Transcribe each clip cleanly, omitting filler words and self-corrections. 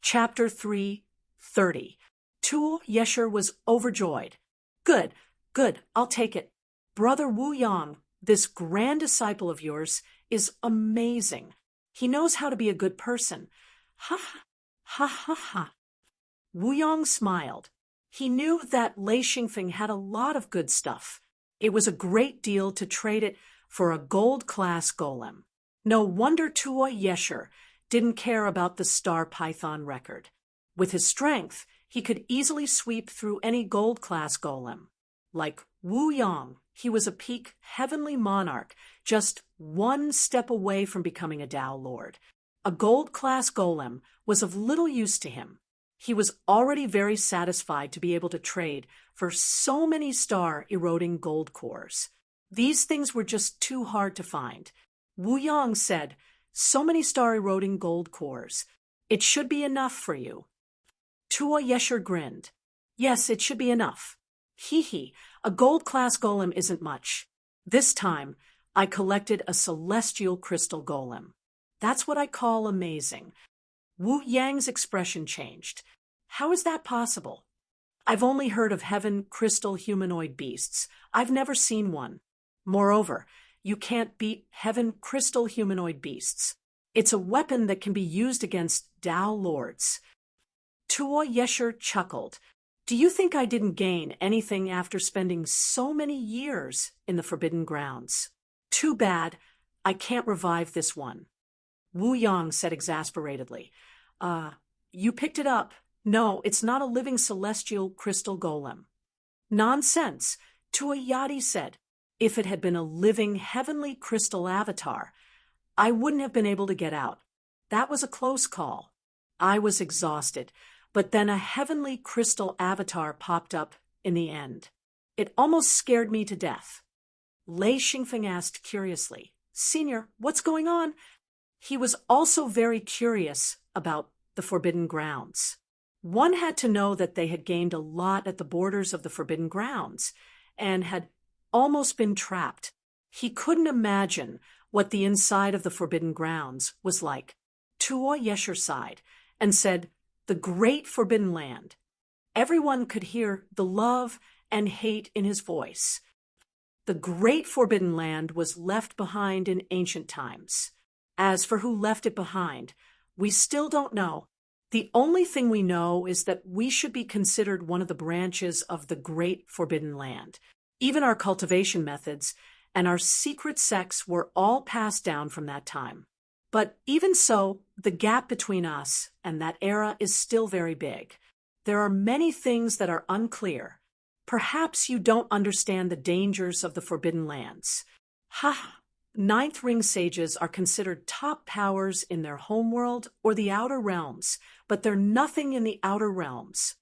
Chapter 3:30. Tuo Yesher was overjoyed. Good, good, I'll take it. Brother Wu Yang, this grand disciple of yours, is amazing. He knows how to be a good person. Ha ha, ha ha ha. Wu Yang smiled. He knew that Lei Xingfeng had a lot of good stuff. It was a great deal to trade it for a gold-class golem. No wonder Tuo Yesher didn't care about the star python record. With his strength, he could easily sweep through any gold-class golem. Like Wu Yang, he was a peak heavenly monarch, just one step away from becoming a Tao Lord. A gold-class golem was of little use to him. He was already very satisfied to be able to trade for so many star-eroding gold cores. These things were just too hard to find. Wu Yang said, "So many star-eroding gold cores. It should be enough for you." Tuo Yesher grinned. "Yes, it should be enough. Hee, a gold-class golem isn't much. This time, I collected a celestial crystal golem. That's what I call amazing." Wu Yang's expression changed. "How is that possible? I've only heard of heaven crystal humanoid beasts. I've never seen one. Moreover, you can't beat heaven crystal humanoid beasts. It's a weapon that can be used against Tao Lords." Tuo Yesher chuckled. "Do you think I didn't gain anything after spending so many years in the Forbidden Grounds? Too bad, I can't revive this one." Wu Yang said exasperatedly, You picked it up. No, it's not a living celestial crystal golem." "Nonsense," Tuo Yadi said. "If it had been a living heavenly crystal avatar, I wouldn't have been able to get out. That was a close call. I was exhausted, but then a heavenly crystal avatar popped up in the end. It almost scared me to death." Lei Xingfeng asked curiously, "Senior, what's going on?" He was also very curious about the Forbidden Grounds. One had to know that they had gained a lot at the borders of the Forbidden Grounds and had almost been trapped. He couldn't imagine what the inside of the Forbidden Grounds was like. Tuo Yesher sighed and said, "The great Forbidden Land." Everyone could hear the love and hate in his voice. The great Forbidden Land was left behind in ancient times. As for who left it behind, we still don't know. The only thing we know is that we should be considered one of the branches of the great Forbidden Land. Even our cultivation methods and our secret sects were all passed down from that time. But even so, the gap between us and that era is still very big. There are many things that are unclear. Perhaps you don't understand the dangers of the Forbidden Lands. Ha! Ninth Ring sages are considered top powers in their homeworld or the Outer Realms, but they're nothing in the Outer Realms.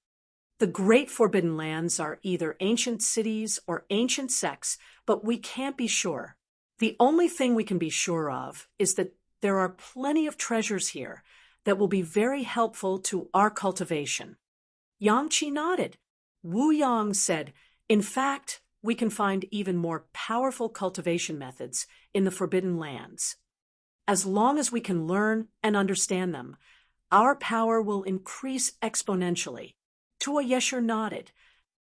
The Great Forbidden Lands are either ancient cities or ancient sects, but we can't be sure. The only thing we can be sure of is that there are plenty of treasures here that will be very helpful to our cultivation. Yang Qi nodded. Wu Yang said, "In fact, we can find even more powerful cultivation methods in the Forbidden Lands. As long as we can learn and understand them, our power will increase exponentially." Tuo Yesher nodded.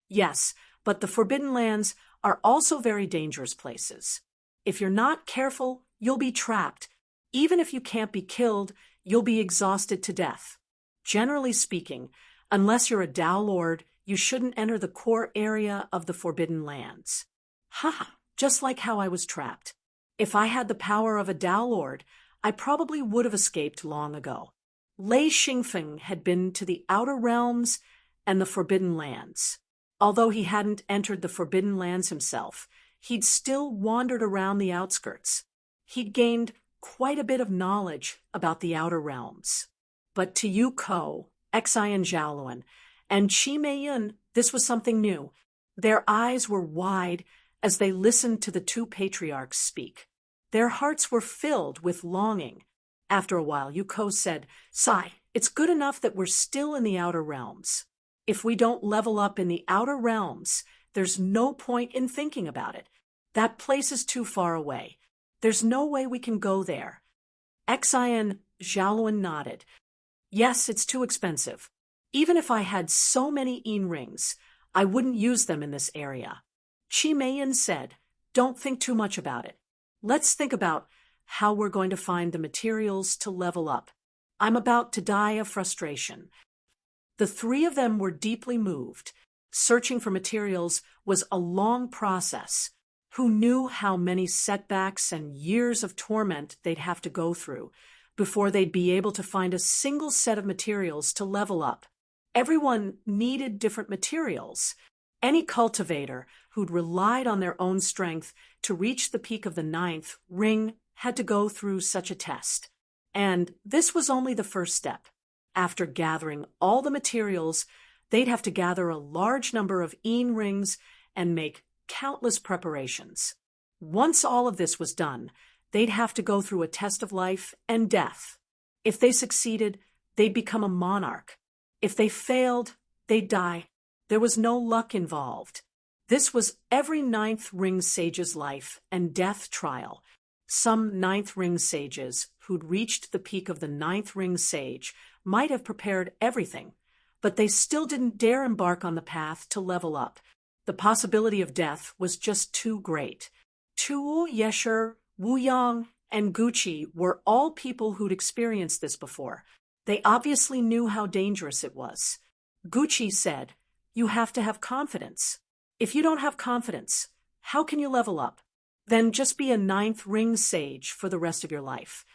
"Yes, but the Forbidden Lands are also very dangerous places. If you're not careful, you'll be trapped. Even if you can't be killed, you'll be exhausted to death. Generally speaking, unless you're a Tao Lord, you shouldn't enter the core area of the Forbidden Lands." Ha! Just like how I was trapped. If I had the power of a Tao Lord, I probably would have escaped long ago. Lei Xingfeng had been to the Outer Realms and the Forbidden Lands. Although he hadn't entered the Forbidden Lands himself, he'd still wandered around the outskirts. He'd gained quite a bit of knowledge about the Outer Realms. But to Yu Ko, Xian Zhaoluan, and Qi Meiyun, this was something new. Their eyes were wide as they listened to the two patriarchs speak. Their hearts were filled with longing. After a while, Yu Ko said, "Sai, it's good enough that we're still in the Outer Realms. If we don't level up in the Outer Realms, there's no point in thinking about it. That place is too far away. There's no way we can go there." Xian Zhaoluan nodded. Yes, it's too expensive. Even if I had so many rings, I wouldn't use them in this area. Chi Meiyan said, don't think too much about it. Let's think about how we're going to find the materials to level up. I'm about to die of frustration. The three of them were deeply moved. Searching for materials was a long process. Who knew how many setbacks and years of torment they'd have to go through before they'd be able to find a single set of materials to level up? Everyone needed different materials. Any cultivator who'd relied on their own strength to reach the peak of the 9th ring had to go through such a test. And this was only the first step. After gathering all the materials, they'd have to gather a large number of rings and make countless preparations. Once all of this was done, they'd have to go through a test of life and death. If they succeeded, they'd become a monarch. If they failed, they'd die. There was no luck involved. This was every 9th ring sage's life and death trial. Some 9th ring sages who'd reached the peak of the 9th ring sage might have prepared everything, but they still didn't dare embark on the path to level up. The possibility of death was just too great. Tuo, Yesher, Wu Yang, and Gucci were all people who'd experienced this before. They obviously knew how dangerous it was. Gucci said, "You have to have confidence. If you don't have confidence, how can you level up? Then just be a 9th ring sage for the rest of your life."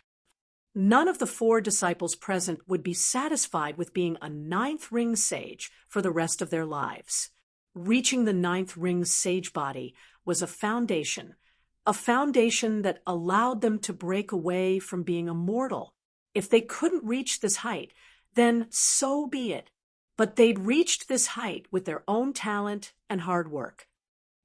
None of the 4 disciples present would be satisfied with being a 9th ring sage for the rest of their lives. Reaching the 9th ring sage body was a foundation that allowed them to break away from being a mortal. If they couldn't reach this height, then so be it. But they'd reached this height with their own talent and hard work.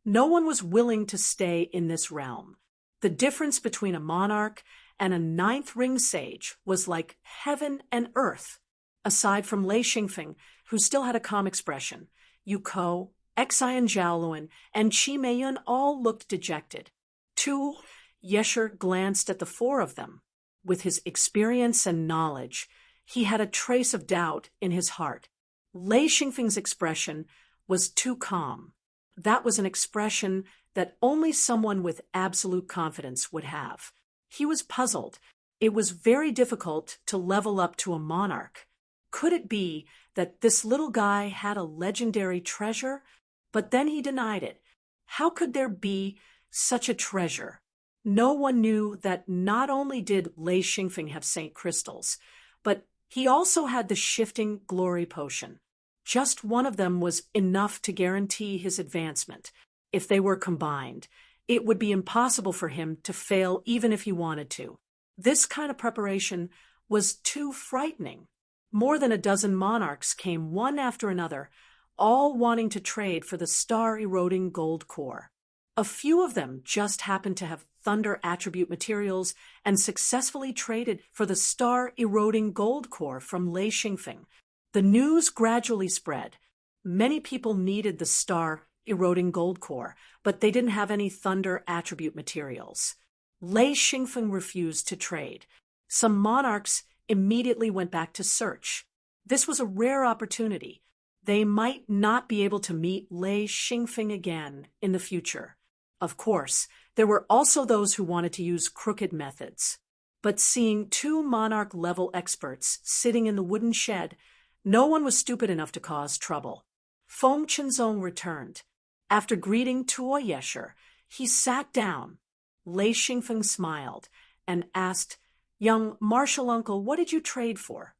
No one was willing to stay in this realm. The difference between a monarch and a 9th ring sage was like heaven and earth. Aside from Lei Xingfeng, who still had a calm expression, Yu Ko, Xian Zhaoluan, and Chi Meiyan all looked dejected. Tu Yesher glanced at the 4 of them. With his experience and knowledge, he had a trace of doubt in his heart. Lei Xingfeng's expression was too calm. That was an expression that only someone with absolute confidence would have. He was puzzled. It was very difficult to level up to a monarch. Could it be that this little guy had a legendary treasure? But then he denied it. How could there be such a treasure? No one knew that not only did Lei Xingfeng have Saint crystals, but he also had the shifting glory potion. Just one of them was enough to guarantee his advancement. If they were combined, it would be impossible for him to fail even if he wanted to. This kind of preparation was too frightening. More than a dozen monarchs came one after another, all wanting to trade for the star-eroding gold core. A few of them just happened to have thunder attribute materials and successfully traded for the star-eroding gold core from Lei Xingfeng. The news gradually spread. Many people needed the star-eroding gold core, but they didn't have any thunder attribute materials. Lei Xingfeng refused to trade. Some monarchs immediately went back to search. This was a rare opportunity. They might not be able to meet Lei Xingfeng again in the future. Of course, there were also those who wanted to use crooked methods. But seeing 2 monarch-level experts sitting in the wooden shed, no one was stupid enough to cause trouble. Feng Qinzong returned. After greeting Tuo Yesher, he sat down. Lei Xingfeng smiled and asked, "Young martial uncle, what did you trade for?"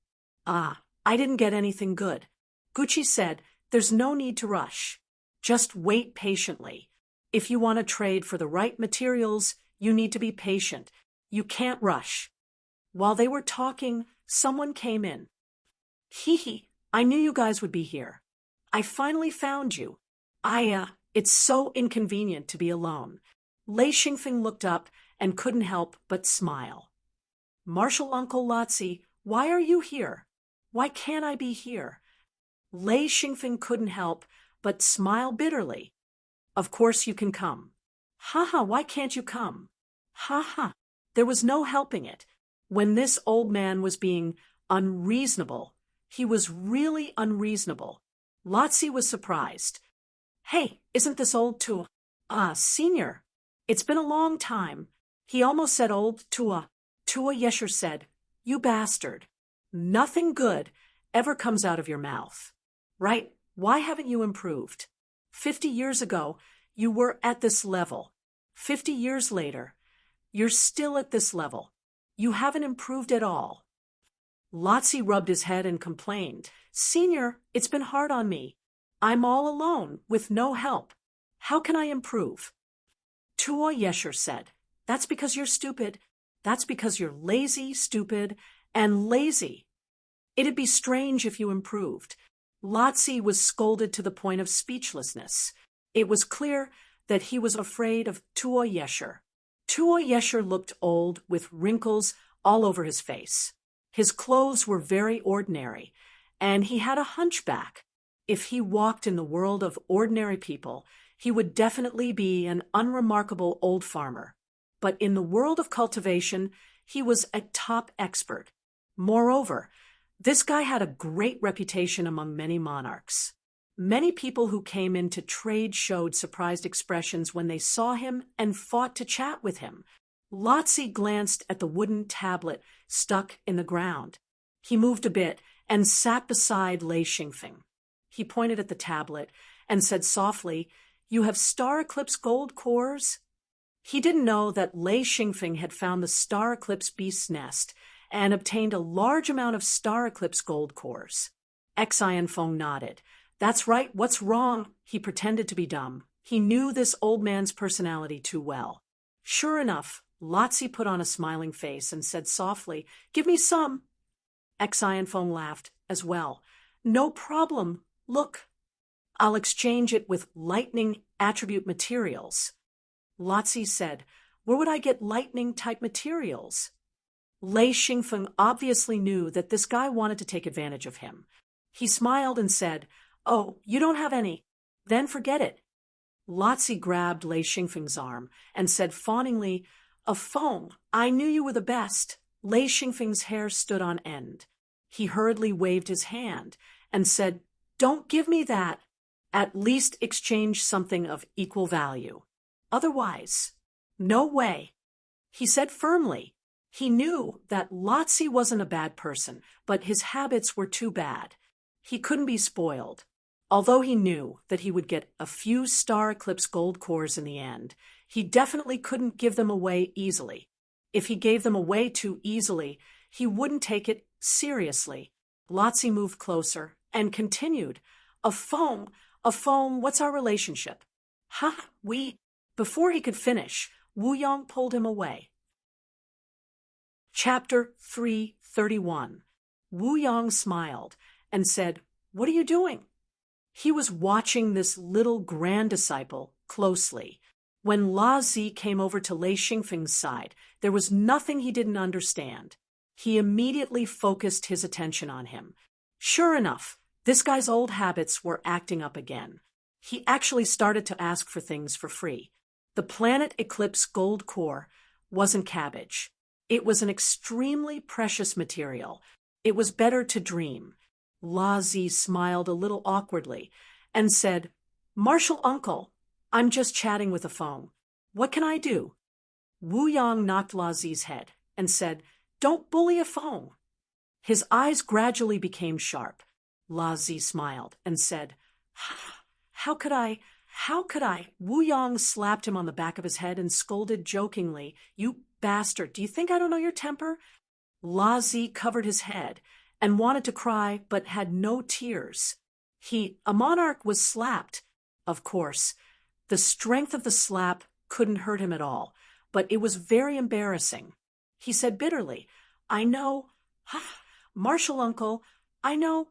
"Ah, I didn't get anything good." Gucci said, "There's no need to rush. Just wait patiently. If you want to trade for the right materials, you need to be patient. You can't rush." While they were talking, someone came in. "Hee, I knew you guys would be here. I finally found you. It's so inconvenient to be alone." Lei Xingfeng looked up and couldn't help but smile. "Martial Uncle Lotzi, why are you here? Why can't I be here?" Lei Xingfeng couldn't help but smile bitterly. "Of course you can come." "Haha, why can't you come?" "Haha." There was no helping it. When this old man was being unreasonable. He was really unreasonable. Lotzi was surprised. Hey, isn't this old Tua? Senior. It's been a long time. He almost said old Tua. Tua Yesher said, You bastard. Nothing good ever comes out of your mouth. Right? Why haven't you improved? 50 years ago, you were at this level. 50 years later, you're still at this level. You haven't improved at all. Lotzi rubbed his head and complained, Senior, it's been hard on me. I'm all alone, with no help. How can I improve? Tua Yesher said, That's because you're stupid. That's because you're lazy, stupid, and lazy. It'd be strange if you improved. Lotzi was scolded to the point of speechlessness. It was clear that he was afraid of Tua Yesher. Tua Yesher looked old, with wrinkles all over his face. His clothes were very ordinary, and he had a hunchback. If he walked in the world of ordinary people, he would definitely be an unremarkable old farmer. But in the world of cultivation, he was a top expert. Moreover, this guy had a great reputation among many monarchs. Many people who came in to trade showed surprised expressions when they saw him and fought to chat with him. Lotzi glanced at the wooden tablet stuck in the ground. He moved a bit and sat beside Lei Xingfeng. He pointed at the tablet and said softly, You have star eclipse gold cores? He didn't know that Lei Xingfeng had found the star eclipse beast's nest and obtained a large amount of star eclipse gold cores. Xianfeng nodded. That's right, what's wrong? He pretended to be dumb. He knew this old man's personality too well. Sure enough, Lotzi put on a smiling face and said softly, Give me some. Xianfeng laughed as well. No problem. Look, I'll exchange it with lightning attribute materials. Lotzi said, Where would I get lightning-type materials? Lei Xingfeng obviously knew that this guy wanted to take advantage of him. He smiled and said, Oh, you don't have any? Then forget it. Lotzi grabbed Lei Xingfeng's arm and said fawningly, A phone. I knew you were the best. Lei Xingfeng's hair stood on end. He hurriedly waved his hand and said, Don't give me that. At least exchange something of equal value. Otherwise, no way. He said firmly. He knew that Lotzi wasn't a bad person, but his habits were too bad. He couldn't be spoiled. Although he knew that he would get a few star eclipse gold cores in the end, he definitely couldn't give them away easily. If he gave them away too easily, he wouldn't take it seriously. Lotzi moved closer and continued, A phone, what's our relationship? Before he could finish, Wu Yong pulled him away. Chapter 331. Wu Yong smiled and said, What are you doing? He was watching this little grand disciple closely. When La Zi came over to Lei Xingfeng's side, there was nothing he didn't understand. He immediately focused his attention on him. Sure enough, this guy's old habits were acting up again. He actually started to ask for things for free. The planet eclipse gold core wasn't cabbage. It was an extremely precious material. It was better to dream. La Zi smiled a little awkwardly and said, Marshal Uncle, I'm just chatting with a phone. What can I do? Wu Yang knocked La Zi's head and said, Don't bully a phone. His eyes gradually became sharp. La Zi smiled and said, How could I? Wu Yang slapped him on the back of his head and scolded jokingly, You bastard, do you think I don't know your temper? La Zi covered his head and wanted to cry, but had no tears. A monarch was slapped. Of course, the strength of the slap couldn't hurt him at all, but it was very embarrassing. He said bitterly, I know, Marshal Uncle, I know.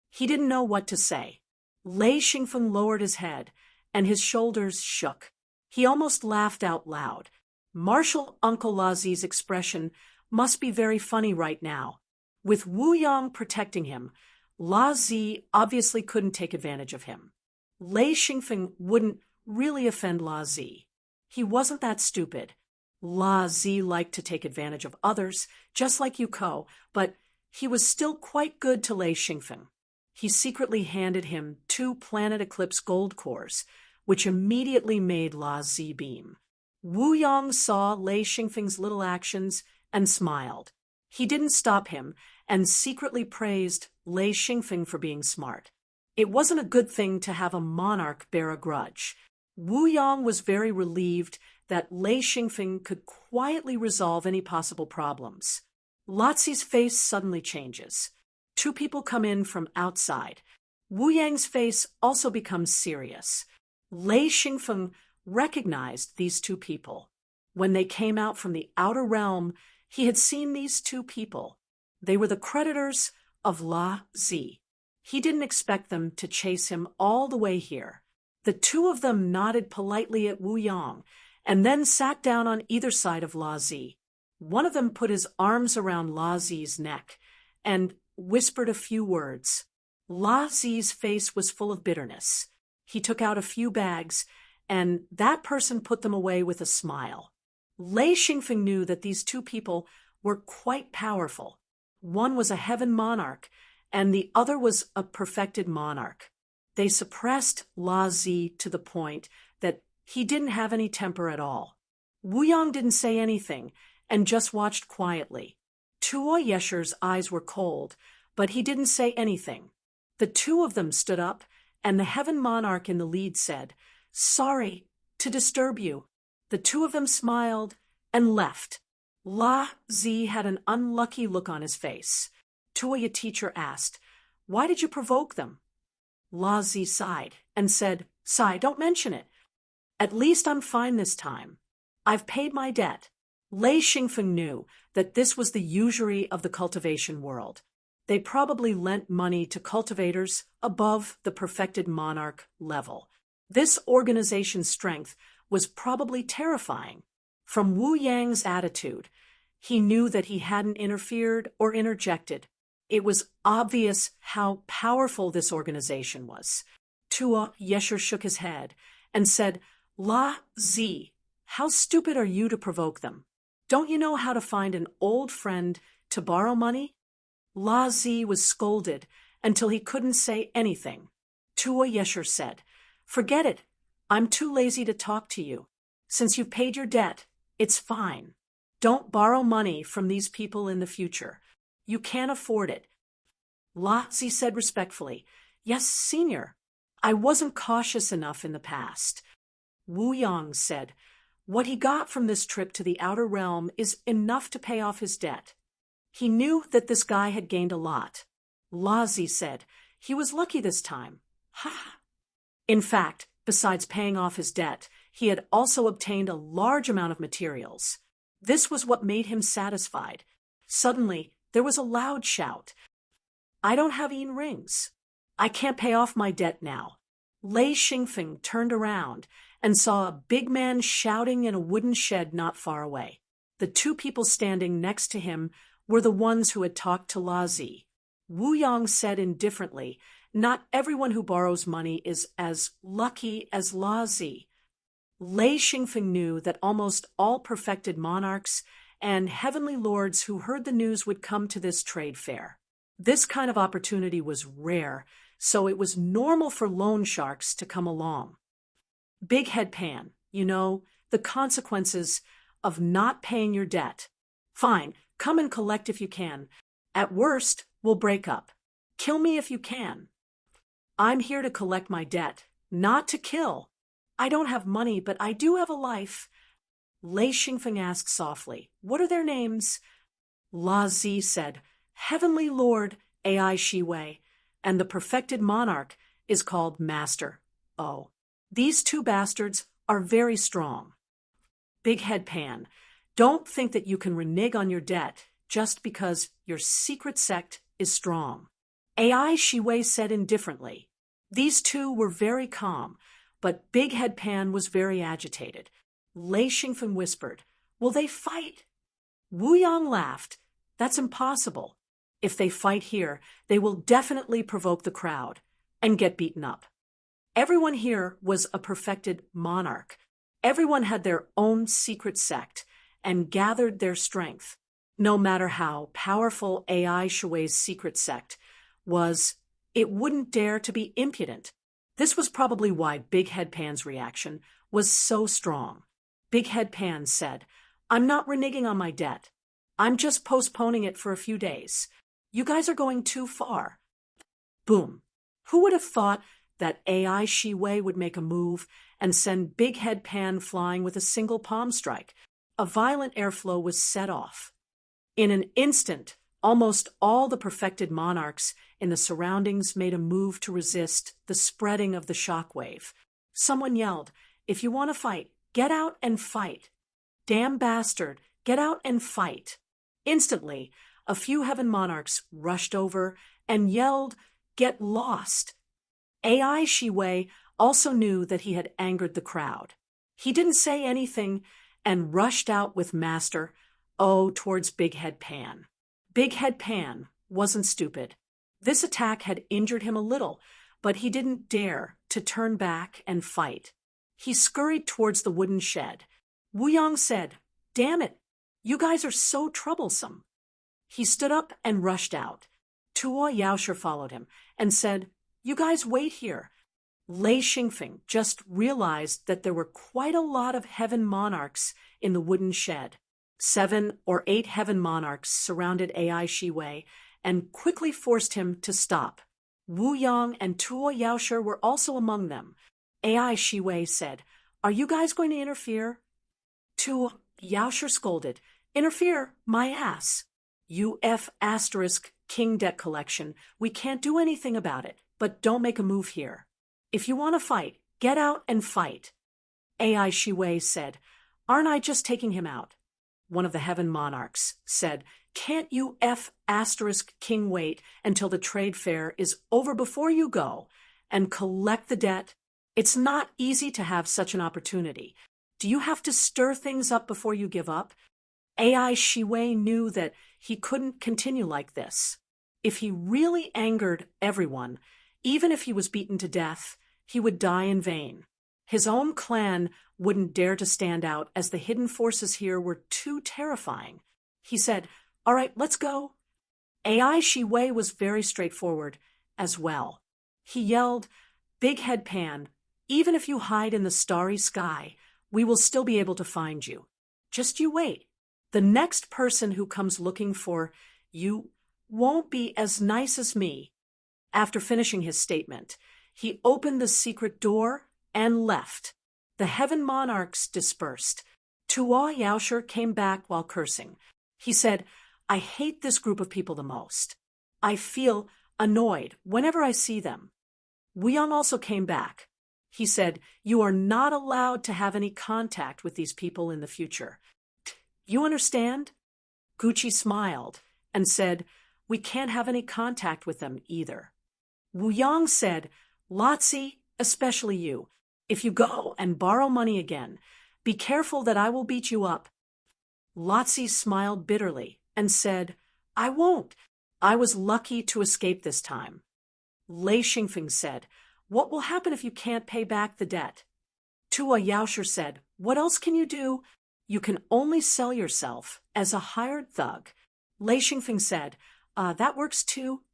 He didn't know what to say. Lei Xingfeng lowered his head, and his shoulders shook. He almost laughed out loud. Marshal Uncle La Zi's expression must be very funny right now. With Wu Yang protecting him, La Zi obviously couldn't take advantage of him. Lei Xingfeng wouldn't really offend La Zi. He wasn't that stupid. La Zi liked to take advantage of others, just like Yuko, but He was still quite good to Lei Xingfeng. He secretly handed him 2 Planet Eclipse gold cores, which immediately made La Zi beam. Wu Yong saw Lei Xingfeng's little actions and smiled. He didn't stop him and secretly praised Lei Xingfeng for being smart. It wasn't a good thing to have a monarch bear a grudge. Wu Yong was very relieved that Lei Xingfeng could quietly resolve any possible problems. Lazi's face suddenly changes. 2 people come in from outside. Wu Yang's face also becomes serious. Lei Xingfeng recognized these 2 people. When they came out from the outer realm, he had seen these 2 people. They were the creditors of La Zi. He didn't expect them to chase him all the way here. The 2 of them nodded politely at Wu Yong and then sat down on either side of La Zi. One of them put his arms around La Zi's neck and whispered a few words. La Zi's face was full of bitterness. He took out a few bags, and that person put them away with a smile. Lei Xingfeng knew that these 2 people were quite powerful. One was a heaven monarch, and the other was a perfected monarch. They suppressed La Zi to the point that he didn't have any temper at all. Wu Yong didn't say anything and just watched quietly. Tuo Yesher's eyes were cold, but he didn't say anything. The 2 of them stood up, and the heaven monarch in the lead said, "Sorry to disturb you." The 2 of them smiled and left. La Zi had an unlucky look on his face. Tuoya teacher asked, "Why did you provoke them?" La Zi sighed and said, "Sigh, don't mention it. At least I'm fine this time. I've paid my debt." Lei Xingfeng knew that this was the usury of the cultivation world. They probably lent money to cultivators above the perfected monarch level. This organization's strength was probably terrifying. From Wu Yang's attitude, he knew that he hadn't interfered or interjected. It was obvious how powerful this organization was. Tuo Yesher shook his head and said, "La Zi, how stupid are you to provoke them? Don't you know how to find an old friend to borrow money?" La Zi was scolded until he couldn't say anything. Tuo Yesher said, "Forget it. I'm too lazy to talk to you. Since you've paid your debt, it's fine. Don't borrow money from these people in the future. You can't afford it." La Zi said respectfully, "Yes, senior. I wasn't cautious enough in the past." Wu Yong said, "What he got from this trip to the outer realm is enough to pay off his debt." He knew that this guy had gained a lot. La Zi said, "He was lucky this time. Ha!" In fact, besides paying off his debt, he had also obtained a large amount of materials. This was what made him satisfied. Suddenly, there was a loud shout. "I don't have yin rings. I can't pay off my debt now." Lei Xingfeng turned around and saw a big man shouting in a wooden shed not far away. The 2 people standing next to him were the ones who had talked to La Zi. Wu Yong said indifferently, "Not everyone who borrows money is as lucky as La Zi." Lei Xingfeng knew that almost all perfected monarchs and heavenly lords who heard the news would come to this trade fair. This kind of opportunity was rare, so it was normal for loan sharks to come along. Big head pan, the consequences of not paying your debt. Fine, come and collect if you can. At worst, we'll break up. Kill me if you can. I'm here to collect my debt, not to kill. I don't have money, but I do have a life. Lei Xingfeng asked softly, "What are their names?" La Zi said, "Heavenly Lord Ai Shiwei, and the perfected monarch is called Master O. These 2 bastards are very strong." Big head pan, don't think that you can renege on your debt just because your secret sect is strong. Ai Shiwei said indifferently. These 2 were very calm, but Big Head Pan was very agitated. Lei Xingfeng whispered, "Will they fight?" Wu Yang laughed. "That's impossible. If they fight here, they will definitely provoke the crowd and get beaten up." Everyone here was a perfected monarch. Everyone had their own secret sect and gathered their strength. No matter how powerful AI Shui's secret sect was, it wouldn't dare to be impudent. This was probably why Big Head Pan's reaction was so strong. Big Head Pan said, "I'm not reneging on my debt. I'm just postponing it for a few days. You guys are going too far." Boom. Who would have thought that AI Shui would make a move and send Big Head Pan flying with a single palm strike? A violent airflow was set off. In an instant, almost all the perfected monarchs in the surroundings made a move to resist the spreading of the shockwave. Someone yelled, "If you want to fight, get out and fight. Damn bastard, get out and fight." Instantly, a few heaven monarchs rushed over and yelled, "Get lost." AI Shui also knew that he had angered the crowd. He didn't say anything and rushed out with Master towards Big Head Pan. Big Head Pan wasn't stupid. This attack had injured him a little, but he didn't dare to turn back and fight. He scurried towards the wooden shed. Wuyong said, "Damn it, you guys are so troublesome." He stood up and rushed out. Tuo Yaosher followed him and said, "You guys wait here." Lei Xingfeng just realized that there were quite a lot of heaven monarchs in the wooden shed. 7 or 8 heaven monarchs surrounded AI Shui and quickly forced him to stop. Wu Yang and Tuo Yaosher were also among them. AI Shui said, "Are you guys going to interfere?" Tuo Yaosher scolded, "Interfere? My ass. UF asterisk King debt collection. We can't do anything about it, but don't make a move here. If you want to fight, get out and fight." AI Shui said, "Aren't I just taking him out?" One of the heaven monarchs said, "Can't you F asterisk King wait until the trade fair is over before you go and collect the debt? It's not easy to have such an opportunity. Do you have to stir things up before you give up?" AI Shui knew that he couldn't continue like this. If he really angered everyone, even if he was beaten to death, he would die in vain. His own clan wouldn't dare to stand out as the hidden forces here were too terrifying. He said, "All right, let's go." AI Shui was very straightforward as well. He yelled, "Big Head Pan, even if you hide in the starry sky, we will still be able to find you. Just you wait. The next person who comes looking for you won't be as nice as me." After finishing his statement, he opened the secret door and left. The heaven monarchs dispersed. Tuo Yaosher came back while cursing. He said, "I hate this group of people the most. I feel annoyed whenever I see them." Wuyang also came back. He said, "You are not allowed to have any contact with these people in the future. You understand?" Gucci smiled and said, "We can't have any contact with them either." Wuyang said, "Lotzi, especially you, if you go and borrow money again, be careful that I will beat you up." Lotzi smiled bitterly and said, "I won't. I was lucky to escape this time." Lei Xingfeng said, "What will happen if you can't pay back the debt?" Tuo Yaosher said, "What else can you do? You can only sell yourself as a hired thug." Lei Xingfeng said, "That works too."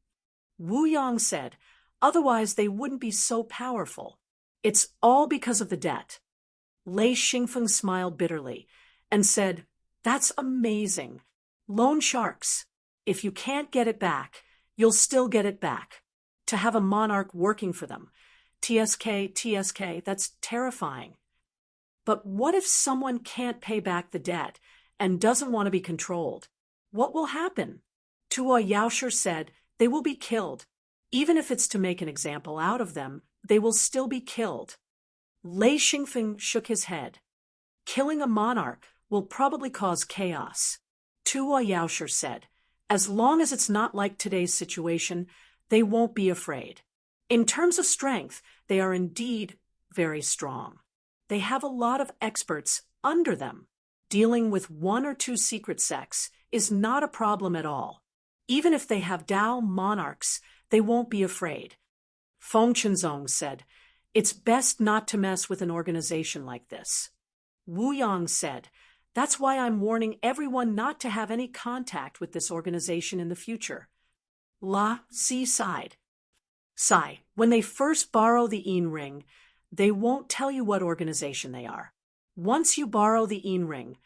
Wu Yang said, "Otherwise they wouldn't be so powerful. It's all because of the debt." Lei Xingfeng smiled bitterly and said, "That's amazing. Loan sharks. If you can't get it back, you'll still get it back. To have a monarch working for them. TSK, that's terrifying." But what if someone can't pay back the debt and doesn't want to be controlled? What will happen? Tuo Yaosher said, "They will be killed. Even if it's to make an example out of them, they will still be killed." Lei Xingfeng shook his head. "Killing a monarch will probably cause chaos." Tuo Yaosher said, "As long as it's not like today's situation, they won't be afraid. In terms of strength, they are indeed very strong. They have a lot of experts under them. Dealing with 1 or 2 secret sects is not a problem at all. Even if they have Dao monarchs, they won't be afraid." Feng Chenzong said, "It's best not to mess with an organization like this." Wu Yang said, That's why I'm warning everyone not to have any contact with this organization in the future. La Zi sighed. Sigh, when they first borrow the Een ring, they won't tell you what organization they are. Once you borrow the Een ring,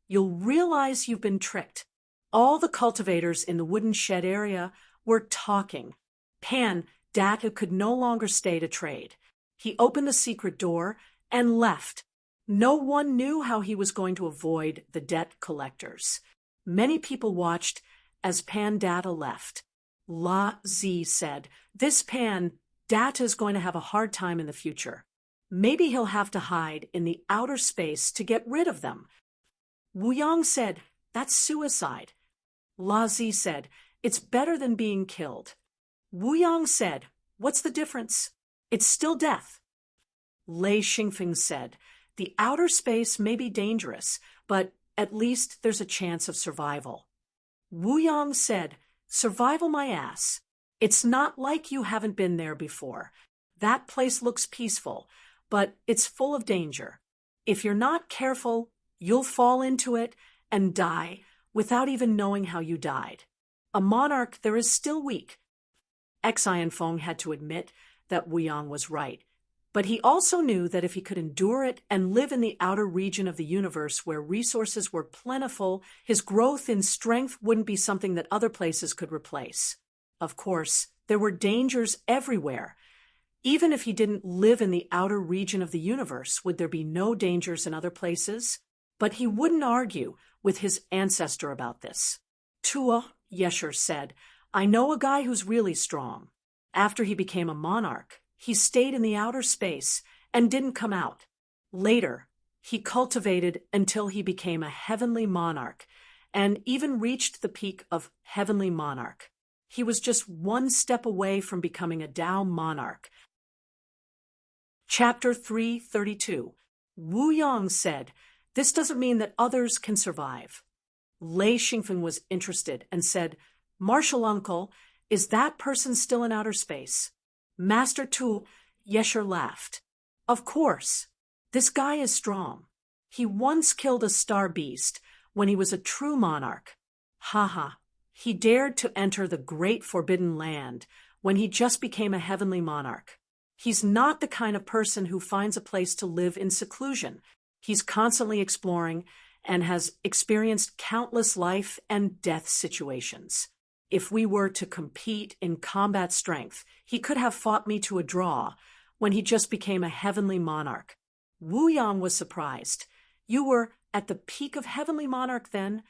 you'll realize you've been tricked. All the cultivators in the wooden shed area were talking. Pan, Data could no longer stay to trade. He opened the secret door and left. No one knew how he was going to avoid the debt collectors. Many people watched as Pan Data left. La Zi said, "This Pan Data is going to have a hard time in the future. Maybe he'll have to hide in the outer space to get rid of them." Wu Yang said, "That's suicide." La Zi said, "It's better than being killed." Wu Yang said, "What's the difference? It's still death." Lei Xingfeng said, "The outer space may be dangerous, but at least there's a chance of survival." Wu Yang said, "Survival my ass. It's not like you haven't been there before. That place looks peaceful, but it's full of danger. If you're not careful, you'll fall into it and die without even knowing how you died. A monarch there is still weak." Xian Feng had to admit that Wu Yang was right, but he also knew that if he could endure it and live in the outer region of the universe where resources were plentiful, his growth in strength wouldn't be something that other places could replace. Of course, there were dangers everywhere. Even if he didn't live in the outer region of the universe, would there be no dangers in other places? But he wouldn't argue with his ancestor about this. Tuo Yesher said, "I know a guy who's really strong. After he became a monarch, he stayed in the outer space and didn't come out. Later, he cultivated until he became a heavenly monarch and even reached the peak of heavenly monarch. He was just one step away from becoming a Dao monarch." Chapter 332. Wu Yang said, "This doesn't mean that others can survive." Lei Xingfeng was interested and said, "Martial uncle, is that person still in outer space?" Master Tu Yesher laughed. "Of course. This guy is strong. He once killed a star beast when he was a true monarch. Haha. He dared to enter the great forbidden land when he just became a heavenly monarch. He's not the kind of person who finds a place to live in seclusion. He's constantly exploring and has experienced countless life and death situations. If we were to compete in combat strength, he could have fought me to a draw when he just became a heavenly monarch." Wu Yang was surprised. "You were at the peak of heavenly monarch then?"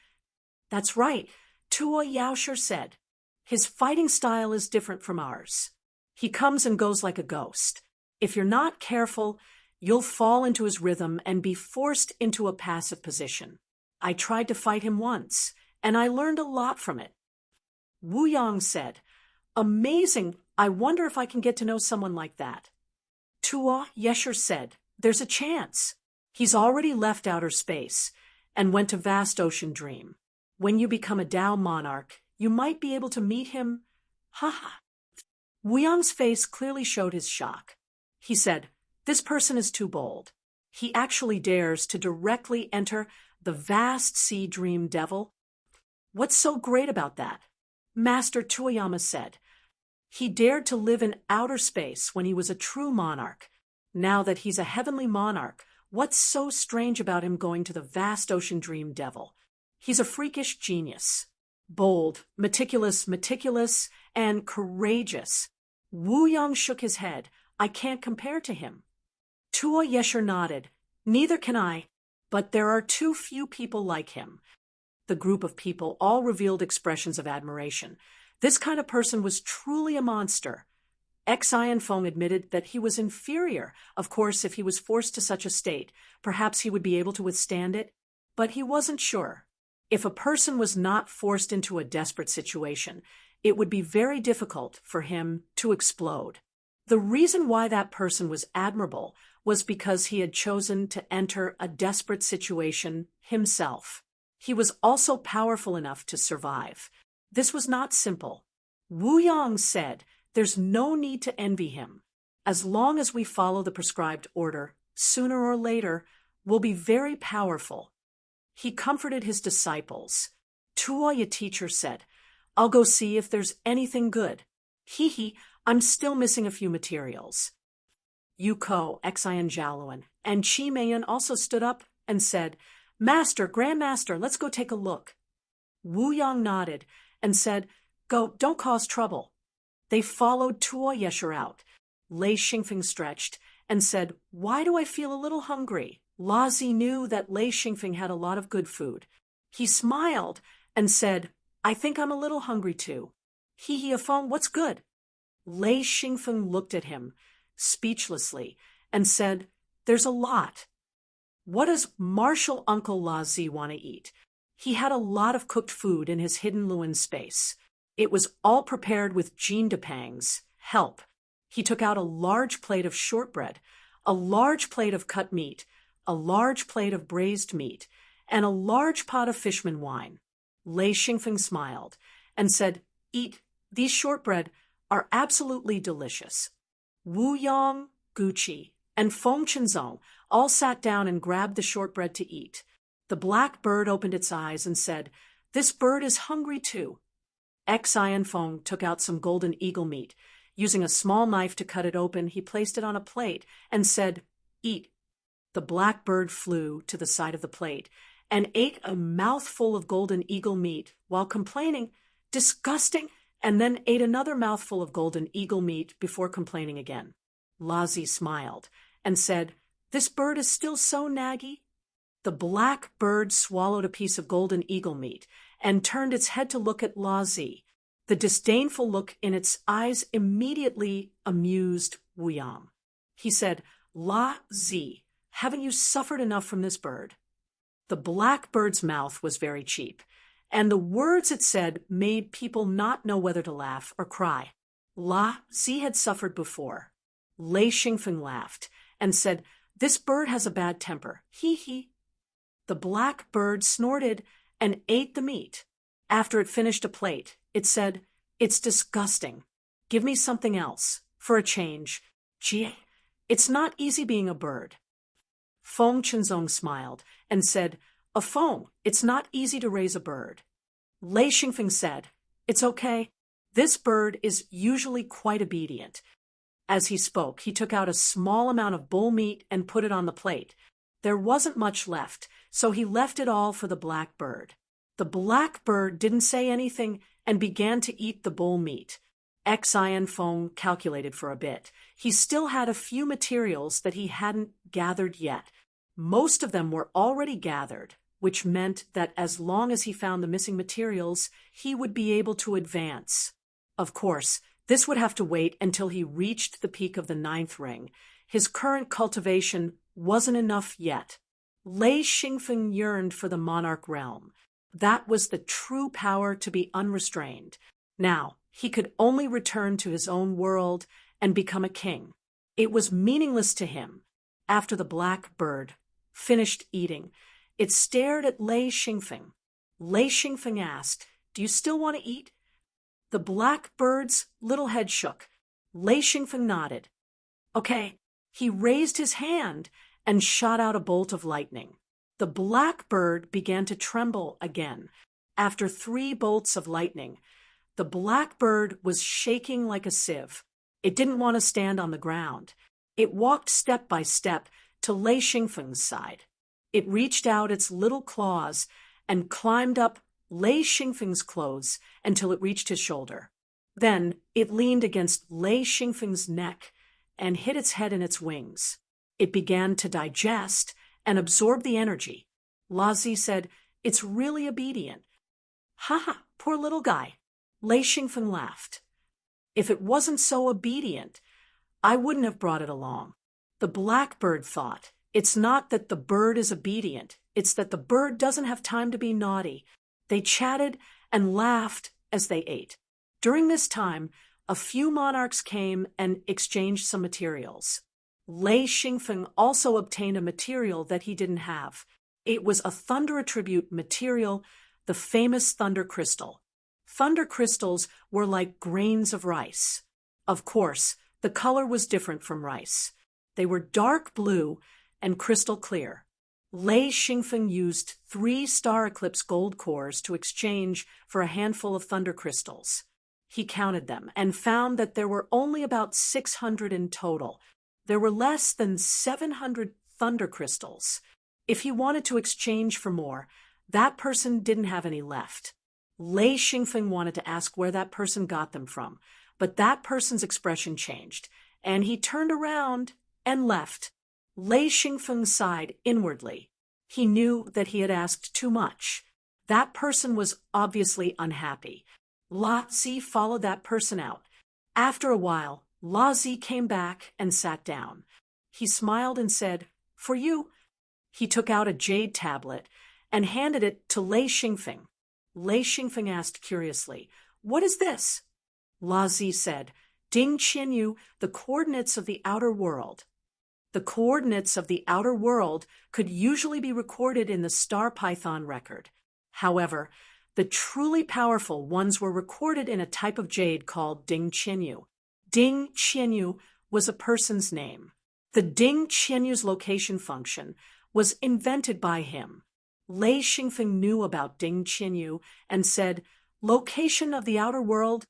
"That's right," Tuo Yaosher said. "His fighting style is different from ours. He comes and goes like a ghost. If you're not careful, you'll fall into his rhythm and be forced into a passive position. I tried to fight him once, and I learned a lot from it." Wu Yang said, "Amazing. I wonder if I can get to know someone like that." Tuo Yesher said, "There's a chance. He's already left outer space and went to vast ocean dream. When you become a Dao monarch, you might be able to meet him." Haha. Wu Yang's face clearly showed his shock. He said, "This person is too bold. He actually dares to directly enter the vast sea dream devil. What's so great about that?" Master Tuoyama said, "He dared to live in outer space when he was a true monarch. Now that he's a heavenly monarch, what's so strange about him going to the vast ocean dream devil? He's a freakish genius. Bold, meticulous, and courageous." Wu Yang shook his head. "I can't compare to him." Tuo Yesher nodded. "Neither can I, but there are too few people like him." The group of people all revealed expressions of admiration. This kind of person was truly a monster. Xian Feng admitted that he was inferior. Of course, if he was forced to such a state, perhaps he would be able to withstand it, but he wasn't sure. If a person was not forced into a desperate situation, it would be very difficult for him to explode. The reason why that person was admirable was because he had chosen to enter a desperate situation himself. He was also powerful enough to survive. This was not simple. Wu Yang said, "There's no need to envy him. As long as we follow the prescribed order, sooner or later, we'll be very powerful." he comforted his disciples. Tuoya teacher said, I'll go see if there's anything good. Hee, I'm still missing a few materials. Yuko, Xian Jaluan, and Chi Mayan also stood up and said, Master, Grandmaster, let's go take a look. Wu Yang nodded and said, Go, don't cause trouble. They followed Tuo Yesher out. Lei Xingfeng stretched and said, Why do I feel a little hungry? La Zi knew that Lei Xingfeng had a lot of good food. He smiled and said, I think I'm a little hungry too. Hee Afeng, what's good? Lei Xingfeng looked at him, speechlessly, and said, There's a lot. What does Martial Uncle La Zi want to eat? He had a lot of cooked food in his hidden Luin space. It was all prepared with Jean Depang's help. He took out a large plate of shortbread, a large plate of cut meat, a large plate of braised meat, and a large pot of fishman wine. Lei Xingfeng smiled and said, Eat, these shortbread are absolutely delicious. Wu Yang, Gucci, and Feng Chenzong all sat down and grabbed the shortbread to eat. The black bird opened its eyes and said, This bird is hungry too. Xian Feng took out some golden eagle meat. Using a small knife to cut it open, he placed it on a plate and said, Eat. The black bird flew to the side of the plate and ate a mouthful of golden eagle meat while complaining, Disgusting, and then ate another mouthful of golden eagle meat before complaining again. La Zi smiled and said, This bird is still so naggy. The black bird swallowed a piece of golden eagle meat and turned its head to look at La Zi. The disdainful look in its eyes immediately amused Wu Yang. He said, La Zi, haven't you suffered enough from this bird? The black bird's mouth was very cheap, and the words it said made people not know whether to laugh or cry. La Zi had suffered before. Lei Xingfeng laughed and said, This bird has a bad temper. Hee. The black bird snorted and ate the meat. After it finished a plate, it said, It's disgusting. Give me something else, for a change. Gee, it's not easy being a bird. Feng Chenzong smiled and said, Feng, it's not easy to raise a bird. Lei Xingfeng said, It's okay. This bird is usually quite obedient. As he spoke, he took out a small amount of bull meat and put it on the plate. There wasn't much left, so he left it all for the black bird. The black bird didn't say anything and began to eat the bull meat. Xian Feng calculated for a bit. He still had a few materials that he hadn't gathered yet. Most of them were already gathered, which meant that as long as he found the missing materials, he would be able to advance. Of course, this would have to wait until he reached the peak of the 9th ring. His current cultivation wasn't enough yet. Lei Xingfeng yearned for the monarch realm. That was the true power to be unrestrained. Now, he could only return to his own world and become a king. It was meaningless to him. After the black bird finished eating, it stared at Lei Xingfeng. Lei Xingfeng asked, Do you still want to eat? The black bird's little head shook. Lei Xingfeng nodded. Okay. He raised his hand and shot out a bolt of lightning. The black bird began to tremble again. After 3 bolts of lightning, the black bird was shaking like a sieve. It didn't want to stand on the ground. It walked step by step to Lei Xingfeng's side. It reached out its little claws and climbed up Lei Xingfeng's clothes until it reached his shoulder. Then it leaned against Lei Xingfeng's neck and hid its head in its wings. It began to digest and absorb the energy. La Zi said, It's really obedient. Ha, poor little guy. Lei Xingfeng laughed. If it wasn't so obedient, I wouldn't have brought it along. The blackbird thought, It's not that the bird is obedient, it's that the bird doesn't have time to be naughty. They chatted and laughed as they ate. During this time, a few monarchs came and exchanged some materials. Lei Xingfeng also obtained a material that he didn't have. It was a thunder attribute material, the famous thunder crystal. Thunder crystals were like grains of rice. Of course, the color was different from rice. They were dark blue and crystal clear. Lei Xingfeng used 3 star eclipse gold cores to exchange for a handful of thunder crystals. He counted them and found that there were only about 600 in total. There were less than 700 thunder crystals. If he wanted to exchange for more, that person didn't have any left. Lei Xingfeng wanted to ask where that person got them from, but that person's expression changed, and he turned around and left. Lei Xingfeng sighed inwardly. He knew that he had asked too much. That person was obviously unhappy. La Zi followed that person out. After a while, La Zi came back and sat down. He smiled and said, "For you." He took out a jade tablet and handed it to Lei Xingfeng. Lei Xingfeng asked curiously, "What is this?" La Zi said, "Ding Qianyu, the coordinates of the outer world." The coordinates of the outer world could usually be recorded in the Star Python record. However, the truly powerful ones were recorded in a type of jade called Ding Qianyu. Ding Qianyu was a person's name. The Ding Qianyu's location function was invented by him. Lei Xingfeng knew about Ding Qianyu and said, "Location of the outer world?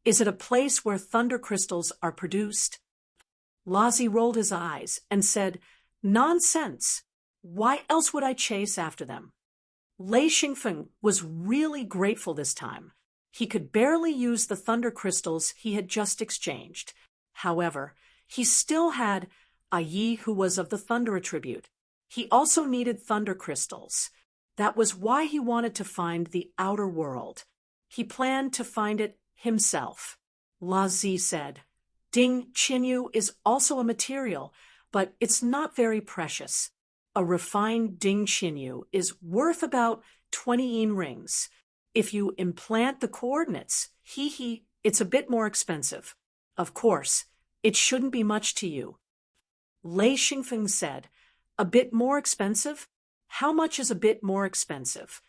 Is it a place where thunder crystals are produced?" La Zi rolled his eyes and said, "Nonsense. Why else would I chase after them?" Lei Xingfeng was really grateful this time. He could barely use the thunder crystals he had just exchanged. However, he still had a Yi who was of the thunder attribute. He also needed thunder crystals. That was why he wanted to find the outer world. He planned to find it himself. La Zi said, "Ding Qianyu is also a material, but it's not very precious. A refined Ding Qianyu is worth about 20 yin rings. If you implant the coordinates, it's a bit more expensive. Of course, it shouldn't be much to you." Lei Xingfeng said, "A bit more expensive? How much is a bit more expensive?"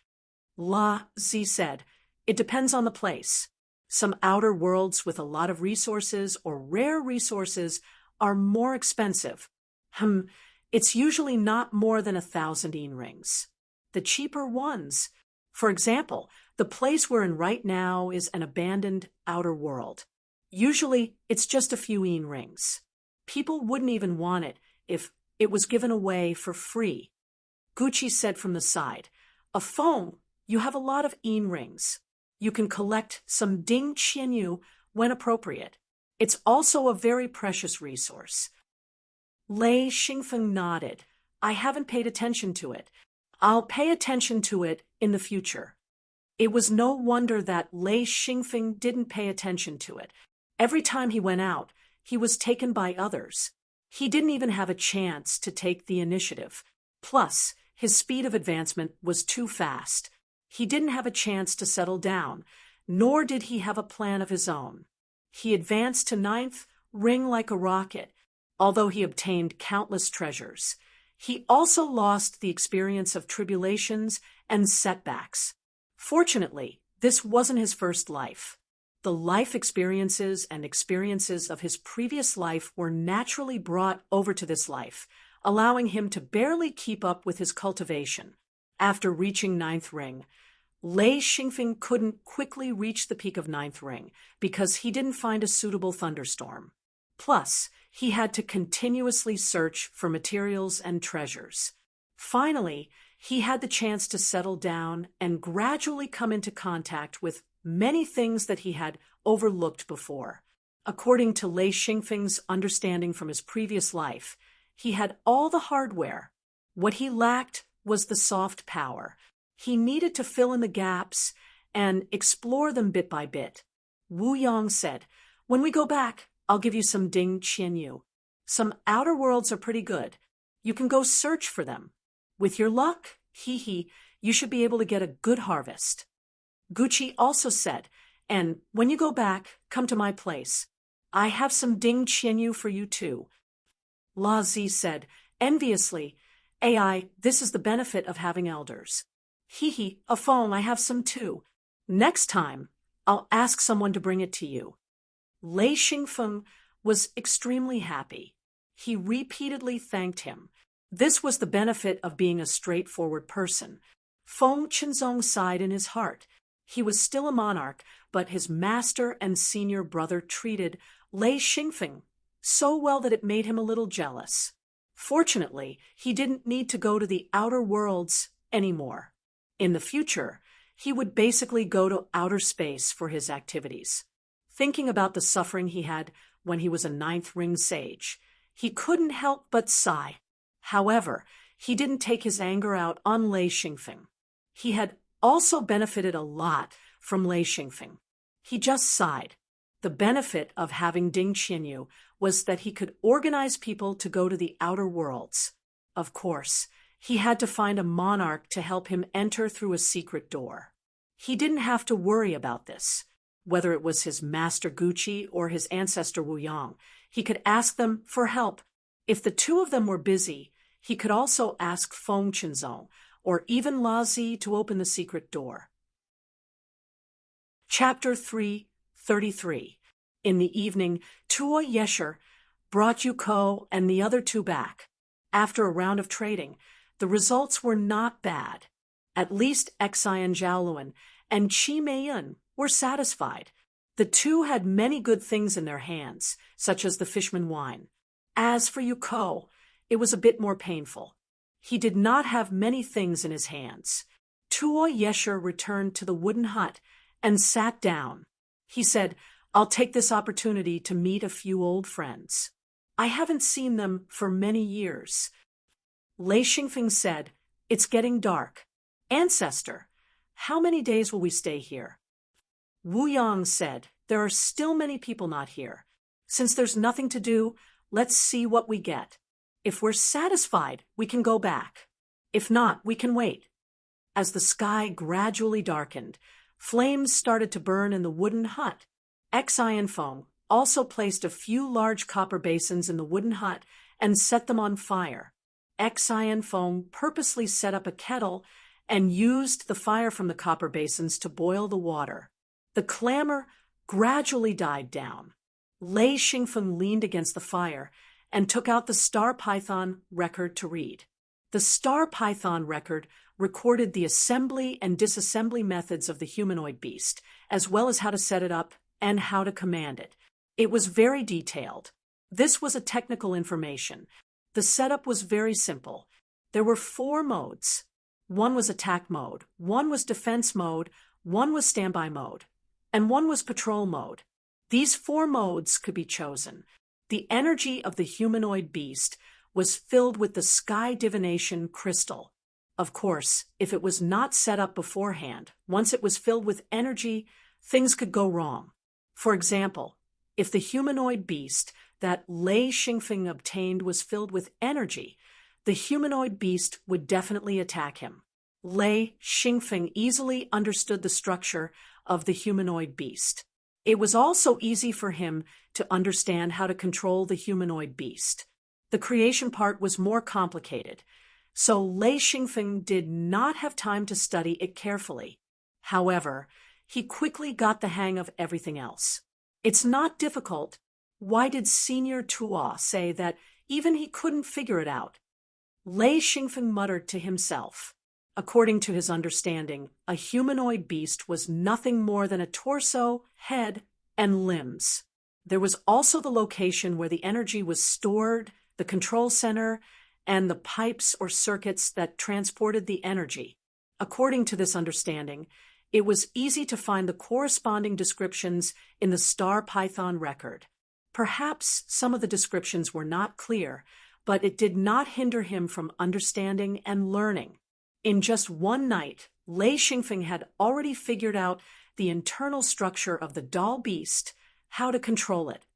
La Zi said, "It depends on the place. Some outer worlds with a lot of resources or rare resources are more expensive. It's usually not more than 1,000 yin rings. The cheaper ones, for example, the place we're in right now is an abandoned outer world. Usually, it's just a few yin rings. People wouldn't even want it if it was given away for free." Gucci said from the side, "A phone, you have a lot of yin rings. You can collect some Ding Qianyu when appropriate. It's also a very precious resource." Lei Xingfeng nodded. "I haven't paid attention to it. I'll pay attention to it in the future." It was no wonder that Lei Xingfeng didn't pay attention to it. Every time he went out, he was taken by others. He didn't even have a chance to take the initiative. Plus, his speed of advancement was too fast. He didn't have a chance to settle down, nor did he have a plan of his own. He advanced to 9th ring like a rocket, although he obtained countless treasures. He also lost the experience of tribulations and setbacks. Fortunately, this wasn't his first life. The life experiences and experiences of his previous life were naturally brought over to this life, allowing him to barely keep up with his cultivation. After reaching 9th ring, Lei Xingfeng couldn't quickly reach the peak of 9th ring because he didn't find a suitable thunderstorm. Plus, he had to continuously search for materials and treasures. Finally, he had the chance to settle down and gradually come into contact with many things that he had overlooked before. According to Lei Xingfeng's understanding from his previous life, he had all the hardware. What he lacked was the soft power. He needed to fill in the gaps and explore them bit by bit. Wu Yang said, "When we go back, I'll give you some Ding Qianyu. Some outer worlds are pretty good. You can go search for them. With your luck, you should be able to get a good harvest." Gucci also said, "And when you go back, come to my place. I have some Ding Qianyu for you too." La Zi said, enviously, "AI, this is the benefit of having elders." A phone, I have some too. Next time, I'll ask someone to bring it to you." Lei Xingfeng was extremely happy. He repeatedly thanked him. This was the benefit of being a straightforward person. Feng Qinzong sighed in his heart. He was still a monarch, but his master and senior brother treated Lei Xingfeng so well that it made him a little jealous. Fortunately, he didn't need to go to the outer worlds anymore. In the future, he would basically go to outer space for his activities. Thinking about the suffering he had when he was a ninth ring sage, he couldn't help but sigh. However, he didn't take his anger out on Lei Xingfeng. He had also benefited a lot from Lei Xingfeng. He just sighed. The benefit of having Ding Qianyu was that he could organize people to go to the outer worlds. Of course, he had to find a monarch to help him enter through a secret door. He didn't have to worry about this. Whether it was his master Guqi or his ancestor Wu Yang, he could ask them for help. If the two of them were busy, he could also ask Feng Qinzong or even La Zi to open the secret door. Chapter 3:33. In the evening, Tuo Yesher brought Yuko and the other two back. After a round of trading, the results were not bad. At least Xian Zhaoluan and Qi Meiyun were satisfied. The two had many good things in their hands, such as the Fishman wine. As for Yuko, it was a bit more painful. He did not have many things in his hands. Tuo Yesher returned to the wooden hut and sat down. He said, "I'll take this opportunity to meet a few old friends. I haven't seen them for many years." Lei Xingfeng said, "It's getting dark. Ancestor, how many days will we stay here?" Wu Yang said, "There are still many people not here. Since there's nothing to do, let's see what we get. If we're satisfied, we can go back. If not, we can wait." As the sky gradually darkened, flames started to burn in the wooden hut. Xian Feng also placed a few large copper basins in the wooden hut and set them on fire. Xian Feng purposely set up a kettle and used the fire from the copper basins to boil the water. The clamor gradually died down. Lei Xingfeng leaned against the fire and took out the Star Python record to read. The Star Python record recorded the assembly and disassembly methods of the humanoid beast, as well as how to set it up and how to command it. It was very detailed. This was a technical information. The setup was very simple. There were 4 modes. One was attack mode, one was defense mode, one was standby mode, and one was patrol mode. These 4 modes could be chosen. The energy of the humanoid beast was filled with the sky divination crystal. Of course, if it was not set up beforehand, once it was filled with energy, things could go wrong. For example, if the humanoid beast that Lei Xingfeng obtained was filled with energy, the humanoid beast would definitely attack him. Lei Xingfeng easily understood the structure of the humanoid beast. It was also easy for him to understand how to control the humanoid beast. The creation part was more complicated, so Lei Xingfeng did not have time to study it carefully. However, he quickly got the hang of everything else. It's not difficult. Why did Senior Tuo say that even he couldn't figure it out? Lei Xingfeng muttered to himself. According to his understanding, a humanoid beast was nothing more than a torso, head, and limbs. There was also the location where the energy was stored, the control center, and the pipes or circuits that transported the energy. According to this understanding, it was easy to find the corresponding descriptions in the Star Python record. Perhaps some of the descriptions were not clear, but it did not hinder him from understanding and learning. In just one night, Lei Xingfeng had already figured out the internal structure of the doll beast, how to control it,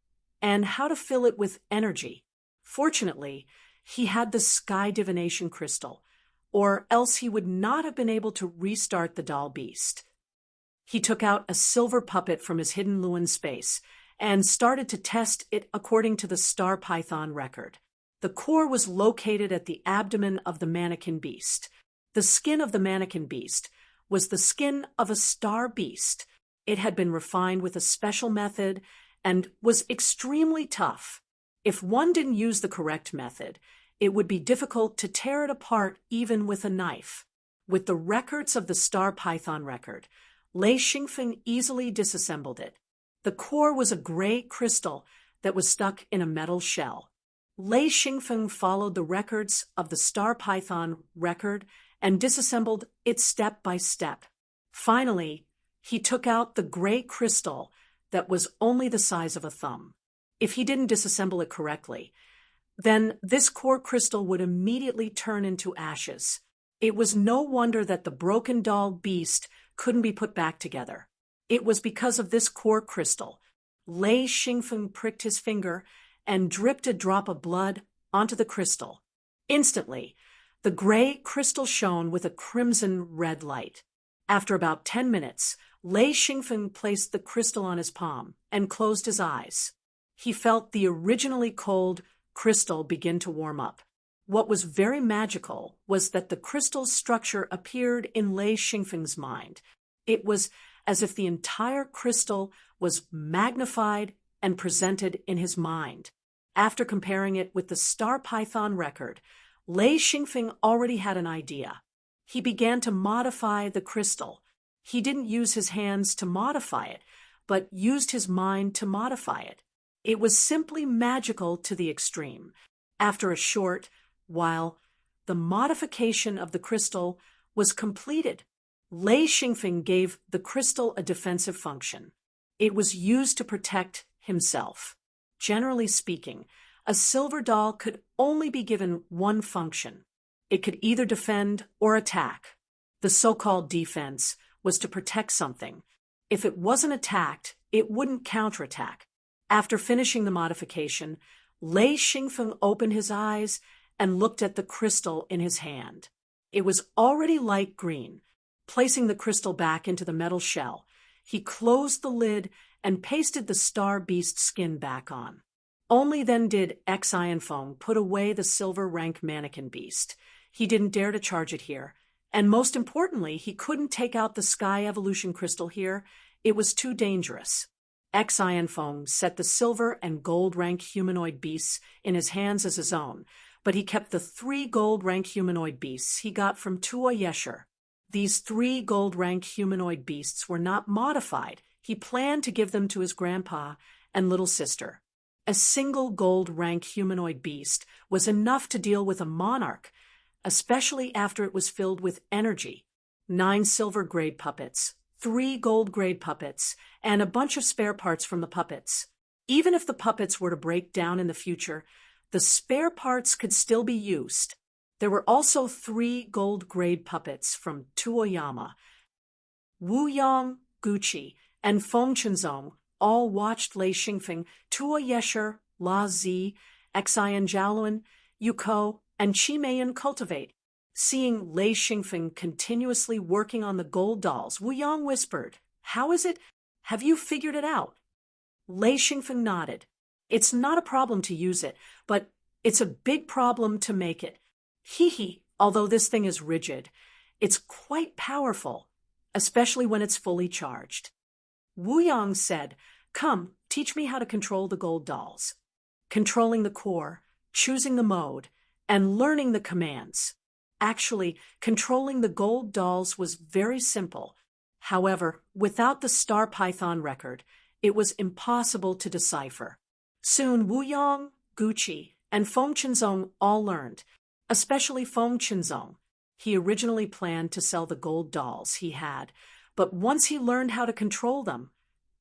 and how to fill it with energy. Fortunately, he had the sky divination crystal, or else he would not have been able to restart the doll beast. He took out a silver puppet from his hidden Luan space and started to test it according to the Star Python record. The core was located at the abdomen of the mannequin beast. The skin of the mannequin beast was the skin of a star beast. It had been refined with a special method and was extremely tough. If one didn't use the correct method, It would be difficult to tear it apart even with a knife. With the records of the star python record, Lei Xingfeng easily disassembled it. The core was a gray crystal that was stuck in a metal shell. Lei Xingfeng followed the records of the star python record and disassembled it step by step. Finally, he took out the gray crystal that was only the size of a thumb. If he didn't disassemble it correctly, then this core crystal would immediately turn into ashes. It was no wonder that the broken doll beast couldn't be put back together. It was because of this core crystal. Lei Xingfeng pricked his finger and dripped a drop of blood onto the crystal. Instantly, the gray crystal shone with a crimson red light. After about 10 minutes, Lei Xingfeng placed the crystal on his palm and closed his eyes. He felt the originally cold crystal begin to warm up. What was very magical was that the crystal's structure appeared in Lei Xingfeng's mind. It was as if the entire crystal was magnified and presented in his mind. After comparing it with the star python record, Lei Xingfeng already had an idea. He began to modify the crystal. He didn't use his hands to modify it, but used his mind to modify it. It was simply magical to the extreme. After a short while, the modification of the crystal was completed. Lei Xingfeng gave the crystal a defensive function. It was used to protect himself. Generally speaking, a silver doll could only be given one function. It could either defend or attack. The so-called defense was to protect something. If it wasn't attacked, it wouldn't counterattack. After finishing the modification, Lei Xingfeng opened his eyes and looked at the crystal in his hand. It was already light green. Placing the crystal back into the metal shell, he closed the lid and pasted the star beast skin back on. Only then did Xianfeng put away the silver rank mannequin beast. He didn't dare to charge it here. And most importantly, he couldn't take out the sky evolution crystal here. It was too dangerous. Xianfeng set the silver and gold rank humanoid beasts in his hands as his own, but he kept the 3 gold rank humanoid beasts he got from Tuo Yesher. These 3 gold rank humanoid beasts were not modified. He planned to give them to his grandpa and little sister. A single gold rank humanoid beast was enough to deal with a monarch, especially after it was filled with energy. 9 silver grade puppets, 3 gold grade puppets, and a bunch of spare parts from the puppets. Even if the puppets were to break down in the future, the spare parts could still be used. There were also 3 gold grade puppets from Tuoyama. Wu Yang, Gucci, and Feng Chenzong all watched Lei Xingfeng, Tuo Yesher, La Zi, Xian Jiaoluan, Yuko, and Qi Meiyan cultivate. Seeing Lei Xingfeng continuously working on the gold dolls, Wu Yang whispered, "How is it? Have you figured it out?" Lei Xingfeng nodded. "It's not a problem to use it, but it's a big problem to make it. Although this thing is rigid, it's quite powerful, especially when it's fully charged." Wu Yang said, "Come, teach me how to control the gold dolls." Controlling the core, choosing the mode, and learning the commands. Actually, controlling the gold dolls was very simple. However, without the star python record, it was impossible to decipher. Soon Wu Yang, Gucci, and Feng Chenzong all learned, especially Feng Chenzong. He originally planned to sell the gold dolls he had, but once he learned how to control them,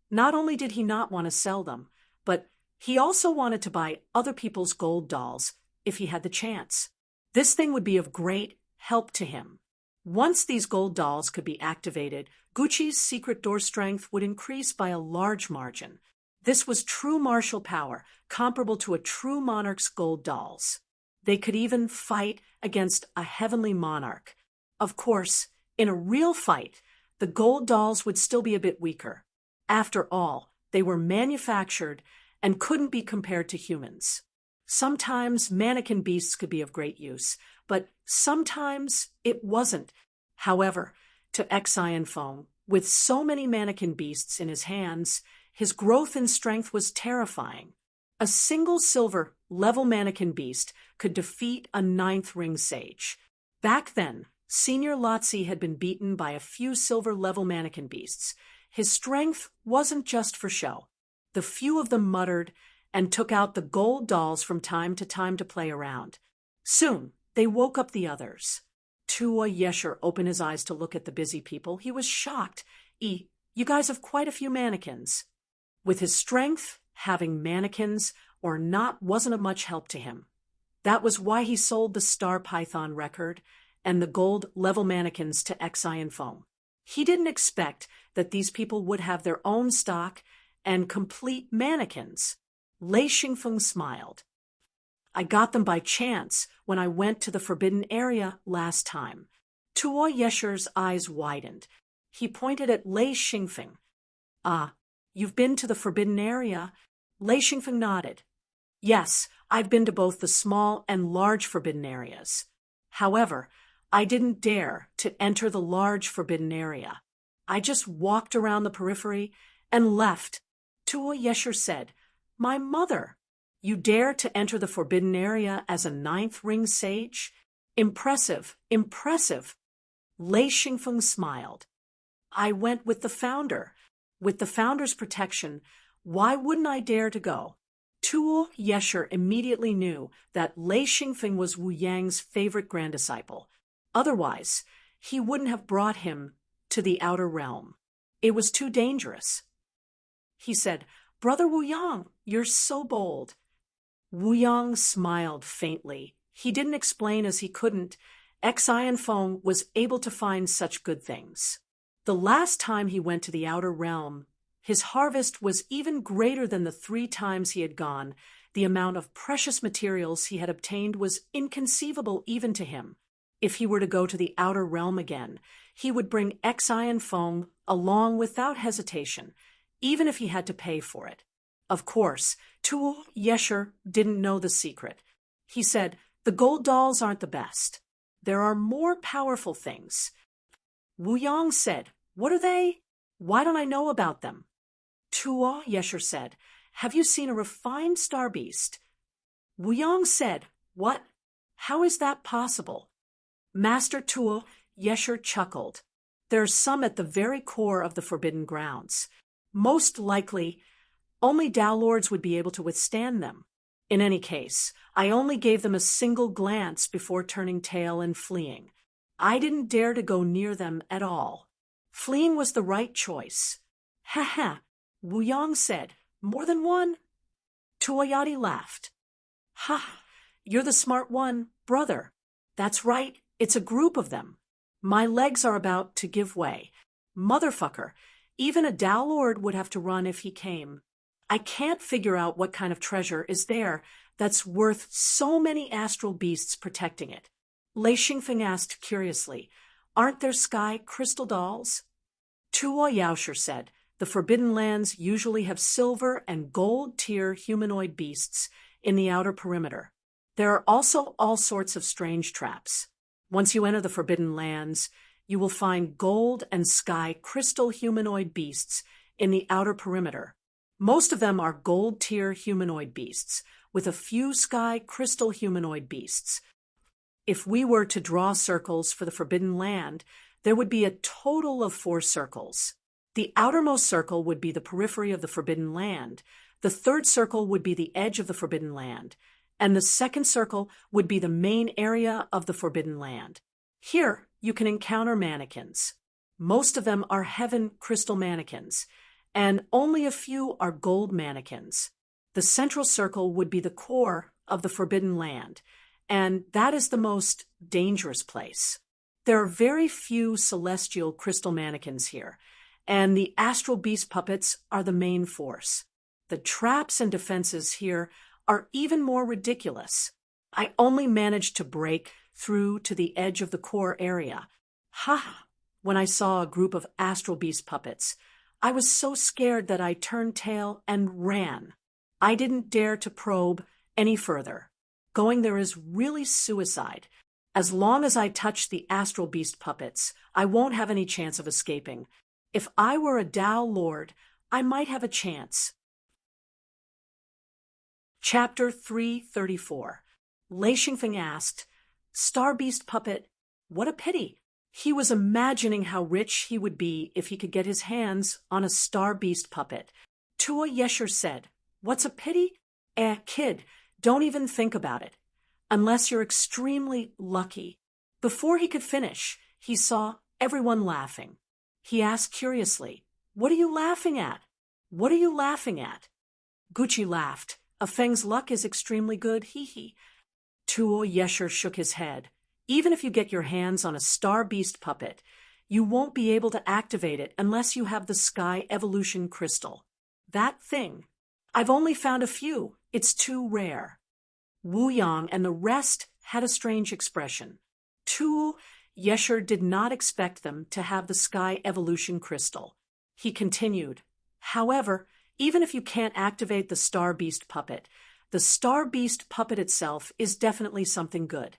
not only did he not want to sell them, but he also wanted to buy other people's gold dolls if he had the chance. This thing would be of great help to him. Once these gold dolls could be activated, Gucci's secret door strength would increase by a large margin. This was true martial power, comparable to a true monarch's gold dolls. They could even fight against a heavenly monarch. Of course, in a real fight, the gold dolls would still be a bit weaker. After all, they were manufactured and couldn't be compared to humans. Sometimes mannequin beasts could be of great use, but sometimes it wasn't. However, to Xianfeng, with so many mannequin beasts in his hands, his growth in strength was terrifying. A single silver level mannequin beast could defeat a ninth ring sage. Back then, Senior Lotzi had been beaten by a few silver level mannequin beasts. His strength wasn't just for show. The few of them muttered and took out the gold dolls from time to play around. Soon, they woke up the others. Tua Yesher opened his eyes to look at the busy people. He was shocked. You guys have quite a few mannequins." With his strength, having mannequins or not wasn't of much help to him. That was why he sold the Star Python record and the gold level mannequins to Xi and Foam. He didn't expect that these people would have their own stock and complete mannequins. Lei Xingfeng smiled. "I got them by chance when I went to the forbidden area last time." Tua Yesher's eyes widened. He pointed at Lei Xingfeng. "Ah, you've been to the forbidden area?" Lei Xingfeng nodded. "Yes, I've been to both the small and large forbidden areas. However, I didn't dare to enter the large forbidden area. I just walked around the periphery and left." Tua Yesher said, "My mother, you dare to enter the forbidden area as a ninth ring sage? Impressive, impressive." Lei Xingfeng smiled. "I went with the founder. With the founder's protection, why wouldn't I dare to go?" Tua Yesher immediately knew that Lei Xingfeng was Wu Yang's favorite grand disciple. Otherwise, he wouldn't have brought him to the outer realm. It was too dangerous. He said, "Brother Wu Yang, you're so bold." Wu Yang smiled faintly. He didn't explain as he couldn't. Xi and Feng was able to find such good things. The last time he went to the outer realm, his harvest was even greater than the 3 times he had gone. The amount of precious materials he had obtained was inconceivable even to him. If he were to go to the outer realm again, he would bring Xi and Feng along without hesitation, even if he had to pay for it. Of course, Tua Yesher didn't know the secret. He said, "The gold dolls aren't the best. There are more powerful things." Wu Yang said, "What are they? Why don't I know about them?" Tua Yesher said, "Have you seen a refined star beast?" Wu Yang said, "What? How is that possible?" Master Tua Yesher chuckled. "There's some at the very core of the forbidden grounds. Most likely, only Tao Lords would be able to withstand them. In any case, I only gave them a single glance before turning tail and fleeing. I didn't dare to go near them at all. Fleeing was the right choice." "Ha ha," Wu Yang said. "More than one?" Tua Yati laughed. "Ha, you're the smart one, brother. That's right, it's a group of them. My legs are about to give way. Motherfucker, even a Tao Lord would have to run if he came. I can't figure out what kind of treasure is there that's worth so many astral beasts protecting it." Lei Xingfeng asked curiously, "Aren't there sky crystal dolls?" Tua Yaosher said, "The Forbidden Lands usually have silver and gold tier humanoid beasts in the outer perimeter. There are also all sorts of strange traps. Once you enter the Forbidden Lands, you will find gold and sky crystal humanoid beasts in the outer perimeter. Most of them are gold tier humanoid beasts, with a few sky crystal humanoid beasts. If we were to draw circles for the Forbidden Land, there would be a total of 4 circles. The outermost circle would be the periphery of the Forbidden Land, the third circle would be the edge of the Forbidden Land, and the second circle would be the main area of the Forbidden Land. Here, you can encounter mannequins. Most of them are heaven crystal mannequins, and only a few are gold mannequins. The central circle would be the core of the Forbidden Land, and that is the most dangerous place. There are very few celestial crystal mannequins here, and the astral beast puppets are the main force. The traps and defenses here are even more ridiculous. I only managed to break through to the edge of the core area. Ha! When I saw a group of astral beast puppets, I was so scared that I turned tail and ran. I didn't dare to probe any further. Going there is really suicide. As long as I touch the astral beast puppets, I won't have any chance of escaping. If I were a Tao Lord, I might have a chance. Chapter 334. Lei Xingfeng asked, Star Beast Puppet, what a pity. He was imagining how rich he would be if he could get his hands on a Star Beast puppet. Tua Yesher said, What's a pity? Kid, don't even think about it. Unless you're extremely lucky. Before he could finish, he saw everyone laughing. He asked curiously, What are you laughing at? What are you laughing at? Gucci laughed. A Feng's luck is extremely good, hee. Tuo Yesher shook his head. Even if you get your hands on a Star Beast puppet, you won't be able to activate it unless you have the Sky Evolution Crystal. That thing. I've only found a few. It's too rare. Wu Yang and the rest had a strange expression. Tuo Yesher did not expect them to have the Sky Evolution Crystal. He continued, However, even if you can't activate the Star Beast puppet, the Star Beast puppet itself is definitely something good.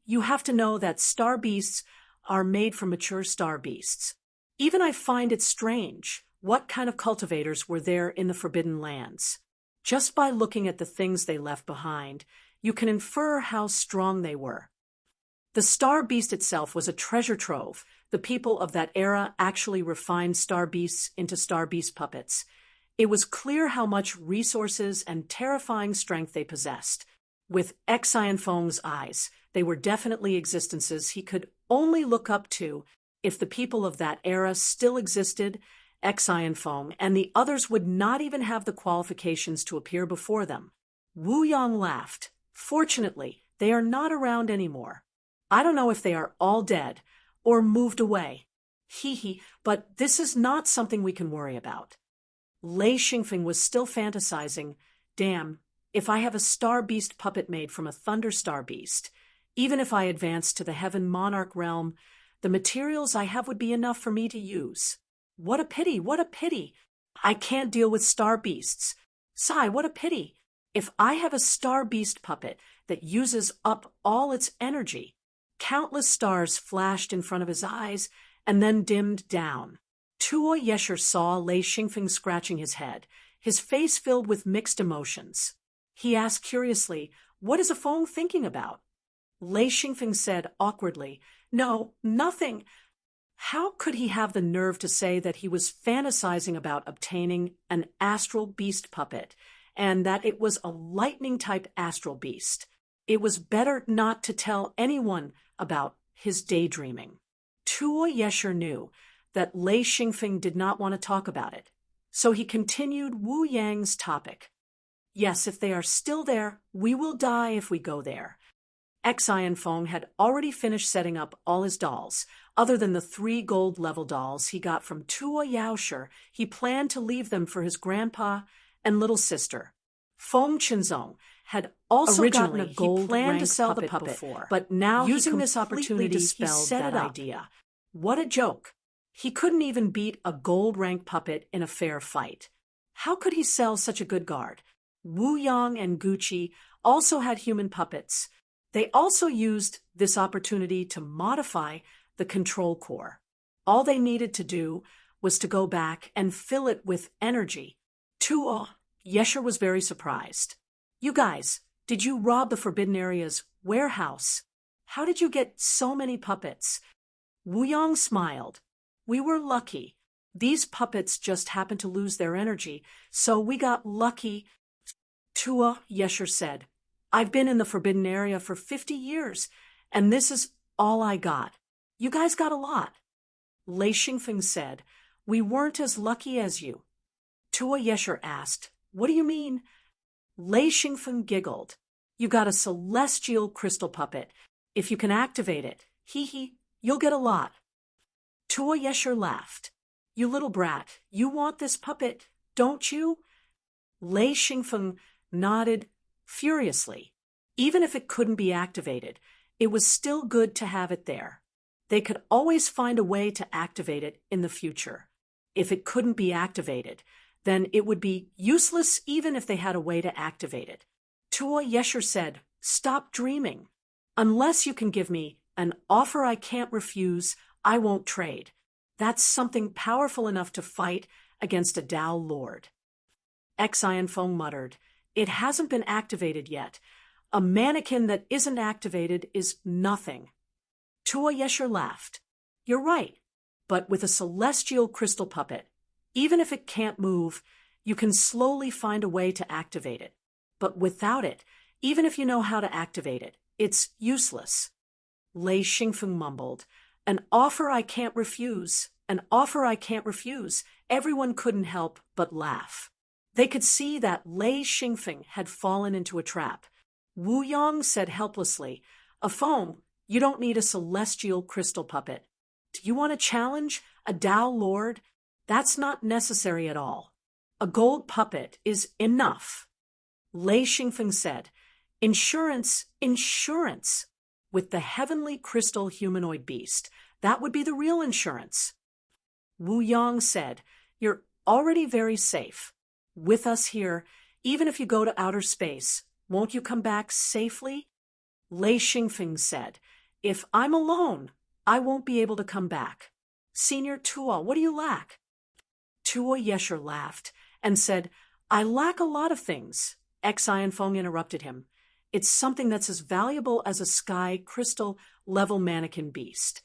You have to know that Star Beasts are made from mature Star Beasts. Even I find it strange what kind of cultivators were there in the Forbidden Lands. Just by looking at the things they left behind, you can infer how strong they were. The Star Beast itself was a treasure trove. The people of that era actually refined Star Beasts into Star Beast puppets. It was clear how much resources and terrifying strength they possessed. With Xian Feng's eyes, they were definitely existences he could only look up to. If the people of that era still existed, Xian Feng and the others would not even have the qualifications to appear before them. Wu Yang laughed. Fortunately, they are not around anymore. I don't know if they are all dead or moved away. But this is not something we can worry about. Lei Xingfeng was still fantasizing. Damn, if I have a Star Beast puppet made from a Thunder Star Beast, even if I advance to the Heaven Monarch realm, the materials I have would be enough for me to use. What a pity, what a pity. I can't deal with Star Beasts. Sigh, what a pity. If I have a Star Beast puppet that uses up all its energy. Countless stars flashed in front of his eyes and then dimmed down. Tuo Yesher saw Lei Xingfeng scratching his head, his face filled with mixed emotions. He asked curiously, What is a Feng thinking about? Lei Xingfeng said awkwardly, No, nothing. How could he have the nerve to say that he was fantasizing about obtaining an astral beast puppet, and that it was a lightning-type astral beast? It was better not to tell anyone about his daydreaming. Tuo Yesher knew that Lei Xingfeng did not want to talk about it, so he continued Wu Yang's topic. Yes, if they are still there, we will die if we go there. Xian Feng had already finished setting up all his dolls. Other than the 3 gold-level dolls he got from Tuo Yaosher, he planned to leave them for his grandpa and little sister. Feng Qinzong had also gotten a gold rank to sell the puppet before, but now using this opportunity dispelled that idea. What a joke! He couldn't even beat a gold rank puppet in a fair fight. How could he sell such a good guard? Wu Yang and Gucci also had human puppets. They also used this opportunity to modify the control core. All they needed to do was to go back and fill it with energy. Tuo Yesher was very surprised. You guys, did you rob the Forbidden Area's warehouse? How did you get so many puppets? Wu Yang smiled. We were lucky. These puppets just happened to lose their energy, so we got lucky. Tuo Yesher said, I've been in the Forbidden Area for 50 years, and this is all I got. You guys got a lot. Lei Xingfeng said, We weren't as lucky as you. Tuo Yesher asked, What do you mean? Lei Xingfeng giggled. You got a celestial crystal puppet. If you can activate it, you'll get a lot. Tuo Yesher laughed. You little brat, you want this puppet, don't you? Lei Xingfeng nodded furiously. Even if it couldn't be activated, it was still good to have it there. They could always find a way to activate it in the future. If it couldn't be activated, then it would be useless even if they had a way to activate it. Tuo Yesher said, Stop dreaming. Unless you can give me an offer I can't refuse, I won't trade. That's something powerful enough to fight against a Tao Lord. Xian Feng muttered, It hasn't been activated yet. A mannequin that isn't activated is nothing. Tua Yesher laughed. You're right, but with a celestial crystal puppet, even if it can't move, you can slowly find a way to activate it. But without it, even if you know how to activate it, it's useless. Lei Xingfeng mumbled, an offer I can't refuse, an offer I can't refuse. Everyone couldn't help but laugh. They could see that Lei Xingfeng had fallen into a trap. Wu Yong said helplessly, a foam, you don't need a celestial crystal puppet. Do you want a challenge? A Tao Lord? That's not necessary at all. A gold puppet is enough. Lei Xingfeng said, insurance. With the heavenly crystal humanoid beast, that would be the real insurance. Wu Yong said, you're already very safe. With us here, even if you go to outer space, won't you come back safely? Lei Xingfeng said, if I'm alone, I won't be able to come back. Senior Tua, what do you lack? Tua Yesher laughed and said, I lack a lot of things. Xian Feng interrupted him. It's something that's as valuable as a sky crystal level mannequin beast.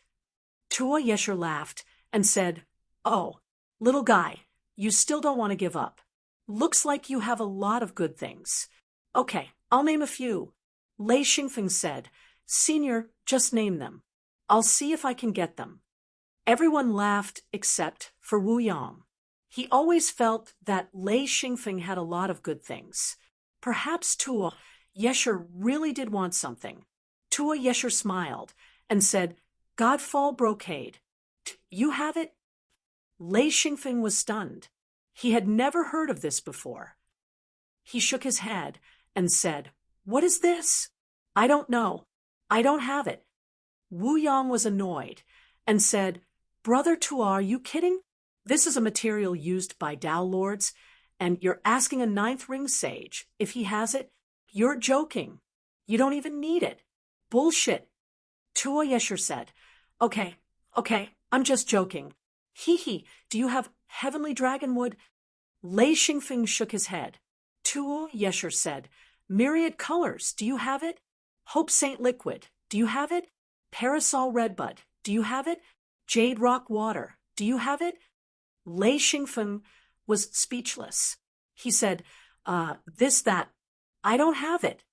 Tua Yesher laughed and said, oh, little guy, you still don't want to give up. Looks like you have a lot of good things. Okay, I'll name a few. Lei Xingfeng said, Senior, just name them. I'll see if I can get them. Everyone laughed except for Wu Yong. He always felt that Lei Xingfeng had a lot of good things. Perhaps Tua Yesher really did want something. Tua Yesher smiled and said, Godfall brocade. You have it? Lei Xingfeng was stunned. He had never heard of this before. He shook his head and said, what is this? I don't know. I don't have it. Wu Yong was annoyed and said, Brother Tua, are you kidding? This is a material used by Tao Lords, and you're asking a ninth ring sage if he has it? You're joking. You don't even need it. Bullshit. Tua Yesher said, Okay, I'm just joking. Hee, do you have heavenly dragonwood? Lei Xingfeng shook his head. Tua Yesher said, Myriad colors, do you have it? Hope Saint liquid, do you have it? Parasol redbud, do you have it? Jade rock water, do you have it? Lei Xingfeng was speechless. He said, that. I don't have it.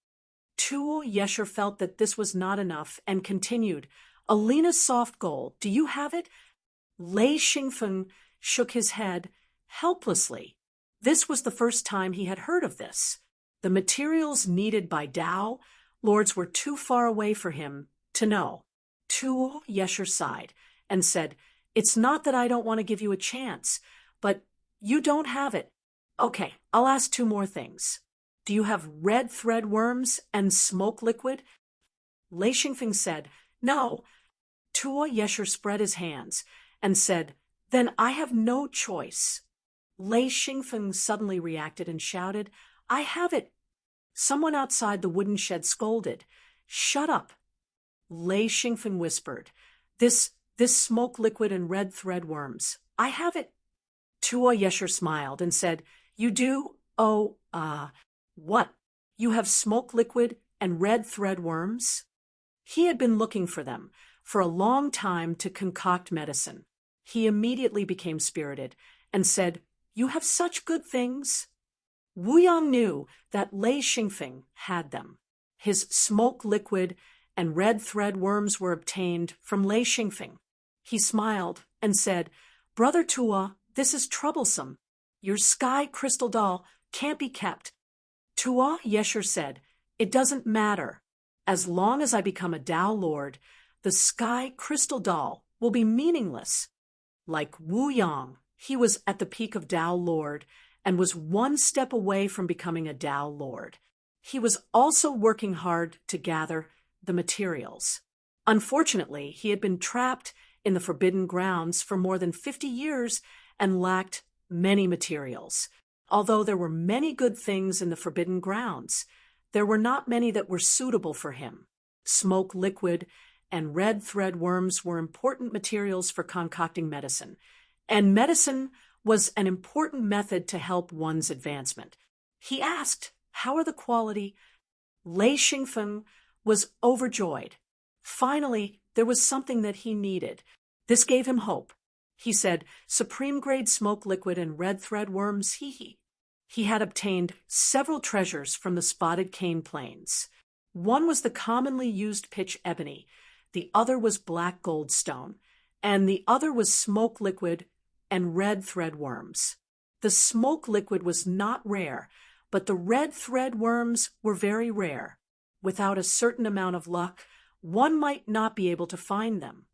Tua Yesher felt that this was not enough and continued, Alina's soft gold, do you have it? Lei Xingfeng shook his head helplessly. This was the first time he had heard of this. The materials needed by Tao Lords were too far away for him to know. Tua Yesher sighed and said, It's not that I don't want to give you a chance, but you don't have it. Okay, I'll ask two more things. Do you have red thread worms and smoke liquid? Lei Xingfeng said, No. Tua Yesher spread his hands and said, Then I have no choice. Lei Xingfeng suddenly reacted and shouted, I have it. Someone outside the wooden shed scolded, Shut up. Lei Xingfeng whispered, This smoke liquid and red thread worms. I have it. Tua Yesher smiled and said, You do? Oh, what? You have smoke liquid and red thread worms? He had been looking for them for a long time to concoct medicine. He immediately became spirited and said, You have such good things. Wu Yang knew that Lei Xingfeng had them. His smoke liquid and red thread worms were obtained from Lei Xingfeng. He smiled and said, Brother Tua, this is troublesome. Your sky crystal doll can't be kept. Tua Yesher said, It doesn't matter. As long as I become a Tao Lord, the sky crystal doll will be meaningless. Like Wu Yang, he was at the peak of Tao Lord and was one step away from becoming a Tao Lord. He was also working hard to gather the materials. Unfortunately, he had been trapped in the Forbidden Grounds for more than 50 years and lacked many materials. Although there were many good things in the Forbidden Grounds, there were not many that were suitable for him. Smoke liquid and red thread worms were important materials for concocting medicine, and medicine was an important method to help one's advancement. He asked, How are the quality? Lei Xingfeng was overjoyed. Finally, there was something that he needed. This gave him hope. He said, "Supreme-grade smoke liquid and red thread worms, hee." He had obtained several treasures from the spotted cane plains. One was the commonly used pitch ebony, the other was black goldstone, and the other was smoke liquid and red thread worms. The smoke liquid was not rare, but the red thread worms were very rare. Without a certain amount of luck, one might not be able to find them.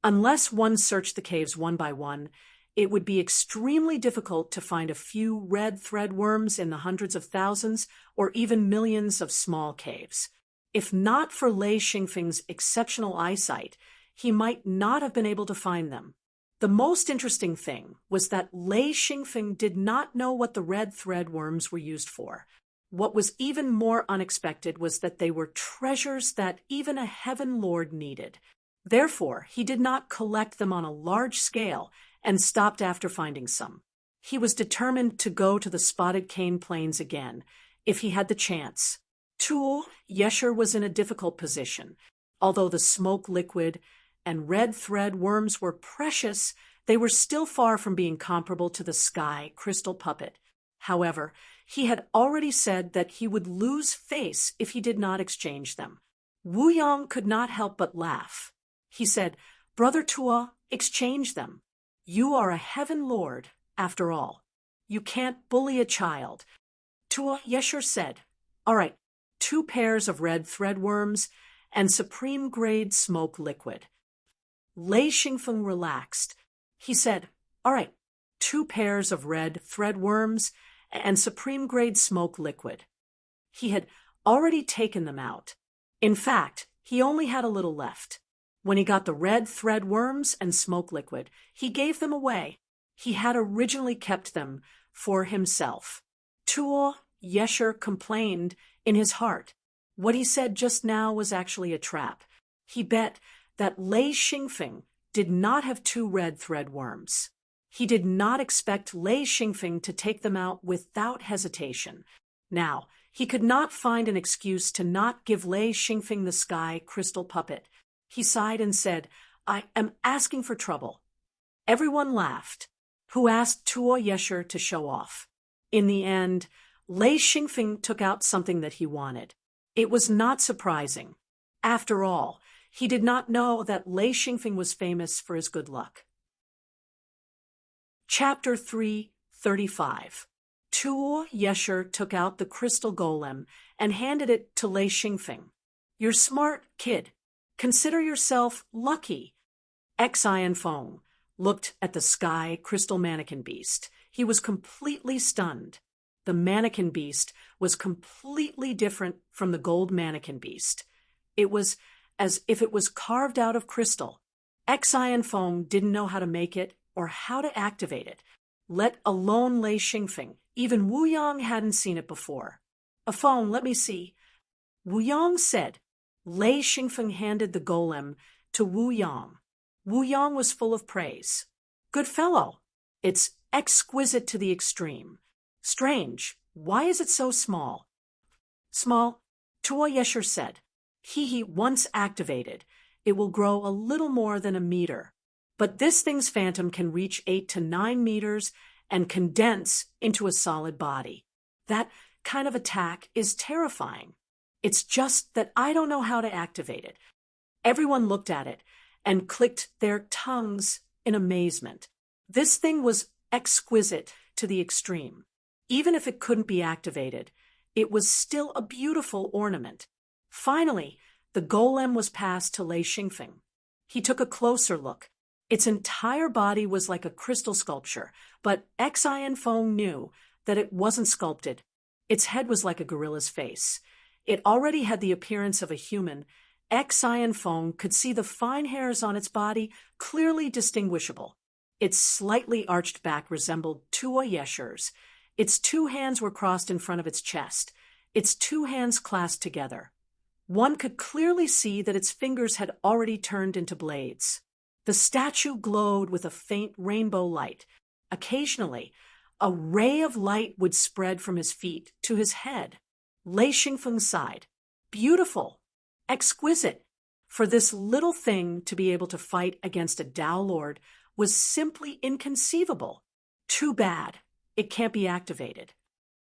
Unless one searched the caves one by one, it would be extremely difficult to find a few red thread worms in the hundreds of thousands or even millions of small caves. If not for Lei Xingfeng's exceptional eyesight, he might not have been able to find them. The most interesting thing was that Lei Xingfeng did not know what the red thread worms were used for. What was even more unexpected was that they were treasures that even a heaven lord needed. Therefore, he did not collect them on a large scale and stopped after finding some. He was determined to go to the spotted cane plains again, if he had the chance. Tuo Yesher was in a difficult position. Although the smoke liquid and red thread worms were precious, they were still far from being comparable to the sky crystal puppet. However, he had already said that he would lose face if he did not exchange them. Wu Yong could not help but laugh. He said, "Brother Tuo, exchange them. You are a heaven lord, after all. You can't bully a child." Tuo Yesher said, "All right, 2 pairs of red thread worms and supreme-grade smoke liquid." Lei Xingfeng relaxed. He said, "All right, 2 pairs of red thread worms and supreme-grade smoke liquid." He had already taken them out. In fact, he only had a little left. When he got the red thread worms and smoke liquid, he gave them away. He had originally kept them for himself. Tuo Yesher complained in his heart. What he said just now was actually a trap. He bet that Lei Xingfeng did not have 2 red thread worms. He did not expect Lei Xingfeng to take them out without hesitation. Now, he could not find an excuse to not give Lei Xingfeng the sky crystal puppet. He sighed and said, "I am asking for trouble." Everyone laughed, who asked Tuo Yesher to show off. In the end, Lei Xingfeng took out something that he wanted. It was not surprising. After all, he did not know that Lei Xingfeng was famous for his good luck. Chapter 3:35. Tuo Yesher took out the crystal golem and handed it to Lei Xingfeng. "You're smart, kid. Consider yourself lucky." Xian Feng looked at the sky crystal mannequin beast. He was completely stunned. The mannequin beast was completely different from the gold mannequin beast. It was as if it was carved out of crystal. Xian Feng didn't know how to make it or how to activate it, let alone Lei Xingfeng. Even Wu Yong hadn't seen it before. "A phone, let me see." Wu Yong said. Lei Xingfeng handed the golem to Wu Yong. Wu Yong was full of praise. "Good fellow. It's exquisite to the extreme. Strange. Why is it so small?" "Small," Tuo Yesher said. Once activated, it will grow a little more than a meter. But this thing's phantom can reach 8 to 9 meters and condense into a solid body. That kind of attack is terrifying. It's just that I don't know how to activate it." Everyone looked at it and clicked their tongues in amazement. This thing was exquisite to the extreme. Even if it couldn't be activated, it was still a beautiful ornament. Finally, the golem was passed to Lei Xingfeng. He took a closer look. Its entire body was like a crystal sculpture, but Xian Feng knew that it wasn't sculpted. Its head was like a gorilla's face. It already had the appearance of a human. Xian Feng could see the fine hairs on its body clearly distinguishable. Its slightly arched back resembled Tuo Yesher's. Its 2 hands were crossed in front of its chest, its 2 hands clasped together. One could clearly see that its fingers had already turned into blades. The statue glowed with a faint rainbow light. Occasionally, A ray of light would spread from his feet to his head. Lei Xingfeng sighed. Beautiful. Exquisite. For this little thing to be able to fight against a Tao Lord was simply inconceivable. Too bad. It can't be activated.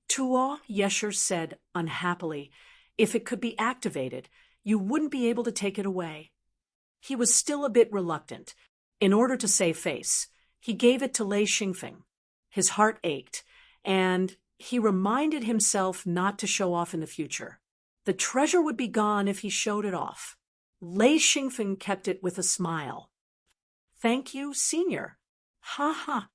Tuo, Yesher said unhappily, if it could be activated, you wouldn't be able to take it away. He was still a bit reluctant. In order to save face, he gave it to Lei Xingfeng. His heart ached, and he reminded himself not to show off in the future. The treasure would be gone if he showed it off. Lei Xingfeng kept it with a smile. Thank you, Senior. Ha ha.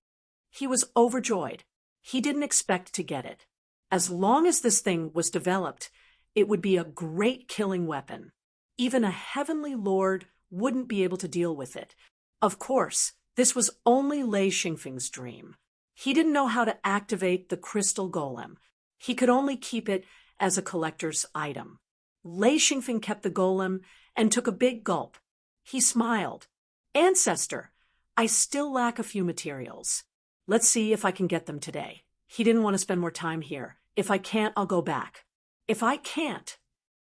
He was overjoyed. He didn't expect to get it. As long as this thing was developed, it would be a great killing weapon. Even a heavenly lord wouldn't be able to deal with it. Of course, this was only Lei Xingfeng's dream. He didn't know how to activate the crystal golem. He could only keep it as a collector's item. Lei Xingfeng kept the golem and took a big gulp. He smiled. Ancestor, I still lack a few materials. Let's see if I can get them today. He didn't want to spend more time here. If I can't, I'll go back. If I can't?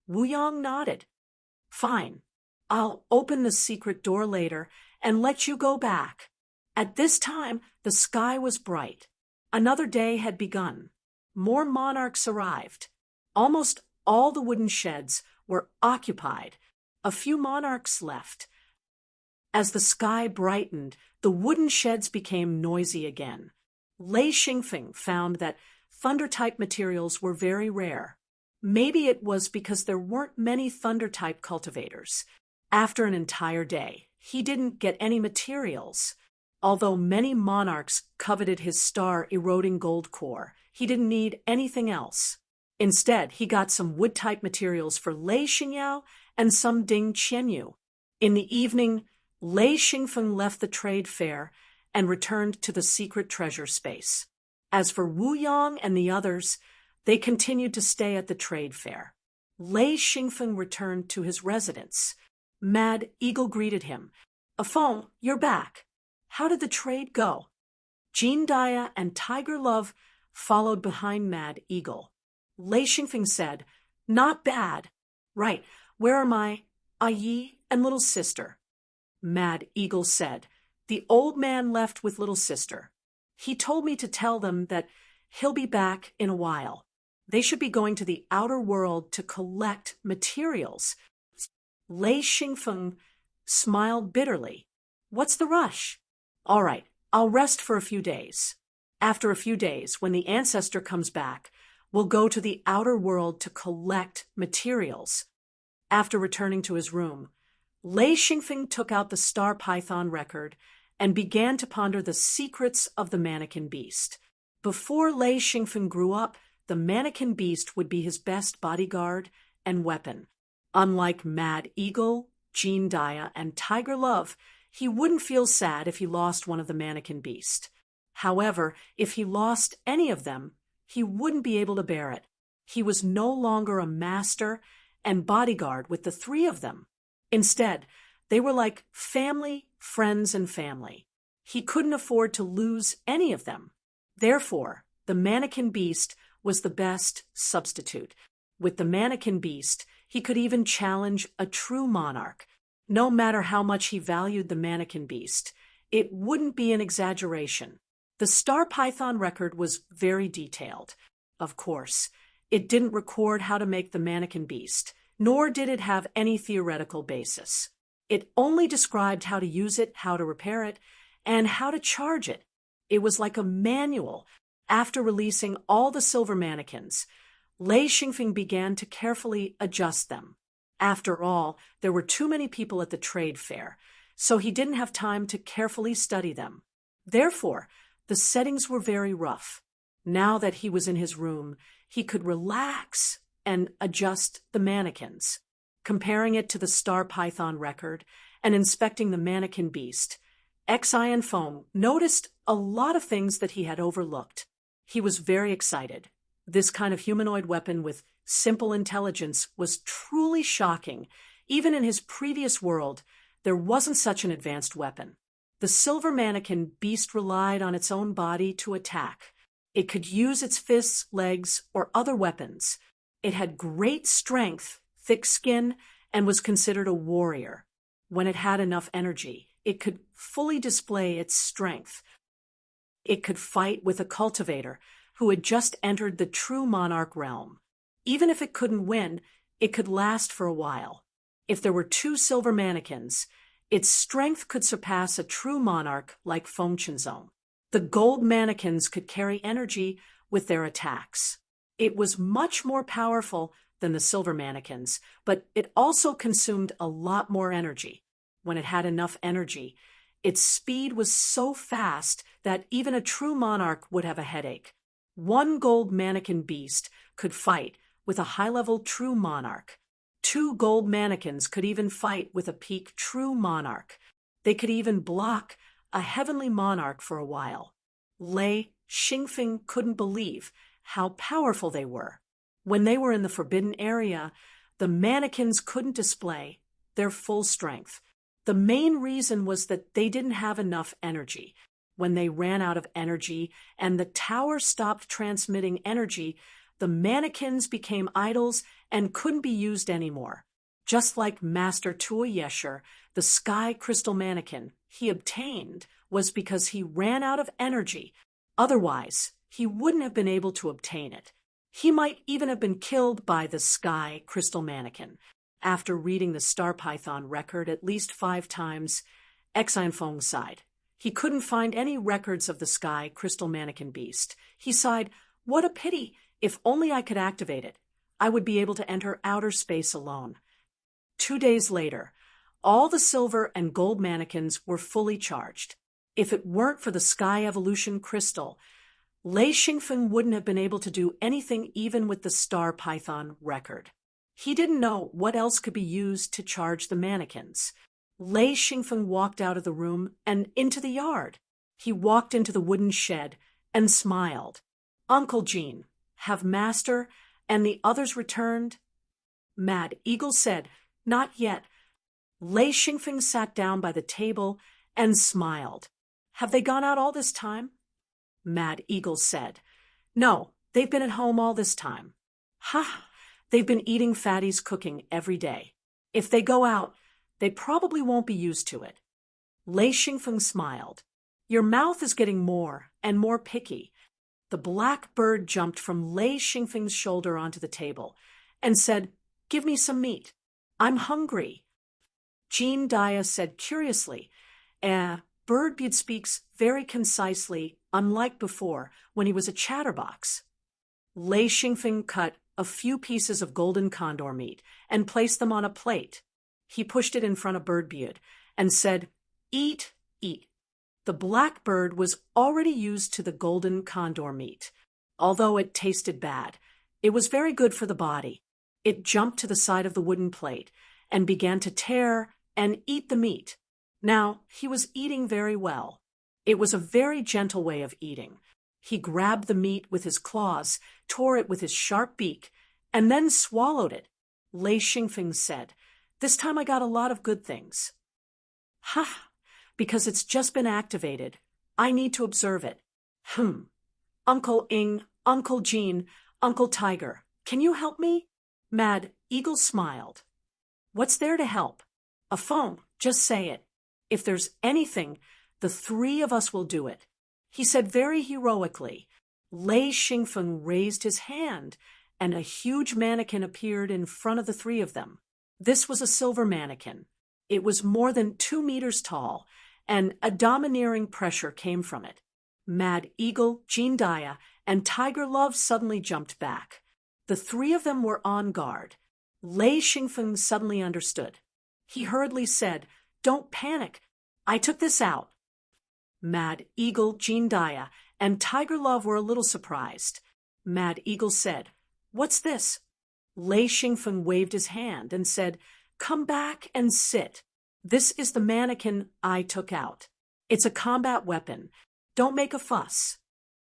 Wu Yang nodded. Fine. I'll open the secret door later and let you go back. At this time, the sky was bright. Another day had begun. More monarchs arrived. Almost all the wooden sheds were occupied. A few monarchs left. As the sky brightened, the wooden sheds became noisy again. Lei Xingfeng found that thunder-type materials were very rare. Maybe it was because there weren't many thunder-type cultivators. After an entire day, he didn't get any materials. Although many monarchs coveted his star-eroding gold core, he didn't need anything else. Instead, he got some wood-type materials for Lei Xingyao and some Ding Qianyu. In the evening, Lei Xingfeng left the trade fair and returned to the secret treasure space. As for Wu Yang and the others, they continued to stay at the trade fair. Lei Xingfeng returned to his residence. Mad Eagle greeted him. Afong, you're back. How did the trade go? Jean Daya and Tiger Love followed behind Mad Eagle. Lei Xingfeng said, Not bad. Right, where are my Yi and little sister? Mad Eagle said, The old man left with little sister. He told me to tell them that he'll be back in a while. They should be going to the outer world to collect materials. Lei Xingfeng smiled bitterly. What's the rush? All right, I'll rest for a few days. After a few days, when the ancestor comes back, we'll go to the outer world to collect materials. After returning to his room, Lei Xingfeng took out the Star Python record and began to ponder the secrets of the mannequin beast. Before Lei Xingfeng grew up, the mannequin beast would be his best bodyguard and weapon. Unlike Mad Eagle, Jean Daya, and Tiger Love, he wouldn't feel sad if he lost one of the mannequin beast. However, if he lost any of them, he wouldn't be able to bear it. He was no longer a master and bodyguard with the three of them. Instead, they were like family, friends, and family. He couldn't afford to lose any of them. Therefore, the mannequin beast was the best substitute. With the mannequin beast, he could even challenge a true monarch. No matter how much he valued the mannequin beast, it wouldn't be an exaggeration. The Star Python record was very detailed. Of course, it didn't record how to make the mannequin beast, nor did it have any theoretical basis. It only described how to use it, how to repair it, and how to charge it. It was like a manual. After releasing all the silver mannequins, Lei Xingfeng began to carefully adjust them. After all, there were too many people at the trade fair, so he didn't have time to carefully study them. Therefore, the settings were very rough. Now that he was in his room, he could relax and adjust the mannequins. Comparing it to the Star Python record and inspecting the mannequin beast, Xi and Foam noticed a lot of things that he had overlooked. He was very excited. This kind of humanoid weapon with simple intelligence was truly shocking. Even in his previous world, there wasn't such an advanced weapon. The silver mannequin beast relied on its own body to attack. It could use its fists, legs, or other weapons. It had great strength, thick skin, and was considered a warrior. When it had enough energy, it could fully display its strength. It could fight with a cultivator who had just entered the true monarch realm. Even if it couldn't win, it could last for a while. If there were 2 silver mannequins, its strength could surpass a true monarch like Feng Chenzong. The gold mannequins could carry energy with their attacks. It was much more powerful than the silver mannequins, but it also consumed a lot more energy. When it had enough energy, its speed was so fast that even a true monarch would have a headache. 1 gold mannequin beast could fight with a high-level true monarch. 2 gold mannequins could even fight with a peak true monarch. They could even block a heavenly monarch for a while. Lei Xingfeng couldn't believe how powerful they were. When they were in the forbidden area, the mannequins couldn't display their full strength. The main reason was that they didn't have enough energy. When they ran out of energy and the tower stopped transmitting energy, the mannequins became idols and couldn't be used anymore. Just like Master Tuo Yesher, the sky crystal mannequin he obtained was because he ran out of energy. Otherwise, he wouldn't have been able to obtain it. He might even have been killed by the sky crystal mannequin. After reading the Star Python record at least 5 times, Exinfeng sighed. He couldn't find any records of the sky crystal mannequin beast. He sighed, "What a pity! If only I could activate it, I would be able to enter outer space alone." 2 days later, all the silver and gold mannequins were fully charged. If it weren't for the sky evolution crystal, Lei Xingfeng wouldn't have been able to do anything even with the Star Python record. He didn't know what else could be used to charge the mannequins. Lei Xingfeng walked out of the room and into the yard. He walked into the wooden shed and smiled. "Uncle Jean, have Master and the others returned?" Mad Eagle said, "Not yet." Lei Xingfeng sat down by the table and smiled. "Have they gone out all this time?" Mad Eagle said, "No, they've been at home all this time." "Ha! They've been eating Fatty's cooking every day. If they go out, they probably won't be used to it." Lei Xingfeng smiled. "Your mouth is getting more and more picky." The black bird jumped from Lei Xingfeng's shoulder onto the table and said, "Give me some meat. I'm hungry." Jean Dia said curiously, Birdbeard speaks very concisely, unlike before, when he was a chatterbox." Lei Xingfeng cut a few pieces of golden condor meat and placed them on a plate. He pushed it in front of Birdbeard and said, "Eat, eat." The black bird was already used to the golden condor meat. Although it tasted bad, it was very good for the body. It jumped to the side of the wooden plate and began to tear and eat the meat. Now, he was eating very well. It was a very gentle way of eating. He grabbed the meat with his claws, tore it with his sharp beak, and then swallowed it. Lei Xingfeng said, "This time I got a lot of good things." "Ha! Because it's just been activated. I need to observe it." "Uncle Ing, Uncle Jean, Uncle Tiger, can you help me?" Mad Eagle smiled. "What's there to help? A phone, just say it. If there's anything, the 3 of us will do it." He said very heroically. Lei Xingfeng raised his hand, and a huge mannequin appeared in front of the 3 of them. This was a silver mannequin. It was more than 2 meters tall, and a domineering pressure came from it. Mad Eagle, Jean Dia, and Tiger Love suddenly jumped back. The 3 of them were on guard. Lei Xingfeng suddenly understood. He hurriedly said, "Don't panic. I took this out." Mad Eagle, Jean Dia, and Tiger Love were a little surprised. Mad Eagle said, "What's this?" Lei Xingfeng waved his hand and said, "Come back and sit. This is the mannequin I took out. It's a combat weapon. Don't make a fuss."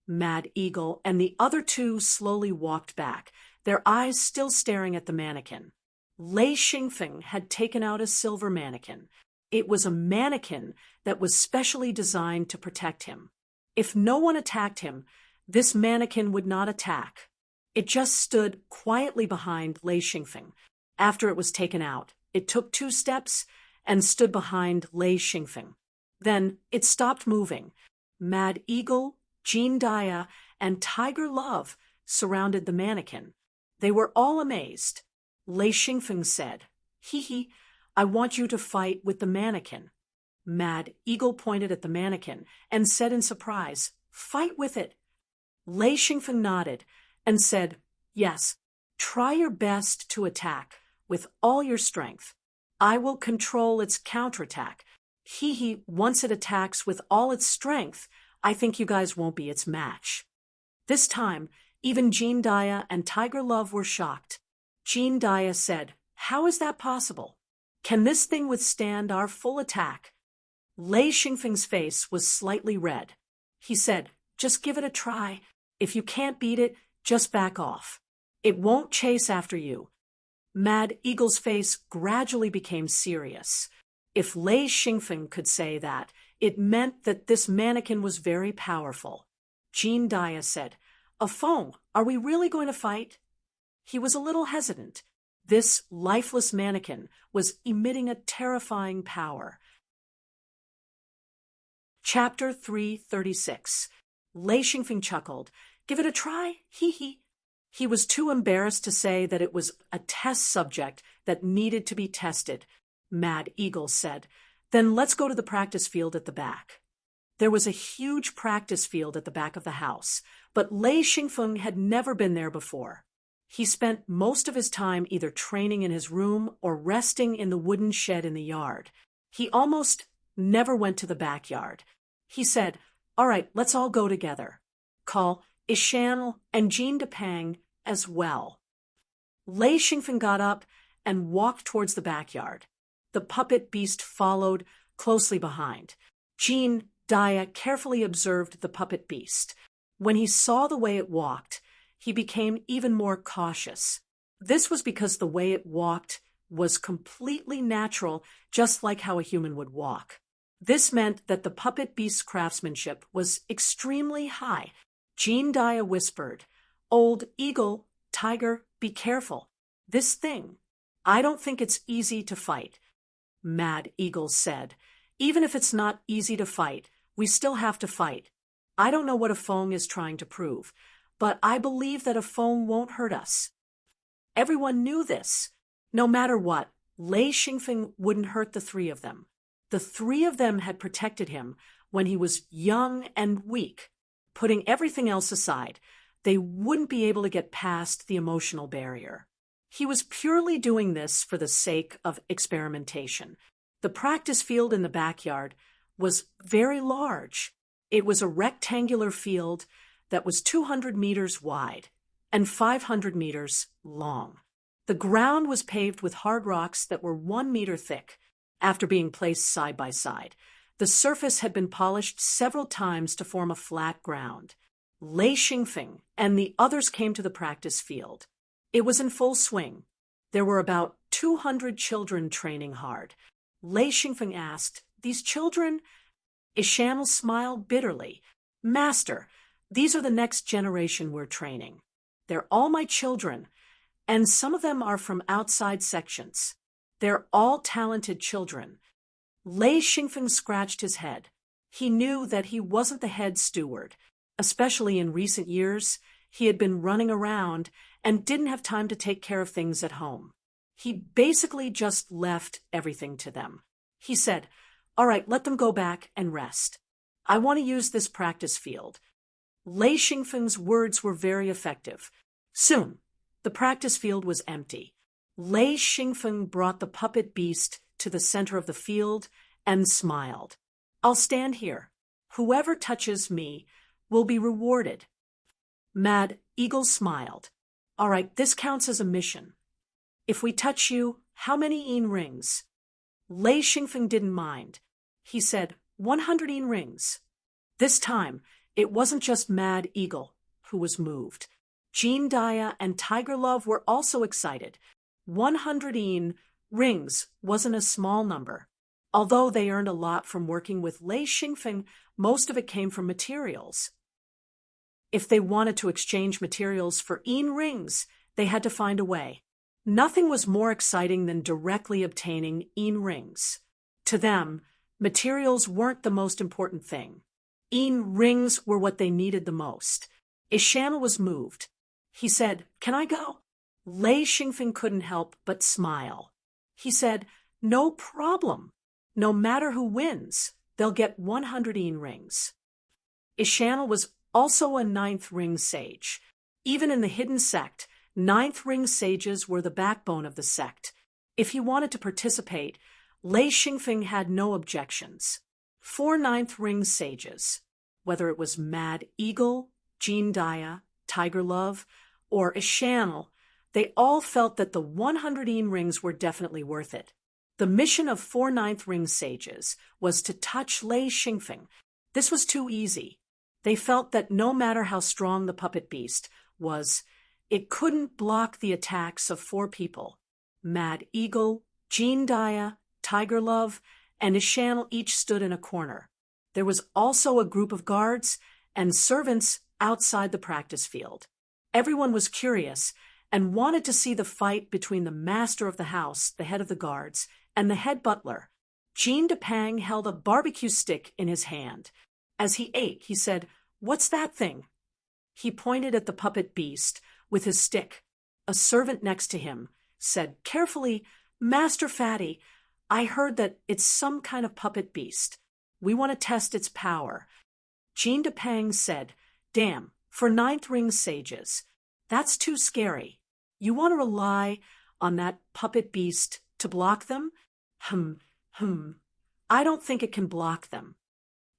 Mad Eagle and the other 2 slowly walked back, their eyes still staring at the mannequin. Lei Xingfeng had taken out a silver mannequin. It was a mannequin that was specially designed to protect him. If no one attacked him, This mannequin would not attack. It just stood quietly behind Lei Xingfeng. After it was taken out, it took 2 steps and stood behind Lei Xingfeng. Then it stopped moving. Mad Eagle, Jean Dia, and Tiger Love surrounded the mannequin. They were all amazed. Lei Xingfeng said, "Hee hee, I want you to fight with the mannequin." Mad Eagle pointed at the mannequin and said in surprise, "Fight with it." Lei Xingfeng nodded and said, "Yes, try your best to attack with all your strength. I will control its counterattack. Hee hee, once it attacks with all its strength, I think you guys won't be its match." This time, even Jean Dia and Tiger Love were shocked. Jean Dia said, "How is that possible? Can this thing withstand our full attack?" Lei Xingfeng's face was slightly red. He said, "Just give it a try. If you can't beat it, just back off. It won't chase after you." Mad Eagle's face gradually became serious. If Lei Xingfeng could say that, it meant that this mannequin was very powerful. Jean Dia said, "Afong, are we really going to fight?" He was a little hesitant. This lifeless mannequin was emitting a terrifying power. Chapter 336. Lei Xingfeng chuckled. "Give it a try, hee hee." He was too embarrassed to say that it was a test subject that needed to be tested. Mad Eagle said, "Then let's go to the practice field at the back." There was a huge practice field at the back of the house, but Lei Xingfeng had never been there before. He spent most of his time either training in his room or resting in the wooden shed in the yard. He almost never went to the backyard. He said, "All right, let's all go together. Call Ishanl and Jean Depang as well." Lei Xingfeng got up and walked towards the backyard. The puppet beast followed closely behind. Jean Dia carefully observed the puppet beast. When he saw the way it walked, he became even more cautious. This was because the way it walked was completely natural, just like how a human would walk. This meant that the puppet beast's craftsmanship was extremely high. Jean Dia whispered, "Old Eagle, Tiger, be careful. This thing, I don't think it's easy to fight." Mad Eagle said, "Even if it's not easy to fight, we still have to fight. I don't know what Afong is trying to prove, but I believe that Afong won't hurt us." Everyone knew this. No matter what, Lei Xingfeng wouldn't hurt the 3 of them. The 3 of them had protected him when he was young and weak. Putting everything else aside, they wouldn't be able to get past the emotional barrier. He was purely doing this for the sake of experimentation. The practice field in the backyard was very large. It was a rectangular field that was 200 meters wide and 500 meters long. The ground was paved with hard rocks that were 1 meter thick. After being placed side by side, the surface had been polished several times to form a flat ground. Lei Xingfeng and the others came to the practice field. It was in full swing. There were about 200 children training hard. Lei Xingfeng asked, "These children?" Ishanl smiled bitterly. "Master, these are the next generation we're training. They're all my children, and some of them are from outside sections. They're all talented children." Lei Xingfeng scratched his head. He knew that he wasn't the head steward. Especially in recent years, he had been running around and didn't have time to take care of things at home. He basically just left everything to them. He said, "All right, let them go back and rest. I want to use this practice field." Lei Xingfeng's words were very effective. Soon, the practice field was empty. Lei Xingfeng brought the puppet beast to the center of the field and smiled. "I'll stand here. Whoever touches me will be rewarded." Mad Eagle smiled. "All right, this counts as a mission. If we touch you, how many yin rings?" Lei Xingfeng didn't mind. He said, 100 yin rings. This time, it wasn't just Mad Eagle who was moved. Jean Dia and Tiger Love were also excited. 100 yin rings wasn't a small number. Although they earned a lot from working with Lei Xingfeng, most of it came from materials. If they wanted to exchange materials for rings, they had to find a way. Nothing was more exciting than directly obtaining rings. To them, materials weren't the most important thing. Rings were what they needed the most. Ishanel was moved. He said, "Can I go?" Lei Xingfeng couldn't help but smile. He said, "No problem. No matter who wins, they'll get 100 rings." Ishanel was also a ninth ring sage. Even in the hidden sect, ninth ring sages were the backbone of the sect. If he wanted to participate, Lei Xingfeng had no objections. 4 ninth ring sages, whether it was Mad Eagle, Jean Daya, Tiger Love, or Ishanel, they all felt that the 100 rings were definitely worth it. The mission of 4 ninth ring sages was to touch Lei Xingfeng. This was too easy. They felt that no matter how strong the puppet beast was, it couldn't block the attacks of 4 people. Mad Eagle, Jean Daya, Tiger Love, and Ishanel each stood in a corner. There was also a group of guards and servants outside the practice field. Everyone was curious and wanted to see the fight between the master of the house, the head of the guards, and the head butler. Jean Depang held a barbecue stick in his hand. As he ate, he said, "What's that thing?" He pointed at the puppet beast with his stick. A servant next to him said carefully, "Master Fatty, I heard that it's some kind of puppet beast. We want to test its power." Jean Depang said, "Damn, for ninth ring sages, that's too scary. You want to rely on that puppet beast to block them? I don't think it can block them."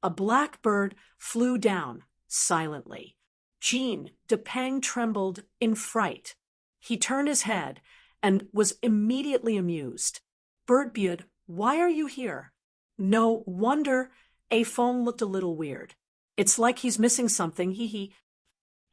A black bird flew down silently. Jean Depang trembled in fright. He turned his head and was immediately amused. "Birdbeard, why are you here?" No wonder Afong looked a little weird. "It's like he's missing something, he.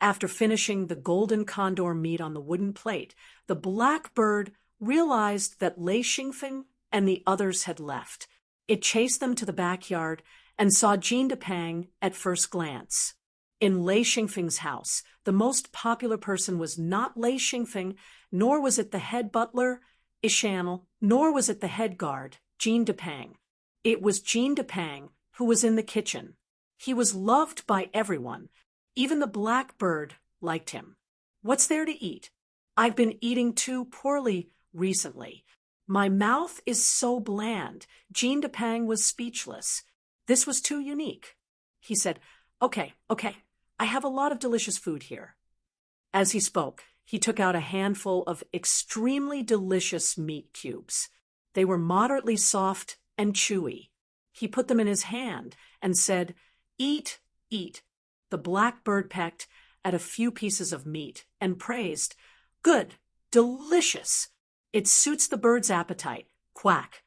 After finishing the golden condor meat on the wooden plate, the black bird realized that Lei Xingfeng and the others had left. It chased them to the backyard and saw Jean Depang at first glance. In Lei Xingfeng's house, the most popular person was not Lei Xingfeng, nor was it the head butler, Ishanel, nor was it the head guard, Jean Depang. It was Jean Depang who was in the kitchen. He was loved by everyone. Even the black bird liked him. "What's there to eat? I've been eating too poorly recently. My mouth is so bland." Jean Depang was speechless. This was too unique. He said, Okay, I have a lot of delicious food here." As he spoke, he took out a handful of extremely delicious meat cubes. They were moderately soft and chewy. He put them in his hand and said, "Eat, eat." The black bird pecked at a few pieces of meat and praised, "Good, delicious. It suits the bird's appetite. Quack."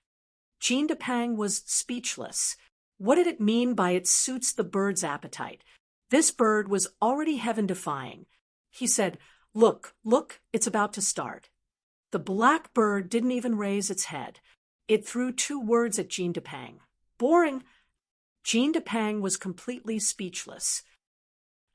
Jean Depang was speechless. What did it mean by "it suits the bird's appetite"? This bird was already heaven-defying. He said, Look, it's about to start." The black bird didn't even raise its head. It threw 2 words at Jean Depang. "Boring." Jean Depang was completely speechless.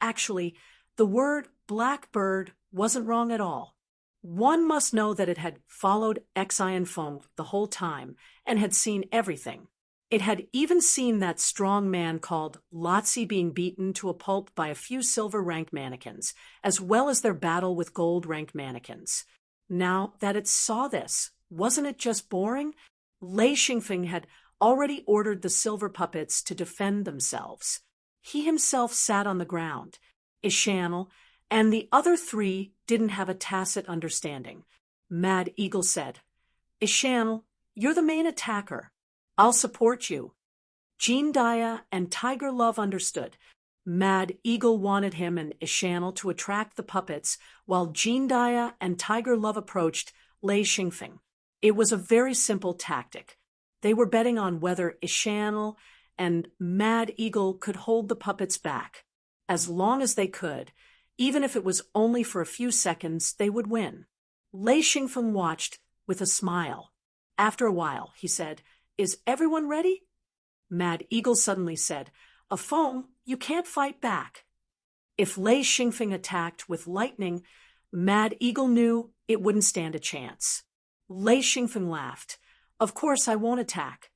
Actually, the word blackbird wasn't wrong at all. One must know that it had followed Xian Feng the whole time and had seen everything. It had even seen that strong man called Lotzi being beaten to a pulp by a few silver-ranked mannequins, as well as their battle with gold-ranked mannequins. Now that it saw this, wasn't it just boring? Lei Xingfeng had already ordered the silver puppets to defend themselves. He himself sat on the ground. Ishanel and the other 3 didn't have a tacit understanding. Mad Eagle said, "Ishanel, you're the main attacker. I'll support you." Jean Daya and Tiger Love understood. Mad Eagle wanted him and Ishanel to attract the puppets, while Jean Daya and Tiger Love approached Lei Xingfeng. It was a very simple tactic. They were betting on whether Ishanel and Mad Eagle could hold the puppets back. As long as they could, even if it was only for a few seconds, they would win. Lei Xingfeng watched with a smile. After a while, he said, "Is everyone ready?" Mad Eagle suddenly said, "Afong, you can't fight back." If Lei Xingfeng attacked with lightning, Mad Eagle knew it wouldn't stand a chance. Lei Xingfeng laughed. Of course I won't attack.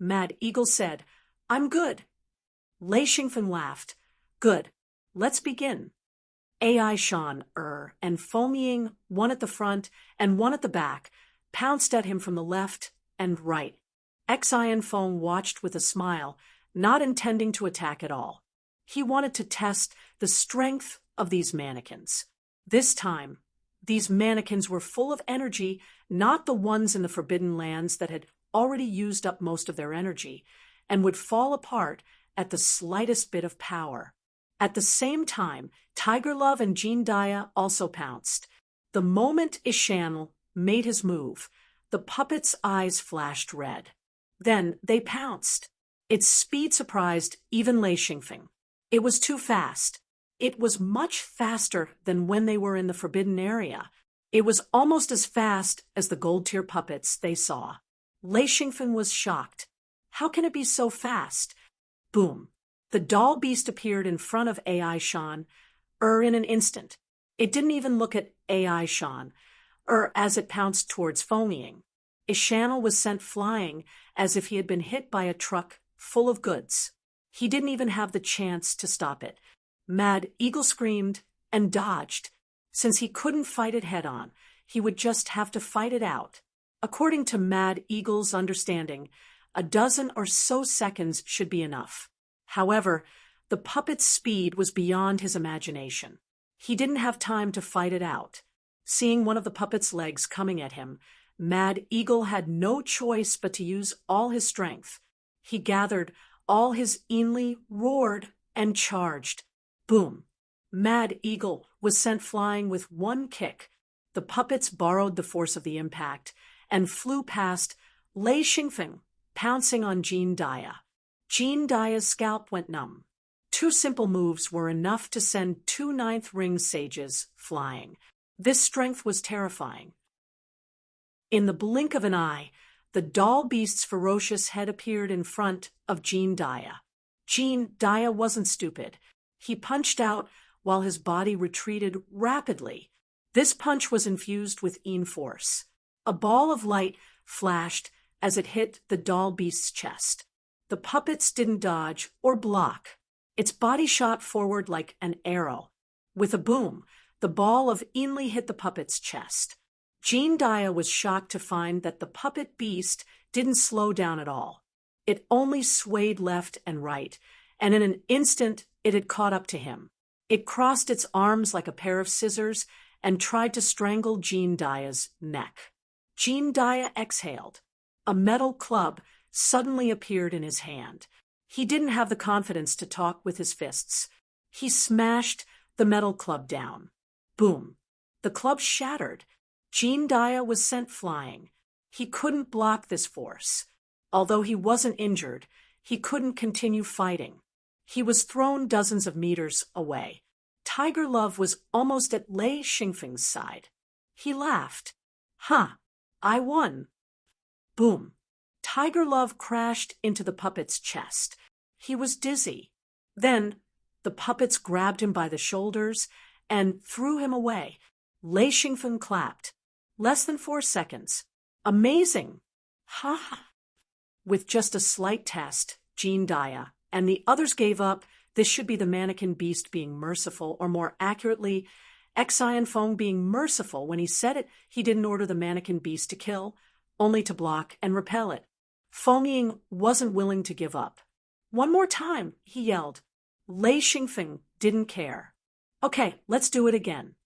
Mad Eagle said, I'm good. Lei Xingfeng laughed. Good. Let's begin. Ai Shan, and Foamying, one at the front and one at the back, pounced at him from the left and right. Xian Feng watched with a smile, not intending to attack at all. He wanted to test the strength of these mannequins. This time, these mannequins were full of energy, not the ones in the Forbidden Lands that had already used up most of their energy and would fall apart at the slightest bit of power. At the same time, Tiger Love and Jean Daya also pounced. The moment Ishanel made his move, the puppet's eyes flashed red. Then they pounced. Its speed surprised even Lei Xingfeng. It was too fast. It was much faster than when they were in the forbidden area. It was almost as fast as the gold-tier puppets they saw. Lei Xingfeng was shocked. How can it be so fast? Boom. The doll beast appeared in front of Ai Shan, in an instant. It didn't even look at Ai Shan, as it pounced towards Foamying. Ishanel was sent flying as if he had been hit by a truck full of goods. He didn't even have the chance to stop it. Mad Eagle screamed and dodged. Since he couldn't fight it head-on, he would just have to fight it out. According to Mad Eagle's understanding, a dozen or so seconds should be enough. However, the puppet's speed was beyond his imagination. He didn't have time to fight it out. Seeing one of the puppet's legs coming at him, Mad Eagle had no choice but to use all his strength. He gathered all his Enli, roared, and charged. Boom! Mad Eagle was sent flying with one kick. The puppets borrowed the force of the impact and flew past Lei Xingfeng, pouncing on Jean Daya. Jean Daya's scalp went numb. Two simple moves were enough to send two ninth ring sages flying. This strength was terrifying. In the blink of an eye, the doll beast's ferocious head appeared in front of Jean Daya. Jean Daya wasn't stupid. He punched out while his body retreated rapidly. This punch was infused with Yin force. A ball of light flashed as it hit the doll beast's chest. The puppets didn't dodge or block. Its body shot forward like an arrow. With a boom, the ball of Yinli hit the puppet's chest. Jean Daya was shocked to find that the puppet beast didn't slow down at all. It only swayed left and right, and in an instant it had caught up to him. It crossed its arms like a pair of scissors and tried to strangle Jean Daya's neck. Jean Daya exhaled. A metal club suddenly appeared in his hand. He didn't have the confidence to talk with his fists. He smashed the metal club down. Boom! The club shattered. Jean Daya was sent flying. He couldn't block this force. Although he wasn't injured, he couldn't continue fighting. He was thrown dozens of meters away. Tiger Love was almost at Lei Xingfeng's side. He laughed. I won. Boom. Tiger Love crashed into the puppet's chest. He was dizzy. Then the puppets grabbed him by the shoulders and threw him away. Lei Xingfeng clapped. Less than 4 seconds. Amazing! With just a slight test, Jean Daya and the others gave up. This should be the mannequin beast being merciful, or more accurately, Xian Feng being merciful. When he said it, he didn't order the mannequin beast to kill, only to block and repel it. Foamying wasn't willing to give up. One more time, he yelled. Lei Xingfeng didn't care. Okay, let's do it again.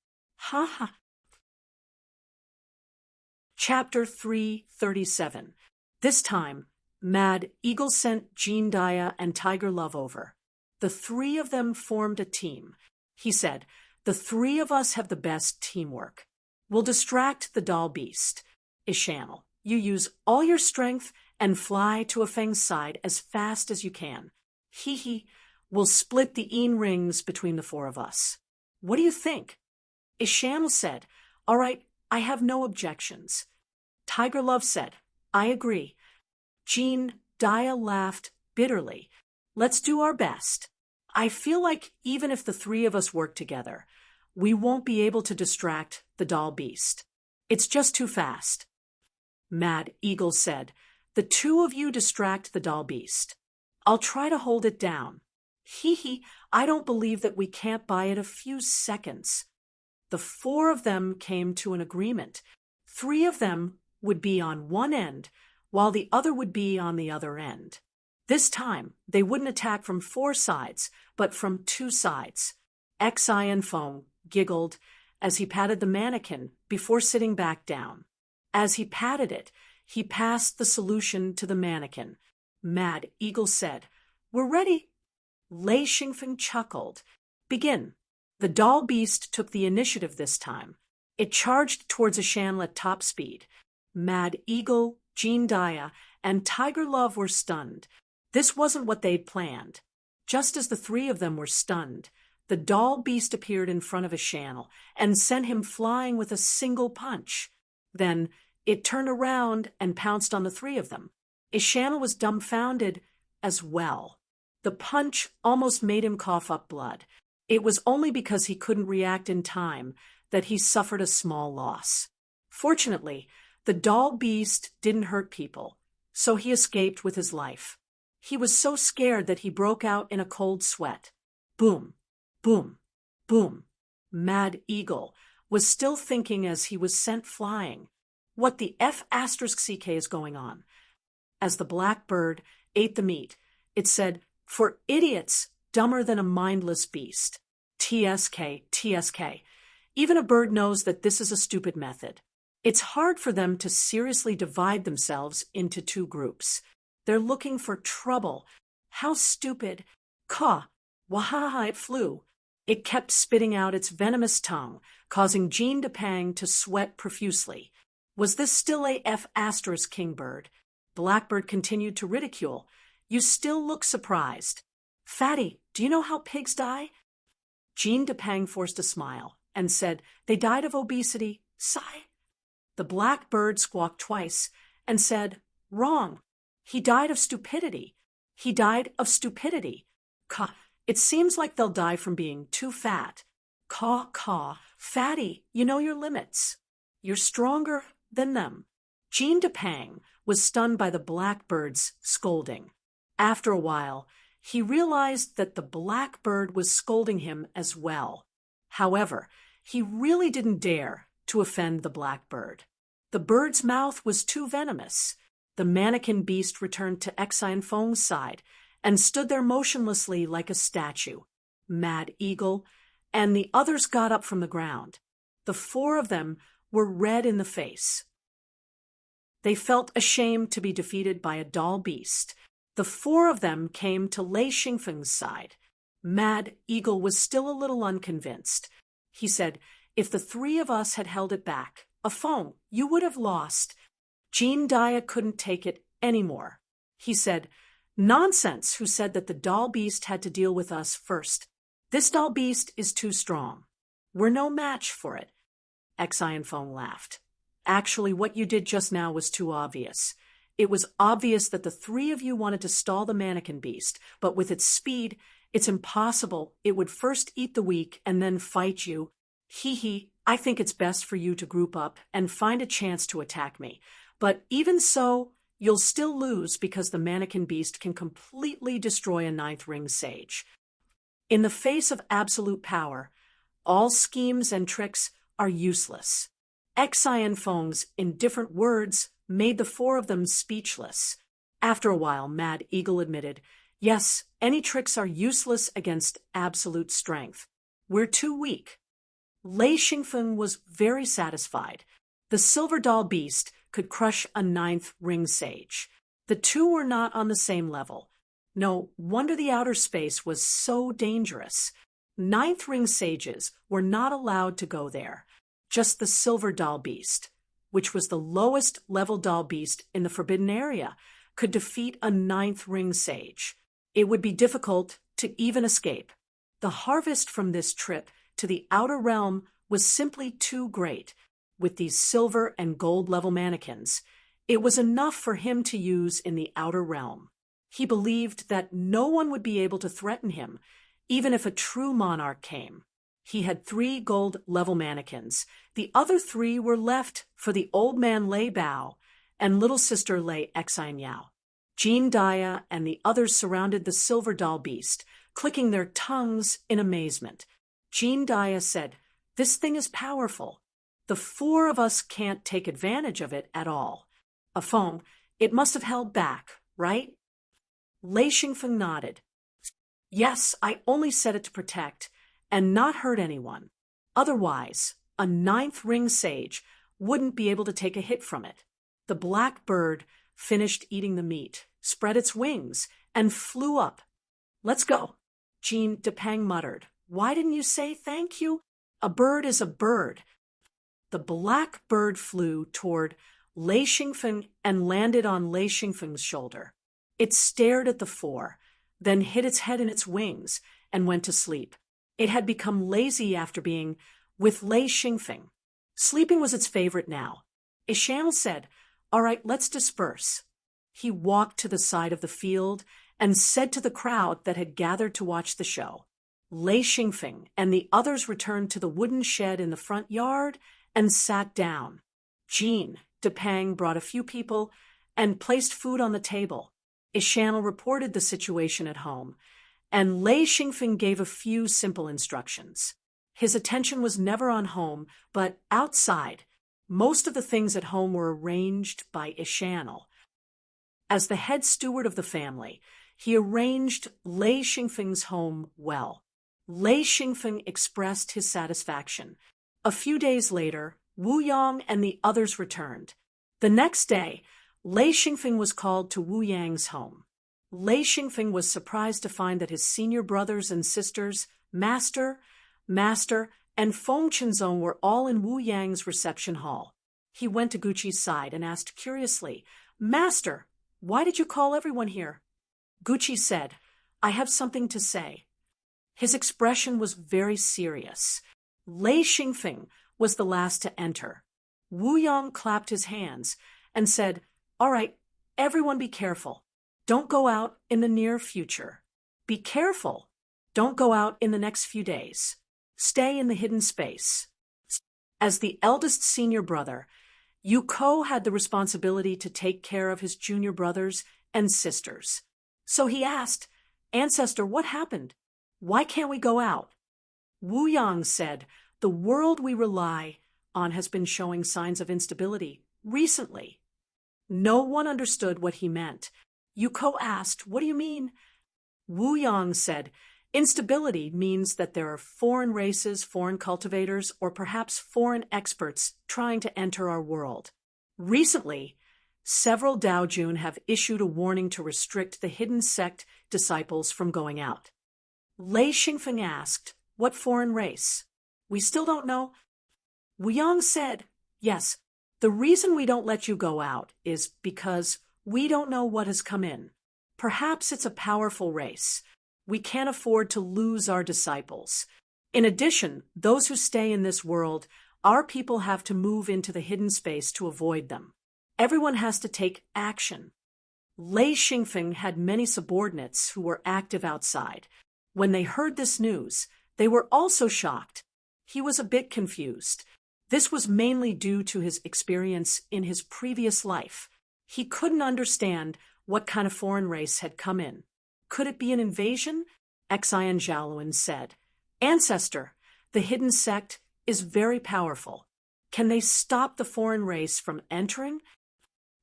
Chapter 337. This time, Mad Eagle sent Jean Daya and Tiger Love over. The three of them formed a team. He said, the three of us have the best teamwork. We'll distract the doll beast. Ishanel, you use all your strength and fly to Afeng's side as fast as you can. We'll split the Yin rings between the 4 of us. What do you think? Ishanel said, all right, I have no objections. Tiger Love said, I agree. Jean Daya laughed bitterly. Let's do our best. I feel like even if the three of us work together, we won't be able to distract the doll beast. It's just too fast. Mad Eagle said, "The two of you distract the doll beast. I'll try to hold it down. Hee hee, I don't believe that we can't buy it a few seconds." The four of them came to an agreement. Three of them would be on one end, while the other would be on the other end. This time, they wouldn't attack from four sides, but from two sides. Xian Feng giggled as he patted the mannequin before sitting back down. As he patted it, he passed the solution to the mannequin. Mad Eagle said, "We're ready." Lei Xingfeng chuckled. "Begin." The doll beast took the initiative this time. It charged towards Ashanla at top speed. Mad Eagle, Jean Daya, and Tiger Love were stunned. This wasn't what they'd planned. Just as the three of them were stunned, the doll beast appeared in front of Ashanla and sent him flying with a single punch. Then it turned around and pounced on the three of them. Ashanla was dumbfounded as well. The punch almost made him cough up blood. It was only because he couldn't react in time that he suffered a small loss. Fortunately, the doll beast didn't hurt people, so he escaped with his life. He was so scared that he broke out in a cold sweat. Boom, boom, boom. Mad Eagle was still thinking as he was sent flying. What the F*** is going on? As the black bird ate the meat, it said, "For idiots, dumber than a mindless beast. TSK, TSK. Even a bird knows that this is a stupid method. It's hard for them to seriously divide themselves into two groups. They're looking for trouble. How stupid. Caw. Wahaha, it flew. It kept spitting out its venomous tongue, causing Jean Depang to sweat profusely. Was this still a F** kingbird? Blackbird continued to ridicule. "You still look surprised. Fatty, do you know how pigs die?" Jean Depang forced a smile and said, "They died of obesity, sigh." The blackbird squawked twice and said, "Wrong. He died of stupidity. He died of stupidity. Caw. It seems like they'll die from being too fat. Caw, caw. Fatty, you know your limits. You're stronger than them." Jean Depang was stunned by the blackbird's scolding. After a while, he realized that the blackbird was scolding him as well. However, he really didn't dare to offend the blackbird. The bird's mouth was too venomous. The mannequin beast returned to Xian Feng's side and stood there motionlessly like a statue. Mad Eagle and the others got up from the ground. The four of them were red in the face. They felt ashamed to be defeated by a doll beast. The four of them came to Lei Xingfeng's side. Mad Eagle was still a little unconvinced. He said, "If the three of us had held it back, Feng, you would have lost." Jean Daya couldn't take it anymore. He said, "Nonsense, who said that the doll beast had to deal with us first? This doll beast is too strong. We're no match for it." Xian Feng laughed. "Actually, what you did just now was too obvious. It was obvious that the three of you wanted to stall the mannequin beast, but with its speed, it's impossible. It would first eat the weak and then fight you. Hee hee, I think it's best for you to group up and find a chance to attack me. But even so, you'll still lose because the mannequin beast can completely destroy a ninth ring sage. In the face of absolute power, all schemes and tricks are useless." Xian Feng's indifferent words made the four of them speechless. After a while, Mad Eagle admitted, "Yes, any tricks are useless against absolute strength. We're too weak." Lei Xingfeng was very satisfied. The silver doll beast could crush a ninth ring sage. The two were not on the same level. No wonder the outer space was so dangerous. Ninth ring sages were not allowed to go there. Just the silver doll beast, which was the lowest level doll beast in the forbidden area, could defeat a ninth ring sage. It would be difficult to even escape. The harvest from this trip to the outer realm was simply too great. With these silver and gold level mannequins, it was enough for him to use in the outer realm. He believed that no one would be able to threaten him even if a true monarch came. He had 3 gold level mannequins. The other 3 were left for the old man Lei Bao and little sister Lei Xianyao. Jean Dia and the others surrounded the silver doll beast, clicking their tongues in amazement. Jean Dia said, "This thing is powerful. The 4 of us can't take advantage of it at all." A foam, "It must have held back, right?" Lei Xingfeng nodded. "Yes, I only said it to protect and not hurt anyone. Otherwise, a 9th ring sage wouldn't be able to take a hit from it." The black bird finished eating the meat, spread its wings, and flew up. "Let's go," Jean Depang muttered. "Why didn't you say thank you? A bird is a bird." The black bird flew toward Lei Xingfeng and landed on Lei Xingfeng's shoulder. It stared at the 4, then hid its head in its wings and went to sleep. It had become lazy after being with Lei Xingfeng. Sleeping was its favorite now. Isham said, "All right, let's disperse." He walked to the side of the field and said to the crowd that had gathered to watch the show. Lei Xingfeng and the others returned to the wooden shed in the front yard and sat down. Jean Depang brought a few people and placed food on the table. Isham reported the situation at home, and Lei Xingfeng gave a few simple instructions. His attention was never on home, but outside. Most of the things at home were arranged by Isham. As the head steward of the family, he arranged Lei Xingfeng's home well. Lei Xingfeng expressed his satisfaction. A few days later, Wu Yang and the others returned. The next day, Lei Xingfeng was called to Wu Yang's home. Lei Xingfeng was surprised to find that his senior brothers and sisters, Master, and Feng Qinzong were all in Wu Yang's reception hall. He went to Gucci's side and asked curiously, "Master, why did you call everyone here?" Gucci said, "I have something to say." His expression was very serious. Lei Xingfeng was the last to enter. Wu Yang clapped his hands and said, "All right, everyone be careful. Don't go out in the near future. Be careful. Don't go out in the next few days. Stay in the hidden space." As the eldest senior brother, Yuko had the responsibility to take care of his junior brothers and sisters. So he asked, "Ancestor, what happened? Why can't we go out?" Wu Yang said, "The world we rely on has been showing signs of instability recently." No one understood what he meant. Yuko asked, "What do you mean?" Wu Yang said, "Instability means that there are foreign races, foreign cultivators, or perhaps foreign experts trying to enter our world. Recently, several Daojun have issued a warning to restrict the hidden sect disciples from going out." Lei Xingfeng asked, "What foreign race?" "We still don't know." Wu Yang said, "Yes, the reason we don't let you go out is because we don't know what has come in. Perhaps it's a powerful race. We can't afford to lose our disciples. In addition, those who stay in this world, our people have to move into the hidden space to avoid them. Everyone has to take action." Lei Xingfeng had many subordinates who were active outside. When they heard this news, they were also shocked. He was a bit confused. This was mainly due to his experience in his previous life. He couldn't understand what kind of foreign race had come in. Could it be an invasion? Xian Zhaoluan said, "Ancestor, the hidden sect is very powerful. Can they stop the foreign race from entering?"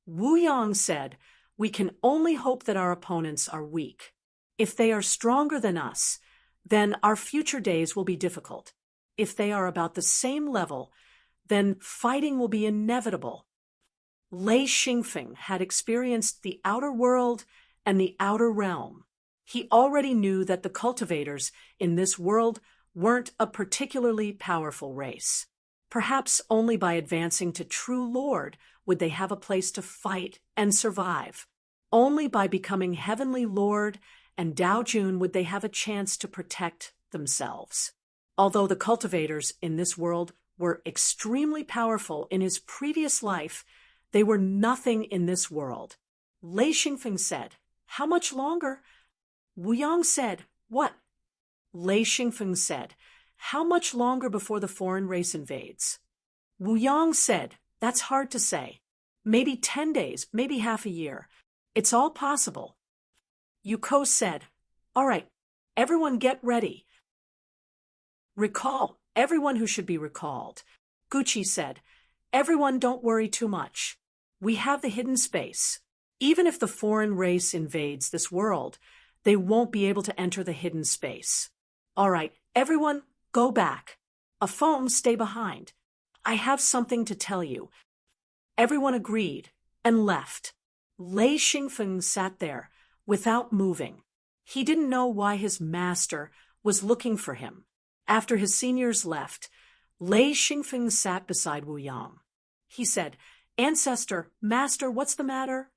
Wu Yang said, "We can only hope that our opponents are weak. If they are stronger than us, then our future days will be difficult. If they are about the same level, then fighting will be inevitable." Lei Xingfeng had experienced the outer world and the outer realm. He already knew that the cultivators in this world weren't a particularly powerful race. Perhaps only by advancing to true Lord would they have a place to fight and survive. Only by becoming Heavenly Lord and Daojun would they have a chance to protect themselves. Although the cultivators in this world were extremely powerful in his previous life, they were nothing in this world. Lei Xingfeng said, "How much longer?" Wu Yang said, "What?" Lei Xingfeng said, "How much longer before the foreign race invades?" Wu Yang said, "That's hard to say. Maybe 10 days, maybe half a year. It's all possible." Yuko said, "All right, everyone get ready. Recall everyone who should be recalled." Gucci said, "Everyone don't worry too much. We have the hidden space. Even if the foreign race invades this world, they won't be able to enter the hidden space. All right, everyone, go back. A foam, stay behind. I have something to tell you." Everyone agreed and left. Lei Xingfeng sat there without moving. He didn't know why his master was looking for him. After his seniors left, Lei Xingfeng sat beside Wu Yang. He said, "Ancestor, master, what's the matter?"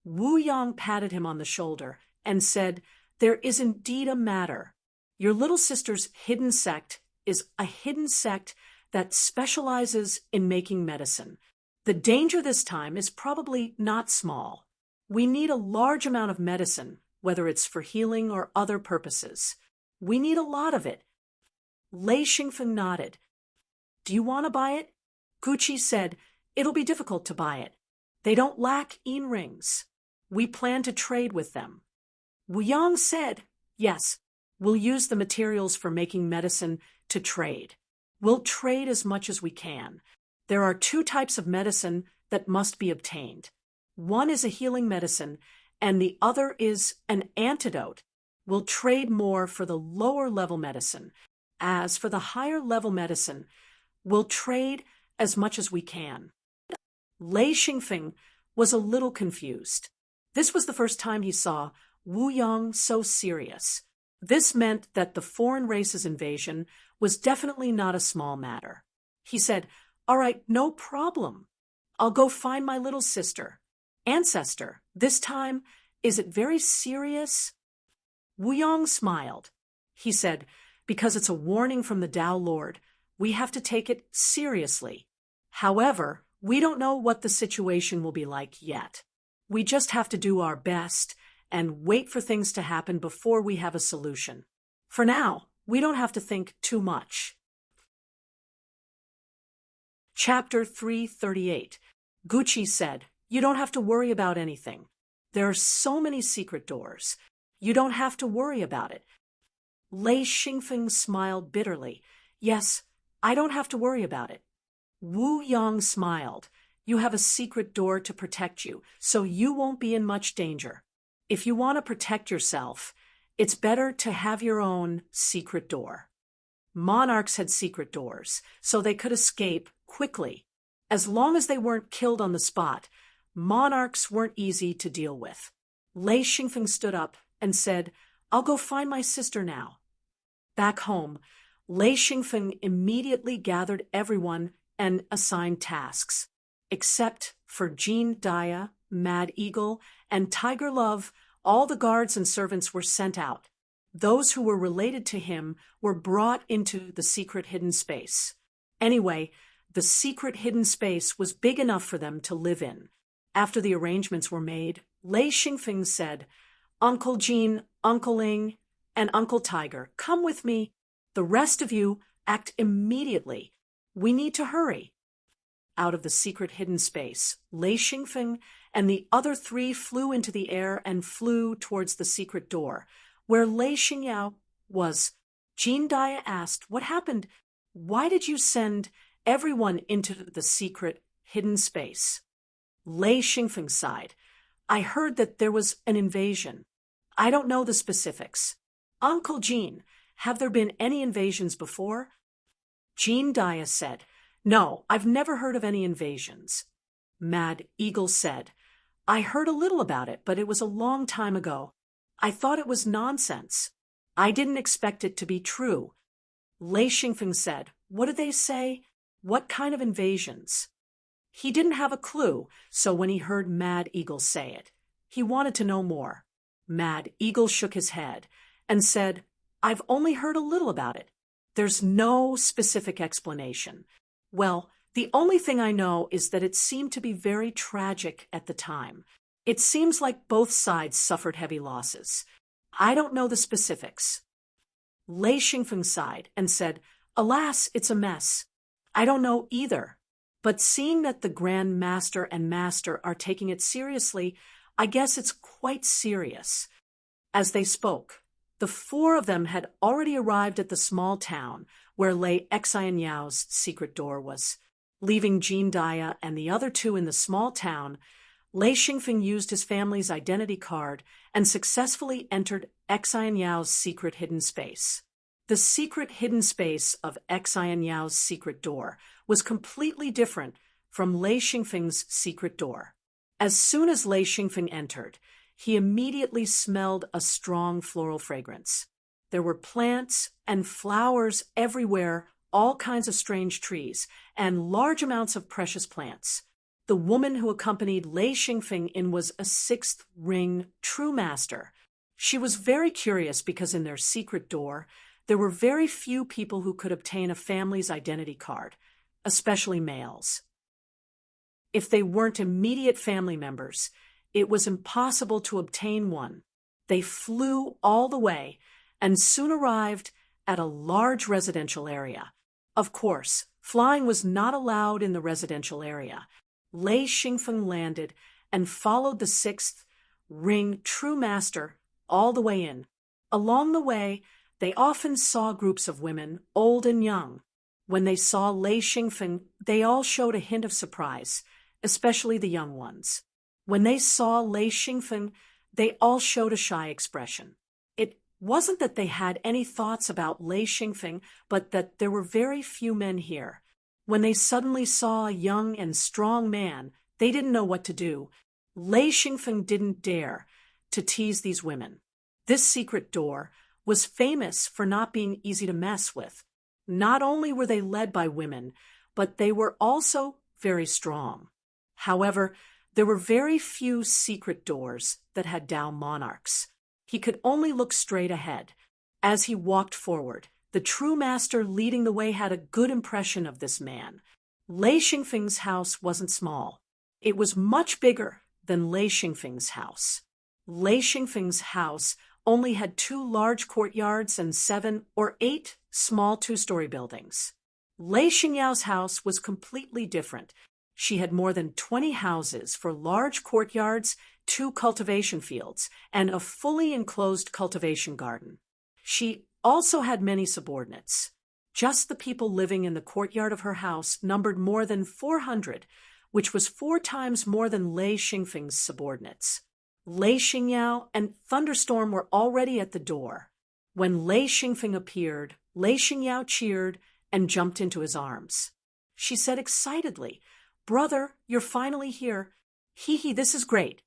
Wu Yang patted him on the shoulder and said, "There is indeed a matter. Your little sister's hidden sect is a hidden sect that specializes in making medicine. The danger this time is probably not small. We need a large amount of medicine, whether it's for healing or other purposes. We need a lot of it." Lei Xingfeng nodded. "Do you want to buy it?" Gucci said, "It'll be difficult to buy it. They don't lack yin rings. We plan to trade with them." Wu Yang said, "Yes, we'll use the materials for making medicine to trade. We'll trade as much as we can. There are 2 types of medicine that must be obtained. One is a healing medicine, and the other is an antidote. We'll trade more for the lower level medicine. As for the higher level medicine, we'll trade as much as we can." Lei Xingfeng was a little confused. This was the first time he saw Wu Yang so serious. This meant that the foreign race's invasion was definitely not a small matter. He said, "All right, no problem. I'll go find my little sister. Ancestor, this time, is it very serious?" Wu Yang smiled. He said, "Because it's a warning from the Tao Lord, we have to take it seriously. However, we don't know what the situation will be like yet. We just have to do our best and wait for things to happen before we have a solution. For now, we don't have to think too much." Chapter 338. Gucci said, "You don't have to worry about anything. There are so many secret doors. You don't have to worry about it." Lei Xingfeng smiled bitterly. "Yes, I don't have to worry about it." Wu Yang smiled. "You have a secret door to protect you, so you won't be in much danger. If you want to protect yourself, it's better to have your own secret door." Monarchs had secret doors, so they could escape quickly. As long as they weren't killed on the spot, monarchs weren't easy to deal with. Lei Xingfeng stood up and said, "I'll go find my sister now." Back home, Lei Xingfeng immediately gathered everyone and assigned tasks. Except for Jean Dia, Mad Eagle, and Tiger Love, all the guards and servants were sent out. Those who were related to him were brought into the secret hidden space. Anyway, the secret hidden space was big enough for them to live in. After the arrangements were made, Lei Xingfeng said, "Uncle Jean, Uncle Ling, and Uncle Tiger, come with me. The rest of you act immediately. We need to hurry." Out of the secret hidden space, Lei Xingfeng and the other 3 flew into the air and flew towards the secret door, where Lei Xingyao was. Jean Dia asked, "What happened? Why did you send everyone into the secret hidden space?" Lei Xingfeng sighed. "I heard that there was an invasion. I don't know the specifics." "Uncle Jean, have there been any invasions before?" Jean Dia said, "No, I've never heard of any invasions." Mad Eagle said, "I heard a little about it, but it was a long time ago. I thought it was nonsense. I didn't expect it to be true." Lei Xingfeng said, "What did they say? What kind of invasions?" He didn't have a clue, so when he heard Mad Eagle say it, he wanted to know more. Mad Eagle shook his head and said, "I've only heard a little about it. There's no specific explanation. Well, the only thing I know is that it seemed to be very tragic at the time. It seems like both sides suffered heavy losses. I don't know the specifics." Lei Xingfeng sighed and said, "Alas, it's a mess. I don't know either. But seeing that the Grand Master and Master are taking it seriously, I guess it's quite serious." As they spoke, the four of them had already arrived at the small town where Lei Xianyao's secret door was. Leaving Jean Dia and the other two in the small town, Lei Xingfeng used his family's identity card and successfully entered Xianyao's secret hidden space. The secret hidden space of Xianyao's secret door was completely different from Lei Xingfeng's secret door. As soon as Lei Xingfeng entered, he immediately smelled a strong floral fragrance. There were plants and flowers everywhere, all kinds of strange trees, and large amounts of precious plants. The woman who accompanied Lei Xingfeng in was a sixth ring true master. She was very curious because in their secret door, there were very few people who could obtain a family's identity card, especially males. If they weren't immediate family members, it was impossible to obtain one. They flew all the way and soon arrived at a large residential area. Of course, flying was not allowed in the residential area. Lei Xingfeng landed and followed the sixth ring true master all the way in. Along the way, they often saw groups of women, old and young. When they saw Lei Xingfeng, they all showed a hint of surprise, especially the young ones. When they saw Lei Xingfeng, they all showed a shy expression. It wasn't that they had any thoughts about Lei Xingfeng, but that there were very few men here. When they suddenly saw a young and strong man, they didn't know what to do. Lei Xingfeng didn't dare to tease these women. This secret door was famous for not being easy to mess with. Not only were they led by women, but they were also very strong. However, there were very few secret doors that had Dao monarchs. He could only look straight ahead. As he walked forward, the true master leading the way had a good impression of this man. Lei Xingfeng's house wasn't small. It was much bigger than Lei Xingfeng's house. Lei Xingfeng's house only had 2 large courtyards and 7 or 8 small 2-story buildings. Lei Xingyao's house was completely different. She had more than 20 houses for large courtyards, 2 cultivation fields, and a fully enclosed cultivation garden. She also had many subordinates. Just the people living in the courtyard of her house numbered more than 400, which was 4 times more than Lei Xingfeng's subordinates. Lei Xingyao and Thunderstorm were already at the door. When Lei Xingfeng appeared, Lei Xingyao cheered and jumped into his arms. She said excitedly, "Brother, you're finally here. Hee, this is great."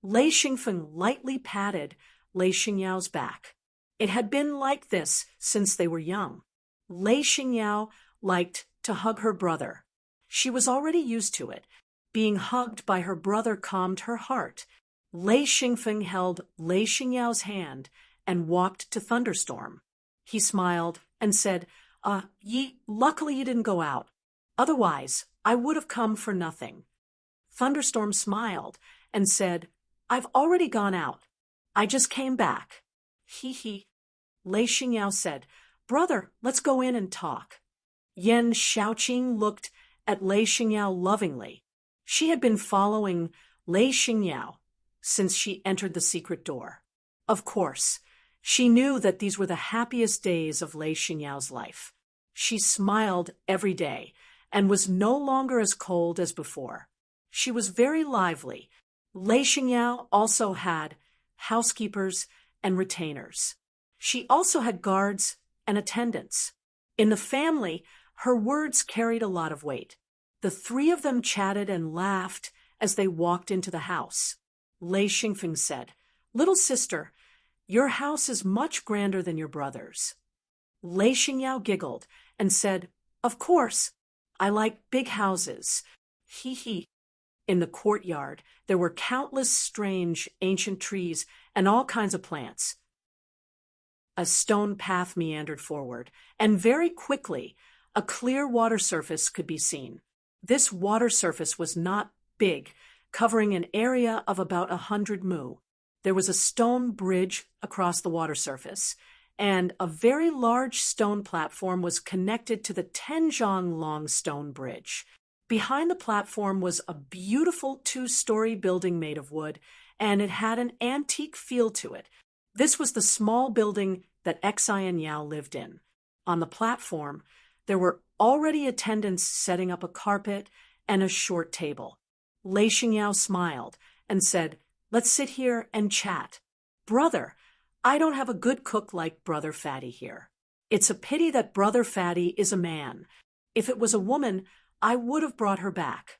Lei Xingfeng lightly patted Lei Xingyao's back. It had been like this since they were young. Lei Xingyao liked to hug her brother. She was already used to it. Being hugged by her brother calmed her heart. Lei Xingfeng held Lei Xingyao's hand and walked to Thunderstorm. He smiled and said, luckily you didn't go out. Otherwise, I would have come for nothing." Thunderstorm smiled and said, "I've already gone out. I just came back." Hee. Lei Xingyao said, "Brother, let's go in and talk." Yan Shaoqing looked at Lei Xingyao lovingly. She had been following Lei Xingyao since she entered the secret door. Of course, she knew that these were the happiest days of Lei Xingyao's life. She smiled every day and was no longer as cold as before. She was very lively. Lei Xingyao also had housekeepers and retainers. She also had guards and attendants. In the family, her words carried a lot of weight. The 3 of them chatted and laughed as they walked into the house. Lei Xingfeng said, "Little sister, your house is much grander than your brother's." Lei Xingyao giggled and said, "Of course, I like big houses." Hee. In the courtyard, there were countless strange ancient trees and all kinds of plants. A stone path meandered forward, and very quickly, a clear water surface could be seen. This water surface was not big, covering an area of about 100 mu. There was a stone bridge across the water surface, and a very large stone platform was connected to the 10-zhang-long stone bridge. Behind the platform was a beautiful 2-story building made of wood, and it had an antique feel to it. This was the small building that Xi and Yao lived in. On the platform, there were already attendants setting up a carpet and a short table. Lei Xingyao smiled and said, "Let's sit here and chat. Brother, I don't have a good cook like Brother Fatty here. It's a pity that Brother Fatty is a man. If it was a woman, I would have brought her back."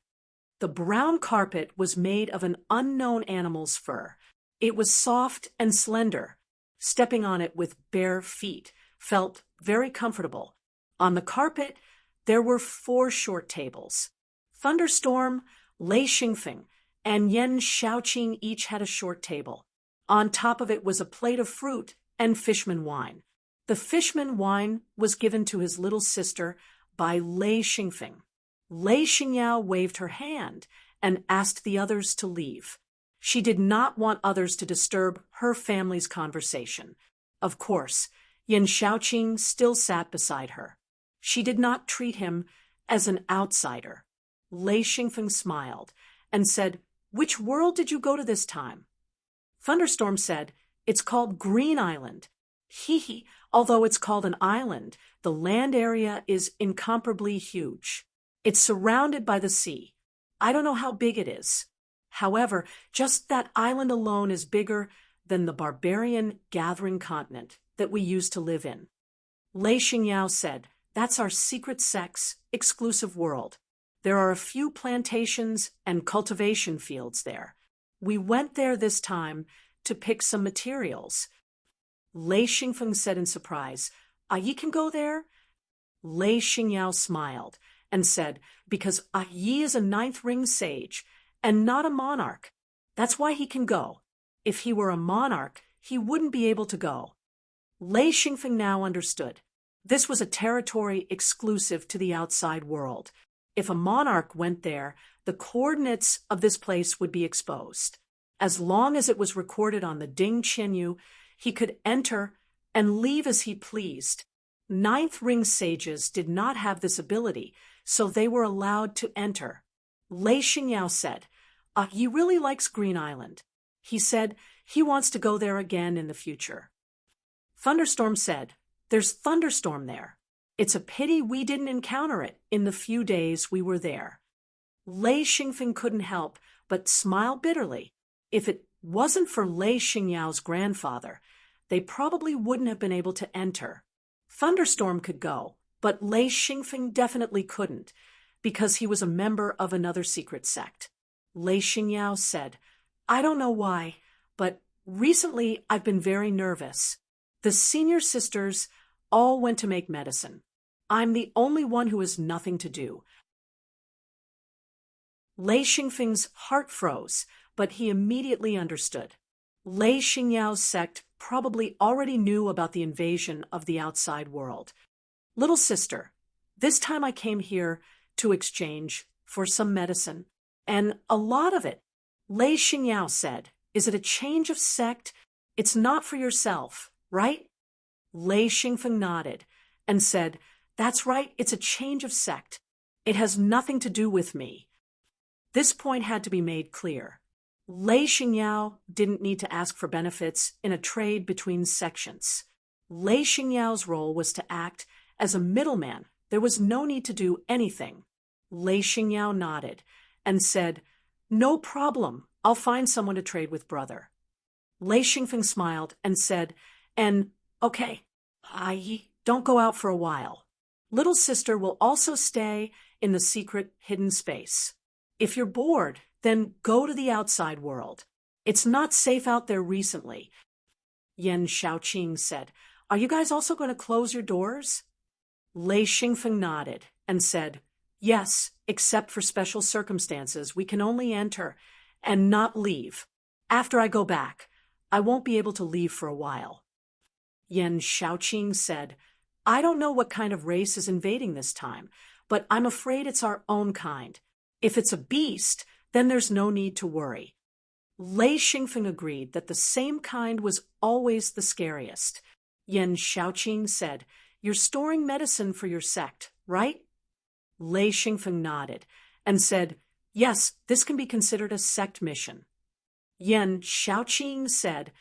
The brown carpet was made of an unknown animal's fur. It was soft and slender. Stepping on it with bare feet felt very comfortable. On the carpet, there were 4 short tables. Thunderstorm, Lei Xingfeng, and Yan Xiaoqing each had a short table. On top of it was a plate of fruit and fishman wine. The fishman wine was given to his little sister by Lei Xingfeng. Lei Xingyao waved her hand and asked the others to leave. She did not want others to disturb her family's conversation. Of course, Yan Xiaoqing still sat beside her. She did not treat him as an outsider. Lei Xingfeng smiled and said, "Which world did you go to this time?" Thunderstorm said, "It's called Green Island." Hee, although it's called an island, the land area is incomparably huge. It's surrounded by the sea. I don't know how big it is. However, just that island alone is bigger than the barbarian gathering continent that we used to live in. Lei Xingyao said, "That's our secret sect's exclusive world. There are a few plantations and cultivation fields there. We went there this time to pick some materials." Lei Xingfeng said in surprise, "Yi can go there?" Lei Xingyao smiled and said, "Because Yi is a 9th ring sage and not a monarch. That's why he can go. If he were a monarch, he wouldn't be able to go." Lei Xingfeng now understood. This was a territory exclusive to the outside world. If a monarch went there, the coordinates of this place would be exposed. As long as it was recorded on the Ding Qianyu, he could enter and leave as he pleased. 9th ring sages did not have this ability, so they were allowed to enter. Lei Xingyao said, "He really likes Green Island. He said he wants to go there again in the future." Thunderstorm said, "There's thunderstorm there. It's a pity we didn't encounter it in the few days we were there." Lei Xingfeng couldn't help but smile bitterly. If it wasn't for Lei Xingyao's grandfather, they probably wouldn't have been able to enter. Thunderstorm could go, but Lei Xingfeng definitely couldn't, because he was a member of another secret sect. Lei Xingyao said, "I don't know why, but recently I've been very nervous. The senior sisters all went to make medicine. I'm the only one who has nothing to do." Lei Xingfeng's heart froze, but he immediately understood. Lei Xingyao's sect probably already knew about the invasion of the outside world. "Little sister, this time I came here to exchange for some medicine, and a lot of it." Lei Xingyao said, "Is it a change of sect? It's not for yourself, right?" Lei Xingfeng nodded and said, "That's right, it's a change of sect. It has nothing to do with me." This point had to be made clear. Lei Xingyao didn't need to ask for benefits in a trade between sections. Lei Xingyao's role was to act as a middleman. There was no need to do anything. Lei Xingyao nodded and said, "No problem. I'll find someone to trade with, brother." Lei Xingfeng smiled and said, "And, okay, don't go out for a while. Little sister will also stay in the secret hidden space. If you're bored, then go to the outside world. It's not safe out there recently." Yan Xiaoqing said, "Are you guys also going to close your doors?" Lei Xingfeng nodded and said, "Yes, except for special circumstances. We can only enter and not leave. After I go back, I won't be able to leave for a while." Yan Xiaoqing said, "I don't know what kind of race is invading this time, but I'm afraid it's our own kind. If it's a beast, then there's no need to worry." Lei Xingfeng agreed that the same kind was always the scariest. Yen Xiaoqing said, "You're storing medicine for your sect, right?" Lei Xingfeng nodded and said, "Yes, this can be considered a sect mission." Yen Xiaoqing said,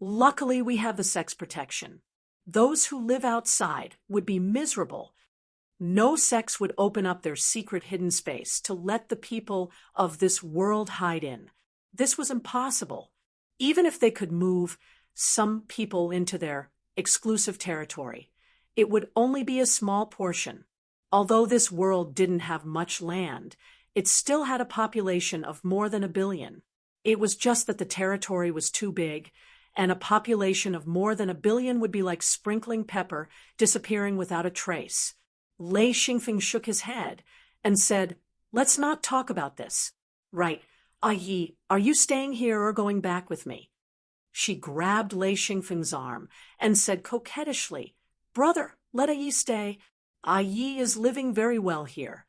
"Luckily we have the sex protection. Those who live outside would be miserable. No sects would open up their secret hidden space to let the people of this world hide in. This was impossible. Even if they could move some people into their exclusive territory, it would only be a small portion. Although this world didn't have much land, it still had a population of more than 1 billion. It was just that the territory was too big, and a population of more than 1 billion would be like sprinkling pepper, disappearing without a trace." Lei Xingfeng shook his head and said, "Let's not talk about this." "Right. Yi, are you staying here or going back with me?" She grabbed Lei Xingfeng's arm and said coquettishly, "Brother, let Yi stay. Yi is living very well here."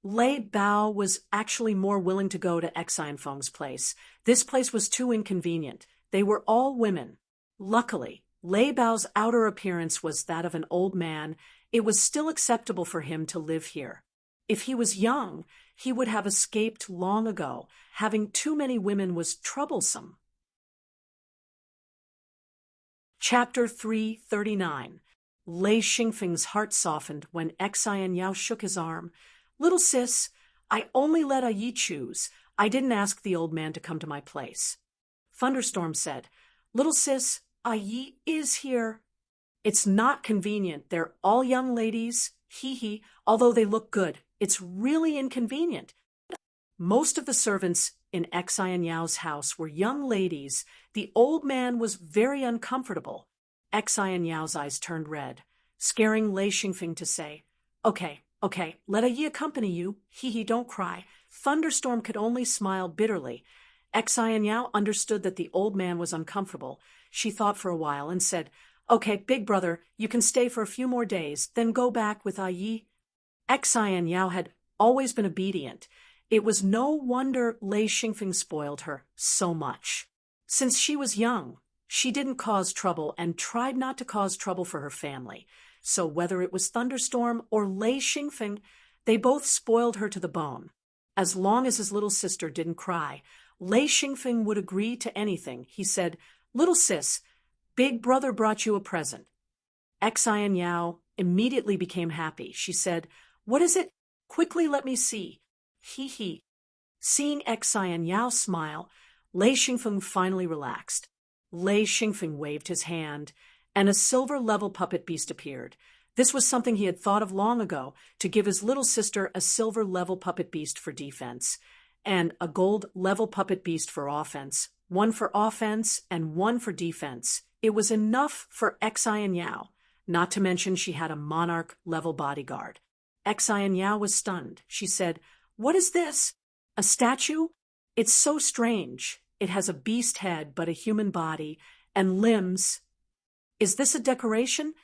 Lei Bao was actually more willing to go to Xianfeng's place. This place was too inconvenient. They were all women. Luckily, Lei Bao's outer appearance was that of an old man. It was still acceptable for him to live here. If he was young, he would have escaped long ago. Having too many women was troublesome. Chapter 339. Lei Xingfeng's heart softened when Xian Yao shook his arm. "Little sis, I only let Yi choose. I didn't ask the old man to come to my place." Thunderstorm said, "Little sis, Yi is here." "It's not convenient. They're all young ladies. Hee, although they look good. It's really inconvenient." Most of the servants in Xian Yao's house were young ladies. The old man was very uncomfortable. Xian Yao's eyes turned red, scaring Lei Xingfeng to say, Okay, let Yi accompany you. Hee, don't cry." Thunderstorm could only smile bitterly. Xian Yao understood that the old man was uncomfortable. She thought for a while and said, "Okay, big brother, you can stay for a few more days, then go back with Yi." Xian Yao had always been obedient. It was no wonder Lei Xingfeng spoiled her so much. Since she was young, she didn't cause trouble and tried not to cause trouble for her family. So whether it was Thunderstorm or Lei Xingfeng, they both spoiled her to the bone. As long as his little sister didn't cry, Lei Xingfeng would agree to anything. He said, "Little sis, big brother brought you a present." Xian Yao immediately became happy. She said, "What is it? Quickly let me see." Hee. Seeing Xian Yao smile, Lei Xingfeng finally relaxed. Lei Xingfeng waved his hand, and a silver level puppet beast appeared. This was something he had thought of long ago, to give his little sister a silver level puppet beast for defense, and a gold level puppet beast for offense, one for offense and one for defense. It was enough for Xian Yao, not to mention she had a monarch level bodyguard. Xian Yao was stunned. She said, "What is this? A statue? It's so strange. It has a beast head but a human body and limbs. Is this a decoration?"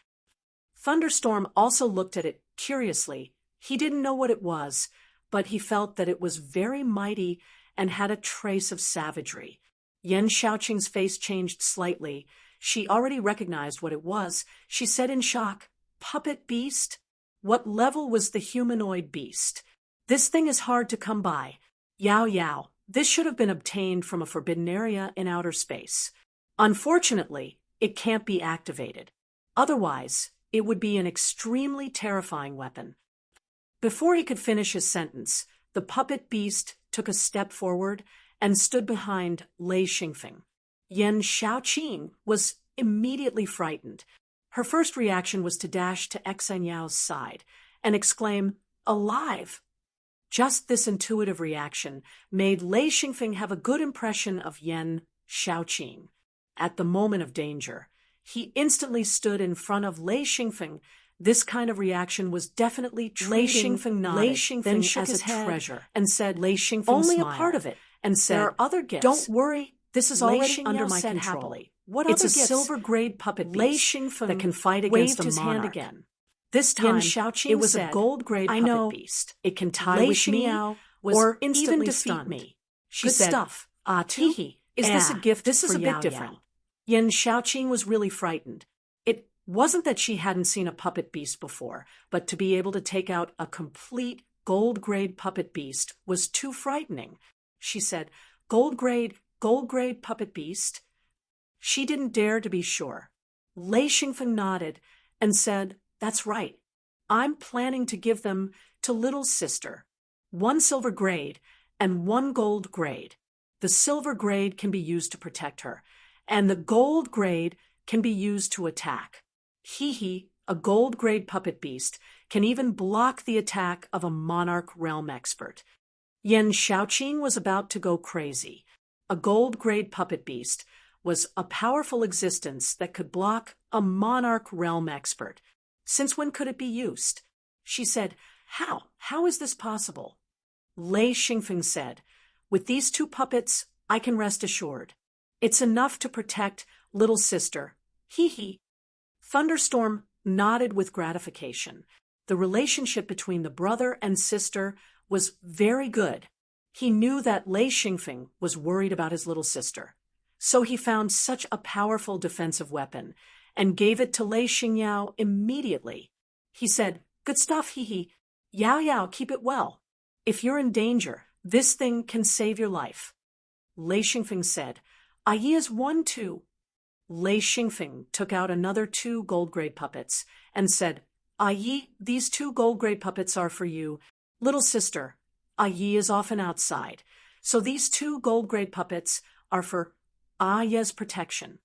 Thunderstorm also looked at it curiously. He didn't know what it was, but he felt that it was very mighty and had a trace of savagery. Yen Xiaoqing's face changed slightly. She already recognized what it was. She said in shock, "Puppet beast? What level was the humanoid beast? This thing is hard to come by. Yao, this should have been obtained from a forbidden area in outer space. Unfortunately, it can't be activated. Otherwise, it would be an extremely terrifying weapon." Before he could finish his sentence, the puppet beast took a step forward and stood behind Lei Xingfeng. Yen Xiaoqing was immediately frightened. Her first reaction was to dash to Xian Yao's side and exclaim, "Alive!" Just this intuitive reaction made Lei Xingfeng have a good impression of Yen Xiaoqing. At the moment of danger, he instantly stood in front of Lei Xingfeng. This kind of reaction was definitely treating Lei Xingfeng nodded, Lei Xingfeng then shook his head treasure and said, Lei Xingfeng only smiled, a part of it, and said, "There are other gifts. Don't worry, this is already under my control." Happily, "What it's other gifts?" "It's a silver-grade puppet beast Lei Xingfeng that can fight against a monarch." His hand again. This time, it was a gold-grade puppet beast. "It can tie with me or even defeat me." She said, "Stuff. Is this a gift? This is a bit different." Yen Xiaoqing was really frightened. Wasn't that she hadn't seen a puppet beast before, but to be able to take out a complete gold-grade puppet beast was too frightening. She said, gold grade puppet beast? She didn't dare to be sure. Lei Xingfeng nodded and said, that's right. I'm planning to give them to little sister. 1 silver grade and 1 gold grade. The silver grade can be used to protect her, and the gold grade can be used to attack. A gold grade puppet beast can even block the attack of a monarch realm expert. Yan Xiaoqing was about to go crazy. A gold grade puppet beast was a powerful existence that could block a monarch realm expert. Since when could it be used? She said, How? How is this possible? Lei Xingfeng said, with these 2 puppets, I can rest assured. It's enough to protect little sister. Thunderstorm nodded with gratification. The relationship between the brother and sister was very good. He knew that Lei Xingfeng was worried about his little sister. So he found such a powerful defensive weapon and gave it to Lei Xingyao immediately. He said, good stuff, Yao Yao, keep it well. If you're in danger, this thing can save your life. Lei Xingfeng said, Yi is 1 too. Lei Xingfeng took out another 2 gold-grade puppets and said, Yi, these 2 gold-grade puppets are for you. Little sister, Yi is often outside, so these 2 gold-grade puppets are for Yi's protection.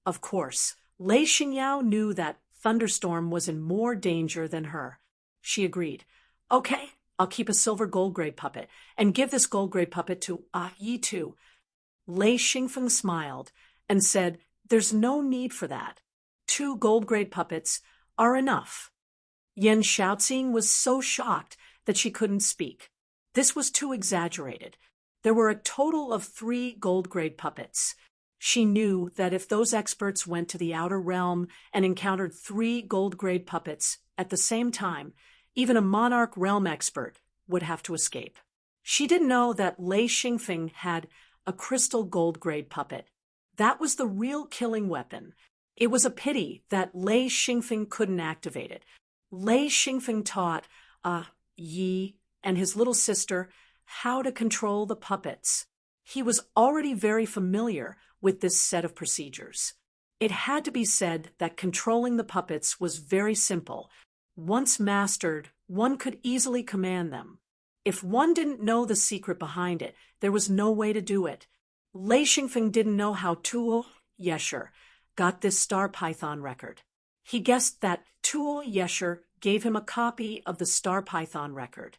Of course, Lei Xingyao knew that Thunderstorm was in more danger than her. She agreed, okay, I'll keep a silver gold-grade puppet and give this gold-grade puppet to Yi too. Lei Xingfeng smiled and said, there's no need for that. 2 gold-grade puppets are enough. Yan Xiaoqing was so shocked that she couldn't speak. This was too exaggerated. There were a total of 3 gold-grade puppets. She knew that if those experts went to the outer realm and encountered 3 gold-grade puppets at the same time, even a monarch realm expert would have to escape. She didn't know that Lei Xingfeng had a crystal gold-grade puppet. That was the real killing weapon. It was a pity that Lei Xingfeng couldn't activate it. Lei Xingfeng taught Yi and his little sister how to control the puppets. He was already very familiar with this set of procedures. It had to be said that controlling the puppets was very simple. Once mastered, one could easily command them. If one didn't know the secret behind it, there was no way to do it. Lei Xingfeng didn't know how Tuo Yesher got this star python record. He guessed that Tuo Yesher gave him a copy of the star python record.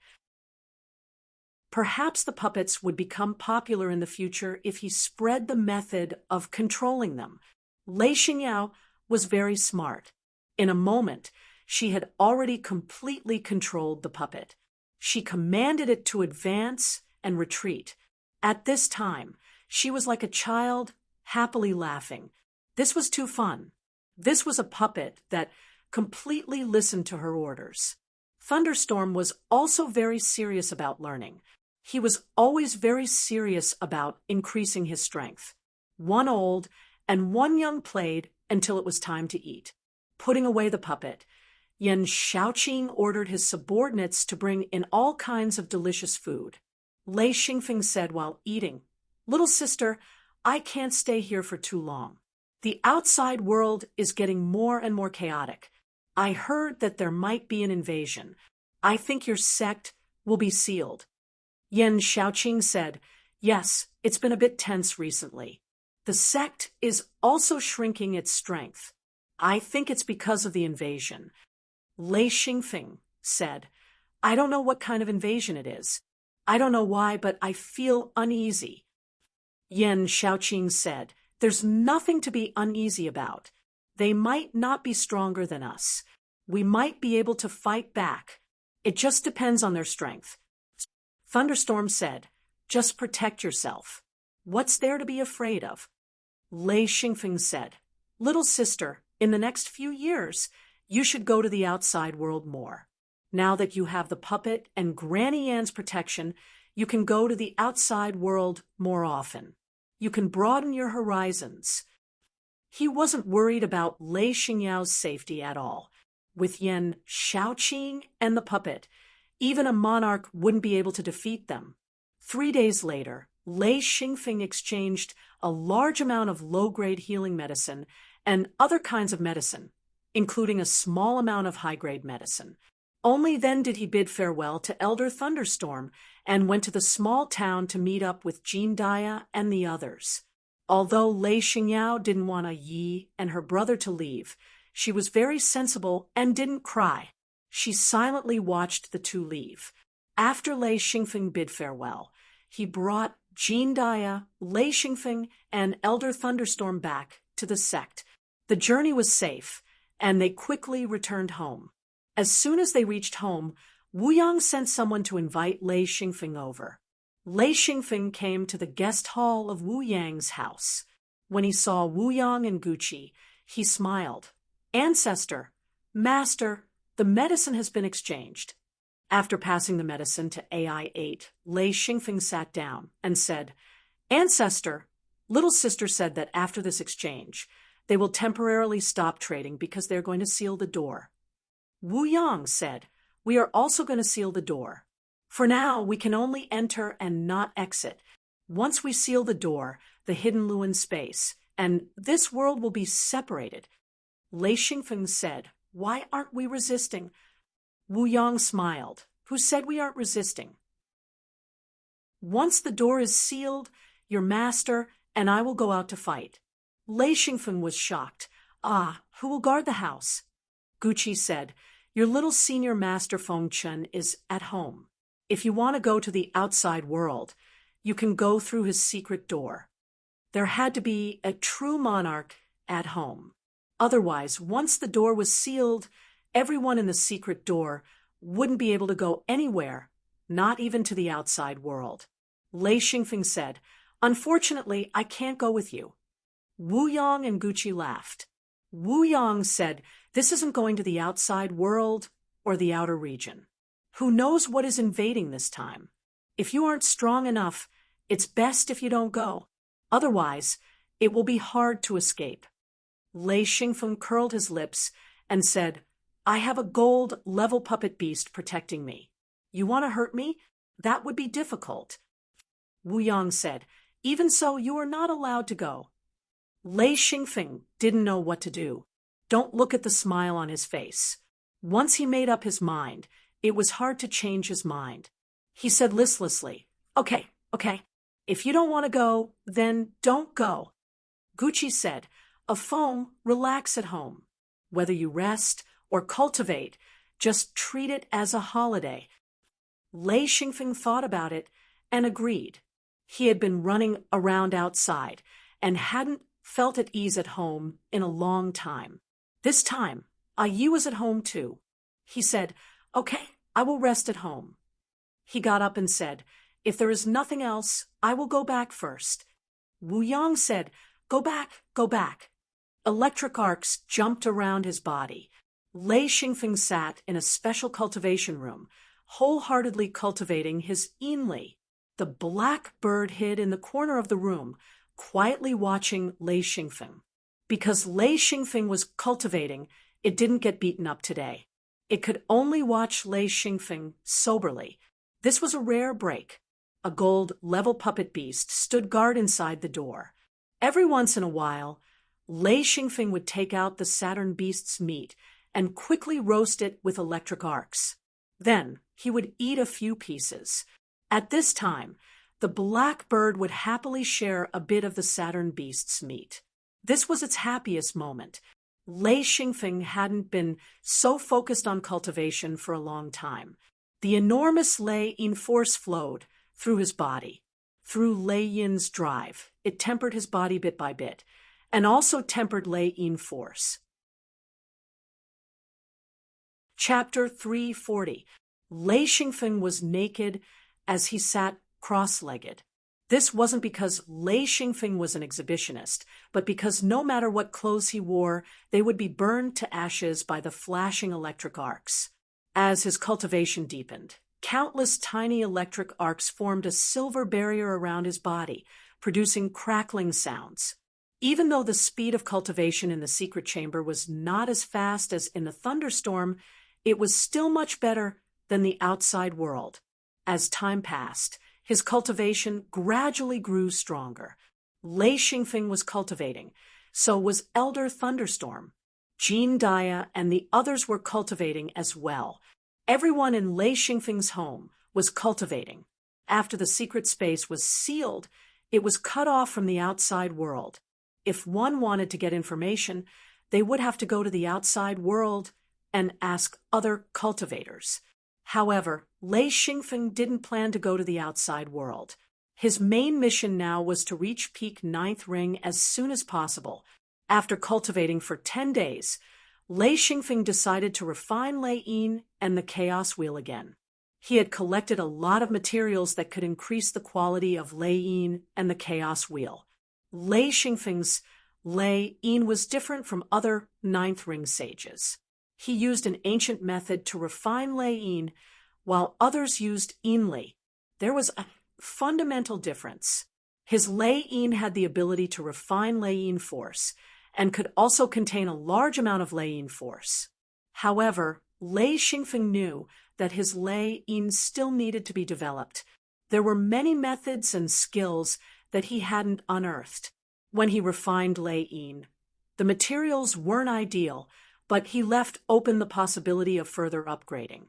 Perhaps the puppets would become popular in the future if he spread the method of controlling them. Lei Xingyao was very smart. In a moment, she had already completely controlled the puppet. She commanded it to advance and retreat. At this time, she was like a child, happily laughing. This was too fun. This was a puppet that completely listened to her orders. Thunderstorm was also very serious about learning. He was always very serious about increasing his strength. 1 old and 1 young played until it was time to eat. Putting away the puppet, Yan Xiaoqing ordered his subordinates to bring in all kinds of delicious food. Lei Xingfeng said while eating, little sister, I can't stay here for too long. The outside world is getting more and more chaotic. I heard that there might be an invasion. I think your sect will be sealed. Yan Xiaoqing said, yes, it's been a bit tense recently. The sect is also shrinking its strength. I think it's because of the invasion. Lei Xingfeng said, I don't know what kind of invasion it is. I don't know why, but I feel uneasy. Yan Xiaoqing said, there's nothing to be uneasy about. They might not be stronger than us. We might be able to fight back. It just depends on their strength. Thunderstorm said, just protect yourself. What's there to be afraid of? Lei Xingfeng said, little sister, in the next few years, you should go to the outside world more. Now that you have the puppet and Granny Ann's protection, you can go to the outside world more often. You can broaden your horizons. He wasn't worried about Lei Xingyao's safety at all. With Yan Shaoqing and the puppet, even a monarch wouldn't be able to defeat them. 3 days later, Lei Xingfeng exchanged a large amount of low-grade healing medicine and other kinds of medicine, including a small amount of high-grade medicine. Only then did he bid farewell to Elder Thunderstorm and went to the small town to meet up with Jean Daya and the others. Although Lei Xingyao didn't want Yi and her brother to leave, she was very sensible and didn't cry. She silently watched the two leave. After Lei Xingfeng bid farewell, he brought Jean Daya, Lei Xingfeng, and Elder Thunderstorm back to the sect. The journey was safe, and they quickly returned home. As soon as they reached home, Wu Yang sent someone to invite Lei Xingfeng over. Lei Xingfeng came to the guest hall of Wu Yang's house. When he saw Wu Yang and Guqi, he smiled. "Ancestor, Master, the medicine has been exchanged." After passing the medicine to AI-8, Lei Xingfeng sat down and said, "Ancestor, little sister said that after this exchange, they will temporarily stop trading because they're going to seal the door." Wu Yang said, "We are also going to seal the door. For now, we can only enter and not exit. Once we seal the door, the hidden Luan space, and this world will be separated." Lei Xingfeng said, "Why aren't we resisting?" Wu Yang smiled. "Who said we aren't resisting? Once the door is sealed, your master and I will go out to fight." Lei Xingfeng was shocked. "Ah, who will guard the house?" Guqi said, "Your little senior master Feng Chen is at home. If you want to go to the outside world, you can go through his secret door." There had to be a true monarch at home. Otherwise, once the door was sealed, everyone in the secret door wouldn't be able to go anywhere, not even to the outside world. Lei Xingfeng said, "Unfortunately, I can't go with you." Wu Yang and Guqi laughed. Wu Yang said, "This isn't going to the outside world or the outer region. Who knows what is invading this time? If you aren't strong enough, it's best if you don't go. Otherwise, it will be hard to escape." Lei Xingfeng curled his lips and said, "I have a gold level puppet beast protecting me. You want to hurt me? That would be difficult." Wu Yang said, "Even so, you are not allowed to go." Lei Xingfeng didn't know what to do. Don't look at the smile on his face. Once he made up his mind, it was hard to change his mind. He said listlessly, Okay. If you don't want to go, then don't go." Guqi said, "A foam, relax at home. Whether you rest or cultivate, just treat it as a holiday." Lei Xingfeng thought about it and agreed. He had been running around outside and hadn't felt at ease at home in a long time. This time, Yi was at home too. He said, "Okay, I will rest at home." He got up and said, "If there is nothing else, I will go back first." Wu Yang said, "Go back, go back." Electric arcs jumped around his body. Lei Xingfeng sat in a special cultivation room, wholeheartedly cultivating his Yinli. The black bird hid in the corner of the room, quietly watching Lei Xingfeng. Because Lei Xingfeng was cultivating, it didn't get beaten up today. It could only watch Lei Xingfeng soberly. This was a rare break. A gold level puppet beast stood guard inside the door. Every once in a while, Lei Xingfeng would take out the Saturn beast's meat and quickly roast it with electric arcs. Then he would eat a few pieces. At this time, the black bird would happily share a bit of the Saturn beast's meat. This was its happiest moment. Lei Xingfeng hadn't been so focused on cultivation for a long time. The enormous Lei Yin force flowed through his body. Through Lei Yin's drive, it tempered his body bit by bit, and also tempered Lei Yin force. Chapter 340. Lei Xingfeng was naked as he sat cross-legged. This wasn't because Lei Xingfeng was an exhibitionist, but because no matter what clothes he wore, they would be burned to ashes by the flashing electric arcs. As his cultivation deepened, countless tiny electric arcs formed a silver barrier around his body, producing crackling sounds. Even though the speed of cultivation in the secret chamber was not as fast as in the thunderstorm, it was still much better than the outside world. As time passed, his cultivation gradually grew stronger. Lei Xingfeng was cultivating, so was Elder Thunderstorm. Jean Dia and the others were cultivating as well. Everyone in Lei Xingfeng's home was cultivating. After the secret space was sealed, it was cut off from the outside world. If one wanted to get information, they would have to go to the outside world and ask other cultivators. However, Lei Xingfeng didn't plan to go to the outside world. His main mission now was to reach peak 9th ring as soon as possible. After cultivating for 10 days, Lei Xingfeng decided to refine Lei Yin and the Chaos Wheel again. He had collected a lot of materials that could increase the quality of Lei Yin and the Chaos Wheel. Lei Xingfeng's Lei Yin was different from other 9th ring sages. He used an ancient method to refine Lei Yin, while others used Yinli. There was a fundamental difference. His Lei Yin had the ability to refine Lei Yin force, and could also contain a large amount of Lei Yin force. However, Lei Xingfeng knew that his Lei Yin still needed to be developed. There were many methods and skills that he hadn't unearthed. When he refined Lei Yin, the materials weren't ideal, but he left open the possibility of further upgrading.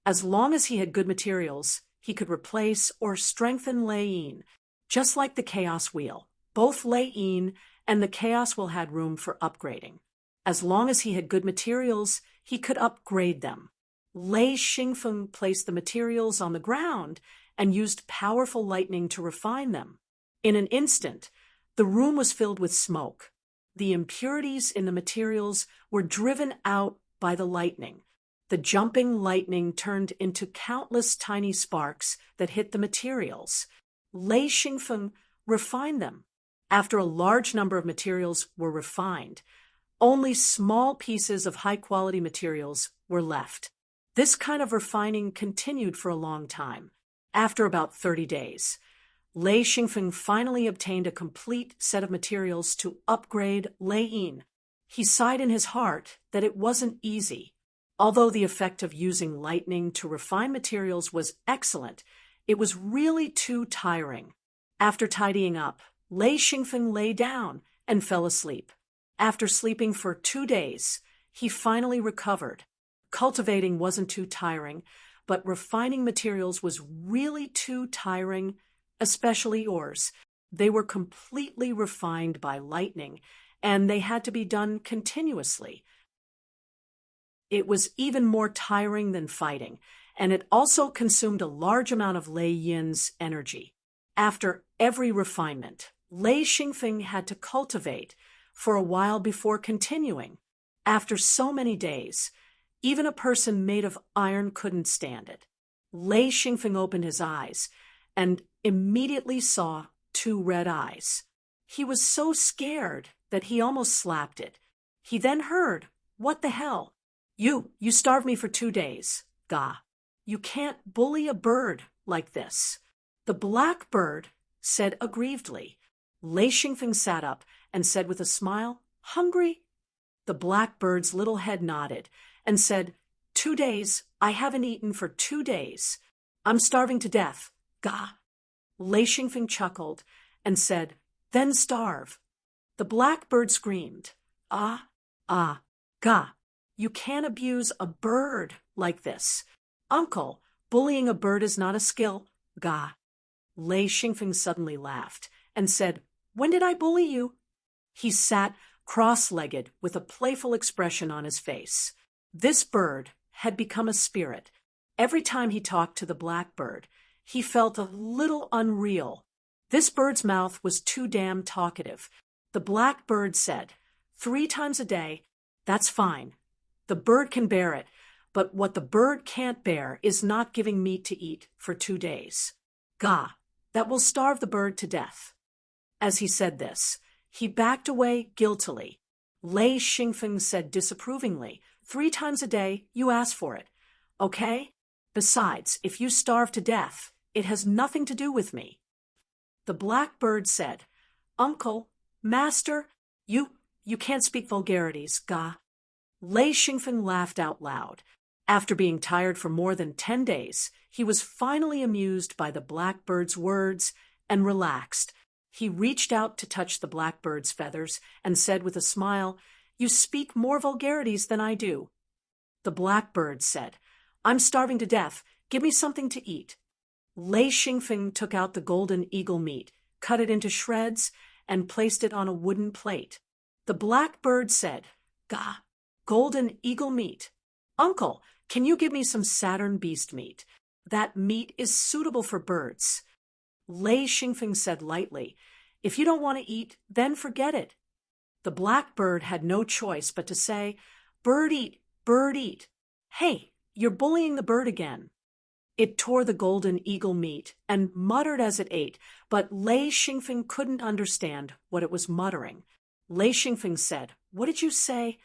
As long as he had good materials, he could replace or strengthen Lei Yin. Just like the Chaos Wheel, both Lei Yin and the Chaos Wheel had room for upgrading. As long as he had good materials, he could upgrade them. Lei Xingfeng placed the materials on the ground and used powerful lightning to refine them. In an instant, the room was filled with smoke. The impurities in the materials were driven out by the lightning. The jumping lightning turned into countless tiny sparks that hit the materials. Lei Xingfeng refined them. After a large number of materials were refined, only small pieces of high-quality materials were left. This kind of refining continued for a long time. After about 30 days, Lei Xingfeng finally obtained a complete set of materials to upgrade Lei Yin. He sighed in his heart that it wasn't easy. Although the effect of using lightning to refine materials was excellent, it was really too tiring. After tidying up, Lei Xingfeng lay down and fell asleep. After sleeping for 2 days, he finally recovered. Cultivating wasn't too tiring, but refining materials was really too tiring, especially ores. They were completely refined by lightning, and they had to be done continuously. It was even more tiring than fighting, and it also consumed a large amount of Lei Yin's energy. After every refinement, Lei Xingfeng had to cultivate for a while before continuing. After so many days, even a person made of iron couldn't stand it. Lei Xingfeng opened his eyes and immediately saw 2 red eyes. He was so scared that he almost slapped it. He then heard, "What the hell? You starved me for 2 days. Gah. You can't bully a bird like this." The black bird said aggrievedly. Lei Xingfeng sat up and said with a smile, "Hungry?" The black bird's little head nodded and said, 2 days. I haven't eaten for 2 days. I'm starving to death. Gah. Lei Xingfeng chuckled and said, "Then starve." The black bird screamed, "Ah, gah. You can't abuse a bird like this. Uncle, bullying a bird is not a skill. Gah." Lei Xingfeng suddenly laughed and said, "When did I bully you?" He sat cross-legged with a playful expression on his face. This bird had become a spirit. Every time he talked to the black bird, he felt a little unreal. This bird's mouth was too damn talkative. The black bird said, 3 times a day, that's fine. The bird can bear it, but what the bird can't bear is not giving meat to eat for 2 days. Gah, that will starve the bird to death." As he said this, he backed away guiltily. Lei Xingfeng said disapprovingly, 3 times a day, you ask for it. Okay? Besides, if you starve to death, it has nothing to do with me. The black bird said, "Uncle, Master, You can't speak vulgarities, Ga. Lei Xingfeng laughed out loud. After being tired for more than 10 days, he was finally amused by the blackbird's words and relaxed. He reached out to touch the blackbird's feathers and said with a smile, "You speak more vulgarities than I do." The blackbird said, "I'm starving to death. Give me something to eat." Lei Xingfeng took out the golden eagle meat, cut it into shreds, and placed it on a wooden plate. The blackbird said, "Ga, golden eagle meat. Uncle, can you give me some Saturn beast meat? That meat is suitable for birds." Lei Xingfeng said lightly, "If you don't want to eat, then forget it." The blackbird had no choice but to say, "Bird eat, bird eat. Hey, you're bullying the bird again." It tore the golden eagle meat and muttered as it ate, but Lei Xingfeng couldn't understand what it was muttering. Lei Xingfeng said, "What did you say?"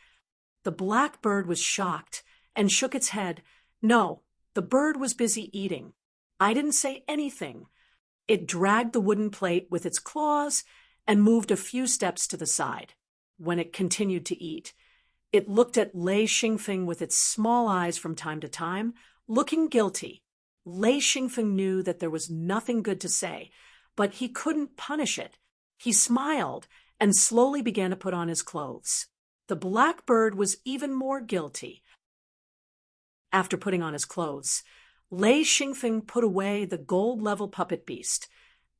The blackbird was shocked and shook its head. "No, the bird was busy eating. I didn't say anything." It dragged the wooden plate with its claws and moved a few steps to the side. When it continued to eat, it looked at Lei Xingfeng with its small eyes from time to time, looking guilty. Lei Xingfeng knew that there was nothing good to say, but he couldn't punish it. He smiled and slowly began to put on his clothes. The blackbird was even more guilty. After putting on his clothes, Lei Xingfeng put away the gold-level puppet beast,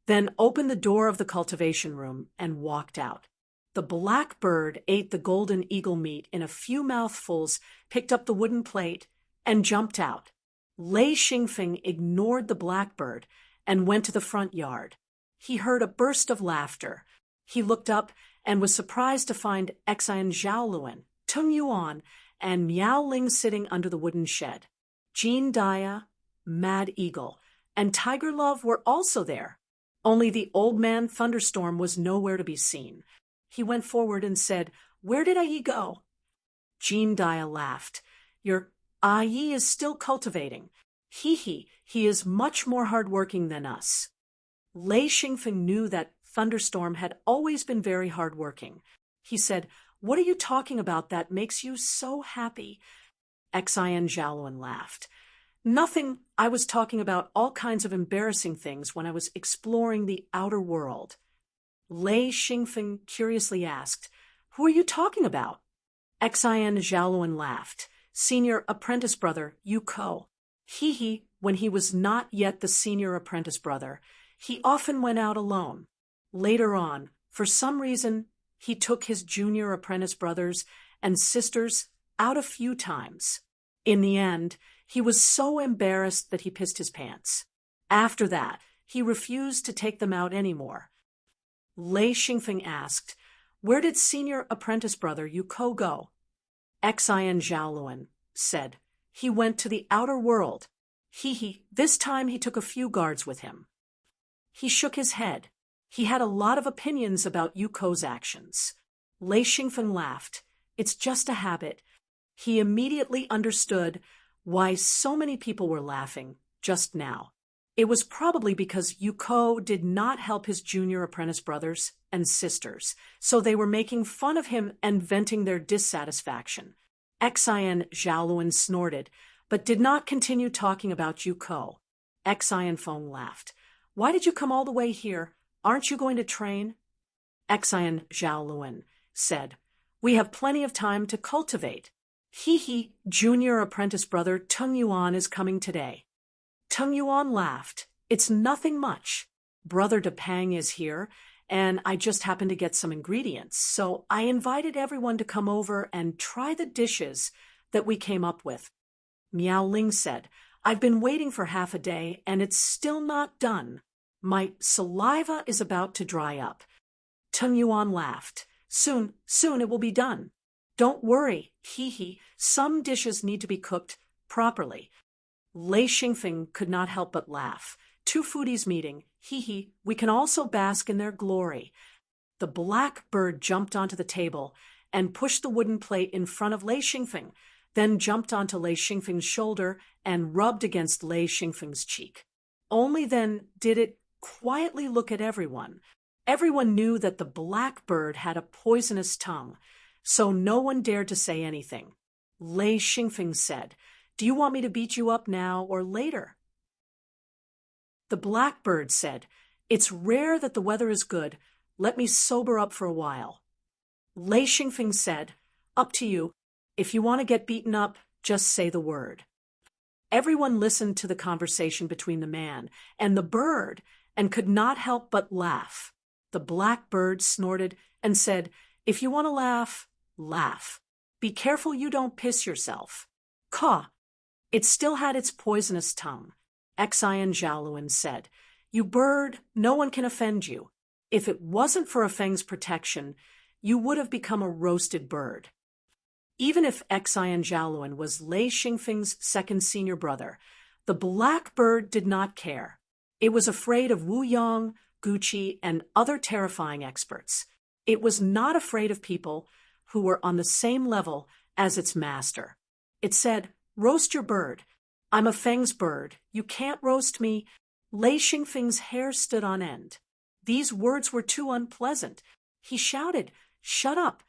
then opened the door of the cultivation room and walked out. The blackbird ate the golden eagle meat in a few mouthfuls, picked up the wooden plate, and jumped out. Lei Xingfeng ignored the blackbird and went to the front yard. He heard a burst of laughter. He looked up and was surprised to find Xian Zhaoluan, Tung Yuan, and Miao Ling sitting under the wooden shed. Jean Dia, Mad Eagle, and Tiger Love were also there. Only the old man Thunderstorm was nowhere to be seen. He went forward and said, "Where did Ai go?" Jean Dia laughed. "Your Ai is still cultivating. He is much more hardworking than us." Lei Xingfeng knew that Thunderstorm had always been very hardworking. He said, "What are you talking about that makes you so happy?" Xian Zhaoluan laughed. "Nothing. I was talking about all kinds of embarrassing things when I was exploring the outer world." Lei Xingfeng curiously asked, "Who are you talking about?" Xian Zhaoluan laughed. "Senior apprentice brother, Yu Ko. When he was not yet the senior apprentice brother, he often went out alone. Later on, for some reason, he took his junior apprentice brothers and sisters out a few times. In the end, he was so embarrassed that he pissed his pants. After that, he refused to take them out anymore." Lei Xingfeng asked, "Where did senior apprentice brother Yu Ko go?" Xian Zhaoluan said, "He went to the outer world. This time he took a few guards with him." He shook his head. He had a lot of opinions about Yuko's actions. Lei Xingfeng laughed. "It's just a habit." He immediately understood why so many people were laughing just now. It was probably because Yuko did not help his junior apprentice brothers and sisters, so they were making fun of him and venting their dissatisfaction. Xian Zhaoluan snorted, but did not continue talking about Yuko. Xian Feng laughed. "Why did you come all the way here? Aren't you going to train?" Xian Zhaoluan said, "We have plenty of time to cultivate. Junior apprentice brother Tung Yuan is coming today." Tung Yuan laughed. "It's nothing much. Brother Depang is here, and I just happened to get some ingredients, so I invited everyone to come over and try the dishes that we came up with." Miao Ling said, "I've been waiting for half a day, and it's still not done. My saliva is about to dry up." Tung Yuan laughed. Soon it will be done. Don't worry, some dishes need to be cooked properly." Lei Xingfeng could not help but laugh. "Two foodies meeting, we can also bask in their glory." The blackbird jumped onto the table and pushed the wooden plate in front of Lei Xingfeng, then jumped onto Lei Xingfeng's shoulder and rubbed against Lei Xingfeng's cheek. Only then did it quietly look at everyone. Everyone knew that the blackbird had a poisonous tongue, so no one dared to say anything. Lei Xingfeng said, "Do you want me to beat you up now or later?" The blackbird said, "It's rare that the weather is good. Let me sober up for a while." Lei Xingfeng said, "Up to you. If you want to get beaten up, just say the word." Everyone listened to the conversation between the man and the bird and could not help but laugh. The blackbird snorted and said, "If you want to laugh, laugh. Be careful you don't piss yourself." Caw! It still had its poisonous tongue. Xian Zhaoluan said, "You bird, no one can offend you. If it wasn't for a Feng's protection, you would have become a roasted bird." Even if Xian Zhaoluan was Lei Xingfeng's second senior brother, the blackbird did not care. It was afraid of Wu Yang, Gucci, and other terrifying experts. It was not afraid of people who were on the same level as its master. It said, "Roast your bird. I'm a Feng's bird. You can't roast me." Lei Xingfeng's hair stood on end. These words were too unpleasant. He shouted, "Shut up!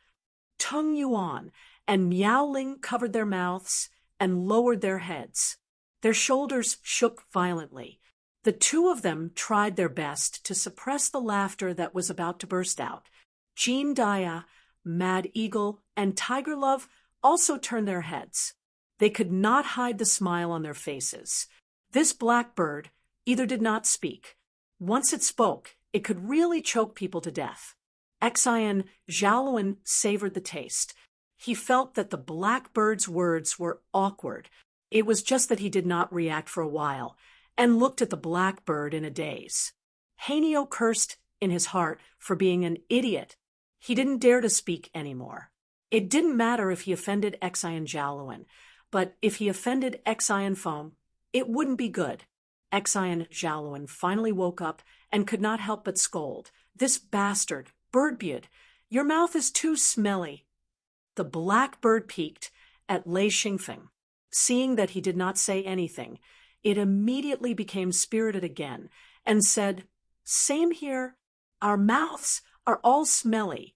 Tung Yuan," and Miaoling covered their mouths and lowered their heads. Their shoulders shook violently. The two of them tried their best to suppress the laughter that was about to burst out. Jean Daya, Mad Eagle, and Tiger Love also turned their heads. They could not hide the smile on their faces. This blackbird either did not speak. Once it spoke, it could really choke people to death. Xian Zhaoluan savored the taste. He felt that the blackbird's words were awkward. It was just that he did not react for a while, and looked at the blackbird in a daze. Hanio cursed in his heart for being an idiot. He didn't dare to speak anymore. It didn't matter if he offended Xian Zhaoluan, but if he offended Xian Feng, it wouldn't be good. Xian Zhaoluan finally woke up and could not help but scold. "This bastard, Birdbeard, your mouth is too smelly." The blackbird peeked at Lei Xingfeng. Seeing that he did not say anything, it immediately became spirited again and said, "Same here. Our mouths are all smelly."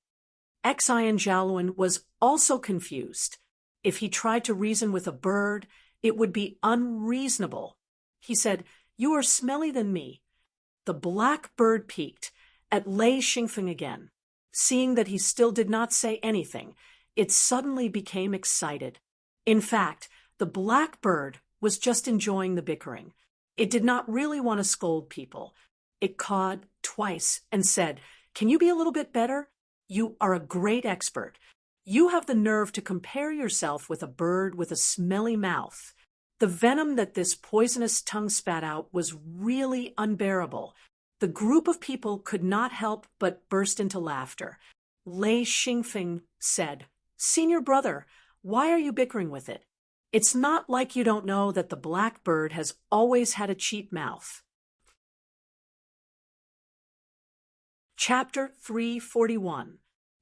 Xian Zhaoluan was also confused. If he tried to reason with a bird, it would be unreasonable. He said, "You are smelly than me." The blackbird peeked at Lei Xingfeng again. Seeing that he still did not say anything, it suddenly became excited. In fact, the blackbird was just enjoying the bickering. It did not really want to scold people. It cawed twice and said, "Can you be a little bit better? You are a great expert. You have the nerve to compare yourself with a bird with a smelly mouth." The venom that this poisonous tongue spat out was really unbearable. The group of people could not help but burst into laughter. Lei Xingfeng said, "Senior brother, why are you bickering with it? It's not like you don't know that the blackbird has always had a cheap mouth." Chapter 341.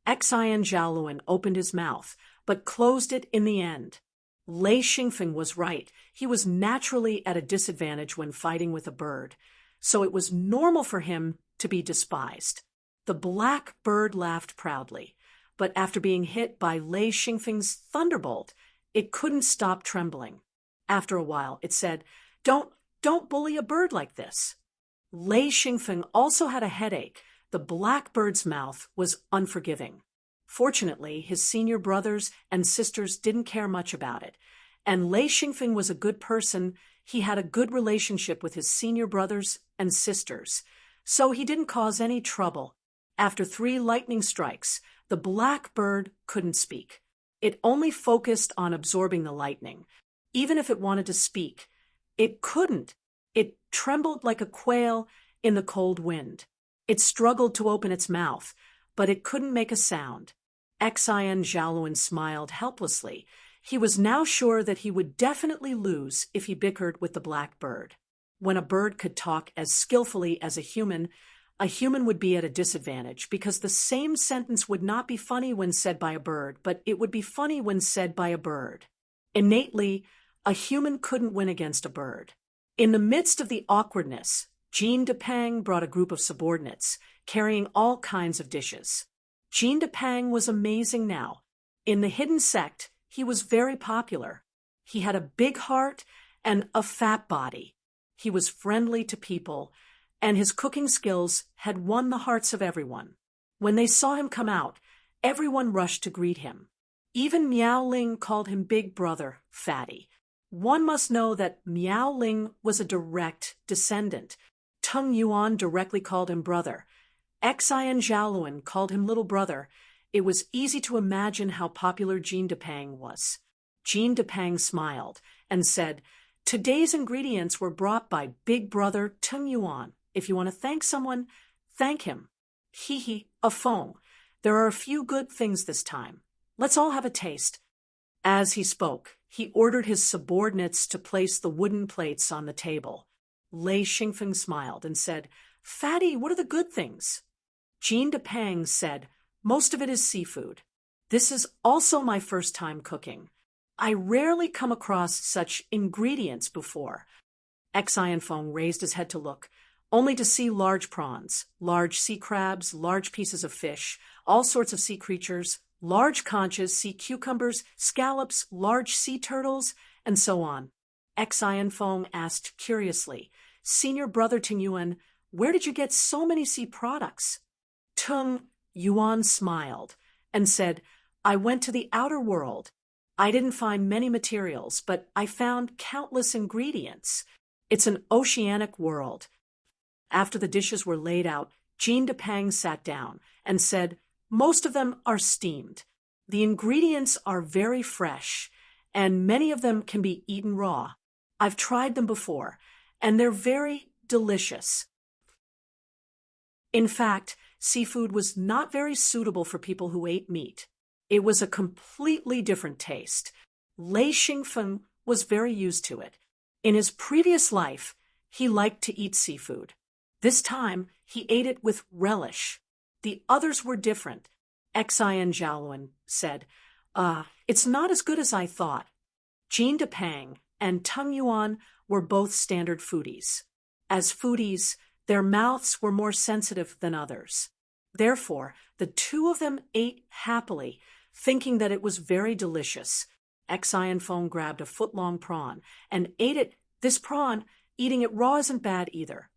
Xian Zhaoluan opened his mouth, but closed it in the end. Lei Xingfeng was right. He was naturally at a disadvantage when fighting with a bird, so it was normal for him to be despised. The blackbird laughed proudly, but after being hit by Lei Xingfeng's thunderbolt, it couldn't stop trembling. After a while, it said, Don't bully a bird like this." Lei Xingfeng also had a headache. The blackbird's mouth was unforgiving. Fortunately, his senior brothers and sisters didn't care much about it, and Lei Xingfeng was a good person. He had a good relationship with his senior brothers and sisters, so he didn't cause any trouble. After 3 lightning strikes, the blackbird couldn't speak. It only focused on absorbing the lightning. Even if it wanted to speak, it couldn't. It trembled like a quail in the cold wind. It struggled to open its mouth, but it couldn't make a sound. Xian Zhaoluan smiled helplessly. He was now sure that he would definitely lose if he bickered with the blackbird. When a bird could talk as skillfully as a human would be at a disadvantage because the same sentence would not be funny when said by a bird, but it would be funny when said by a bird. Innately, a human couldn't win against a bird. In the midst of the awkwardness, Jean Depang brought a group of subordinates, carrying all kinds of dishes. Jean Depang was amazing now. In the hidden sect, he was very popular. He had a big heart and a fat body. He was friendly to people, and his cooking skills had won the hearts of everyone. When they saw him come out, everyone rushed to greet him. Even Miao Ling called him Big Brother, Fatty. One must know that Miao Ling was a direct descendant. Tung Yuan directly called him brother. Xian Zhaoluan called him little brother. It was easy to imagine how popular Jean Depang was. Jean Depang smiled and said, "Today's ingredients were brought by Big Brother Tung Yuan. If you want to thank someone, thank him." Hee, a phone. There are a few good things this time. Let's all have a taste. As he spoke, he ordered his subordinates to place the wooden plates on the table. Lei Xingfeng smiled and said, "Fatty, what are the good things?" Jean Depang said, "Most of it is seafood. This is also my first time cooking. I rarely come across such ingredients before." Xian Feng raised his head to look, only to see large prawns, large sea crabs, large pieces of fish, all sorts of sea creatures, large conches, sea cucumbers, scallops, large sea turtles, and so on. Xian Feng asked curiously, "Senior Brother Tung Yuan, where did you get so many sea products?" Tung Yuan smiled and said, "I went to the outer world. I didn't find many materials, but I found countless ingredients. It's an oceanic world." After the dishes were laid out, Jean Depang sat down and said, "Most of them are steamed. The ingredients are very fresh, and many of them can be eaten raw. I've tried them before, and they're very delicious." In fact, seafood was not very suitable for people who ate meat. It was a completely different taste. Lei Xingfeng was very used to it. In his previous life, he liked to eat seafood. This time, he ate it with relish. The others were different. Xian Zhaoluan said, "It's not as good as I thought." Jean Depang and Tung Yuan were both standard foodies. As foodies, their mouths were more sensitive than others. Therefore, the two of them ate happily, thinking that it was very delicious. Xian Feng grabbed a foot-long prawn and ate it. This prawn, eating it raw isn't bad either.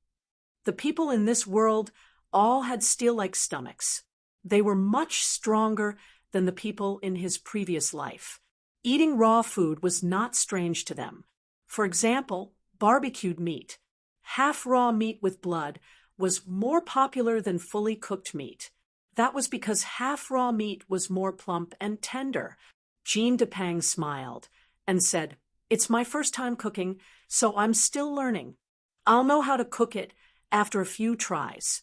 The people in this world all had steel-like stomachs. They were much stronger than the people in his previous life. Eating raw food was not strange to them. For example, barbecued meat. Half-raw meat with blood was more popular than fully cooked meat. That was because half-raw meat was more plump and tender. Jean Depang smiled and said, "It's my first time cooking, so I'm still learning. I'll know how to cook it after a few tries."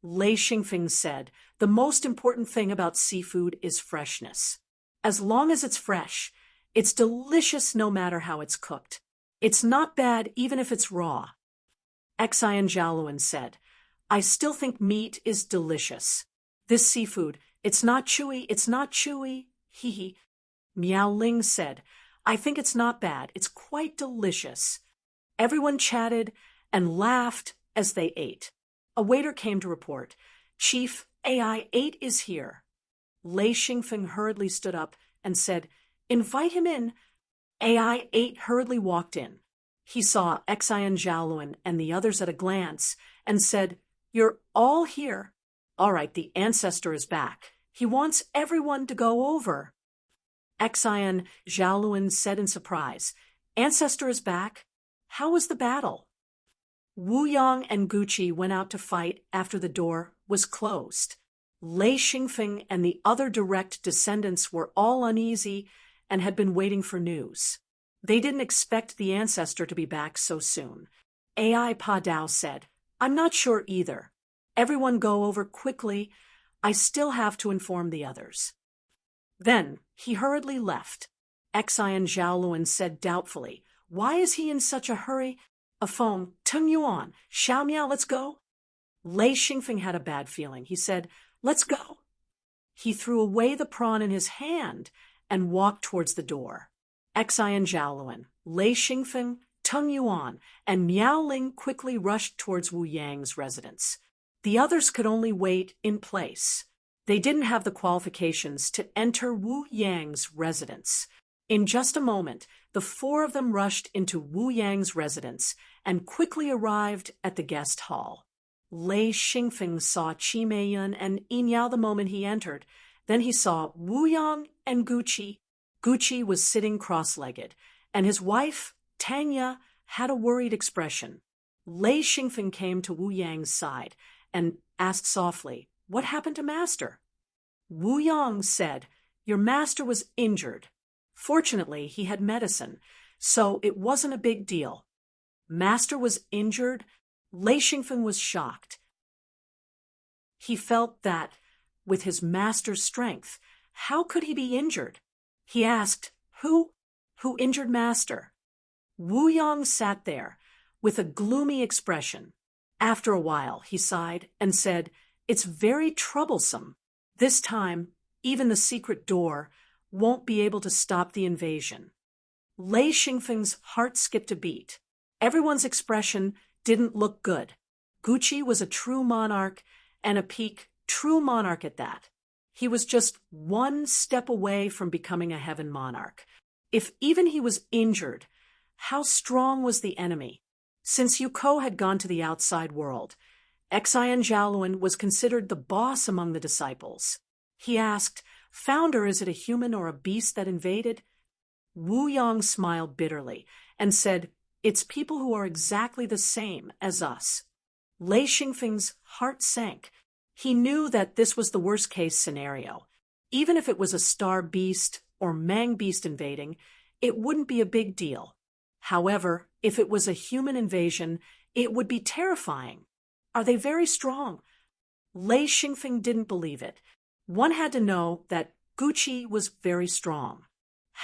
Lei Xingfeng said, "The most important thing about seafood is freshness. As long as it's fresh, it's delicious no matter how it's cooked. It's not bad even if it's raw." Xian Zhaoluan said, "I still think meat is delicious. This seafood, it's not chewy. Hee. Miao Ling said, "I think it's not bad. It's quite delicious." Everyone chatted and laughed as they ate. A waiter came to report, "Chief, AI-8 is here." Lei Xingfeng hurriedly stood up and said, "Invite him in." AI-8 hurriedly walked in. He saw Xian Zhaoluan and the others at a glance and said, "You're all here. All right, the ancestor is back. He wants everyone to go over." Xian Zhaoluan said in surprise, "Ancestor is back? How was the battle?" Wu Yang and Gucci went out to fight after the door was closed. Lei Xingfeng and the other direct descendants were all uneasy and had been waiting for news. They didn't expect the ancestor to be back so soon. AI Pa Dao said, "I'm not sure either. Everyone go over quickly. I still have to inform the others." Then he hurriedly left. Xian Zhaoluan said doubtfully, "Why is he in such a hurry?" A phone, "Tung Yuan, Xiao Miao, let's go." Lei Xingfeng had a bad feeling. He said, "Let's go." He threw away the prawn in his hand and walked towards the door. Xian Zhaoluan, Lei Xingfeng, Tung Yuan, and Miao Ling quickly rushed towards Wu Yang's residence. The others could only wait in place. They didn't have the qualifications to enter Wu Yang's residence. In just a moment, the four of them rushed into Wu Yang's residence and quickly arrived at the guest hall. Lei Xingfeng saw Qi Meiyun and Yin Yao the moment he entered. Then he saw Wu Yang and Guqi. Guqi was sitting cross-legged, and his wife, Tanya, had a worried expression. Lei Xingfeng came to Wu Yang's side and asked softly, "What happened to Master?" Wu Yang said, "Your master was injured. Fortunately, he had medicine, so it wasn't a big deal." Master was injured? Lei Xingfeng was shocked. He felt that, with his master's strength, how could he be injured? He asked, Who injured Master? Wu Yang sat there, with a gloomy expression. After a while, he sighed and said, "It's very troublesome. This time, even the secret door won't be able to stop the invasion." Lei Xingfeng's heart skipped a beat. Everyone's expression didn't look good. Guqi was a true monarch, and a peak true monarch at that. He was just one step away from becoming a heaven monarch. If even he was injured, how strong was the enemy? Since Yuko had gone to the outside world, Xian Zhaoluan was considered the boss among the disciples. He asked, "Founder, is it a human or a beast that invaded?" Wu Yang smiled bitterly and said, "It's people who are exactly the same as us." Lei Xingfeng's heart sank. He knew that this was the worst-case scenario. Even if it was a star beast or Mang beast invading, it wouldn't be a big deal. However, if it was a human invasion, it would be terrifying. Are they very strong? Lei Xingfeng didn't believe it. One had to know that Guqi was very strong.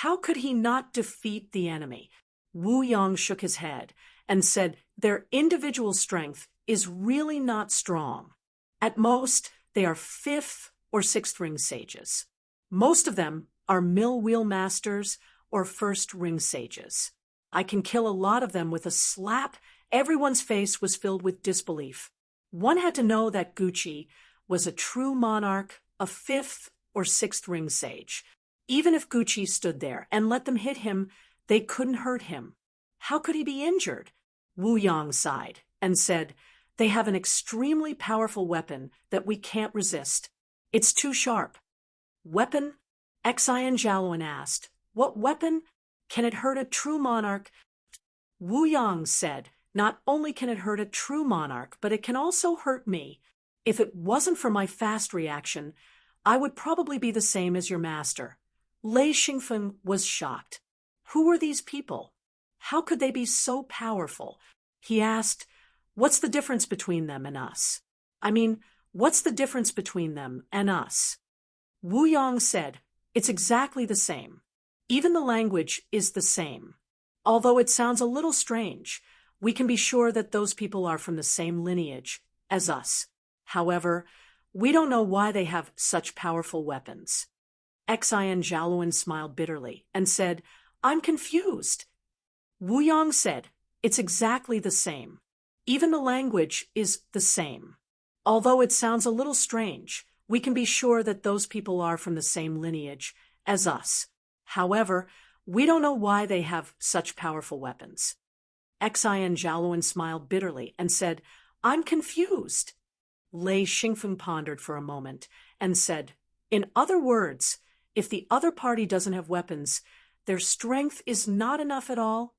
How could he not defeat the enemy? Wu Yang shook his head and said their individual strength is really not strong. At most, they are 5th or 6th ring sages. Most of them are mill wheel masters or 1st ring sages. I can kill a lot of them with a slap. Everyone's face was filled with disbelief. One had to know that Guqi was a true monarch, a 5th or 6th ring sage. Even if Guqi stood there and let them hit him, they couldn't hurt him. How could he be injured? Wu Yang sighed and said, "They have an extremely powerful weapon that we can't resist. It's too sharp." "Weapon?" Xian Zhaoluan asked. "What weapon? Can it hurt a true monarch?" Wu Yang said, "Not only can it hurt a true monarch, but it can also hurt me. If it wasn't for my fast reaction, I would probably be the same as your master." Lei Xingfeng was shocked. Who were these people? How could they be so powerful? He asked, "What's the difference between them and us? What's the difference between them and us?" Wu Yang said, "It's exactly the same. Even the language is the same. Although it sounds a little strange, we can be sure that those people are from the same lineage as us. However, we don't know why they have such powerful weapons." Xian Zhaoluan smiled bitterly and said, "I'm confused." Wu Yang said, "It's exactly the same. Even the language is the same. Although it sounds a little strange, we can be sure that those people are from the same lineage as us. However, we don't know why they have such powerful weapons." Xian Zhaoluan smiled bitterly and said, "I'm confused." Lei Xingfeng pondered for a moment and said, "In other words, if the other party doesn't have weapons, their strength is not enough at all?"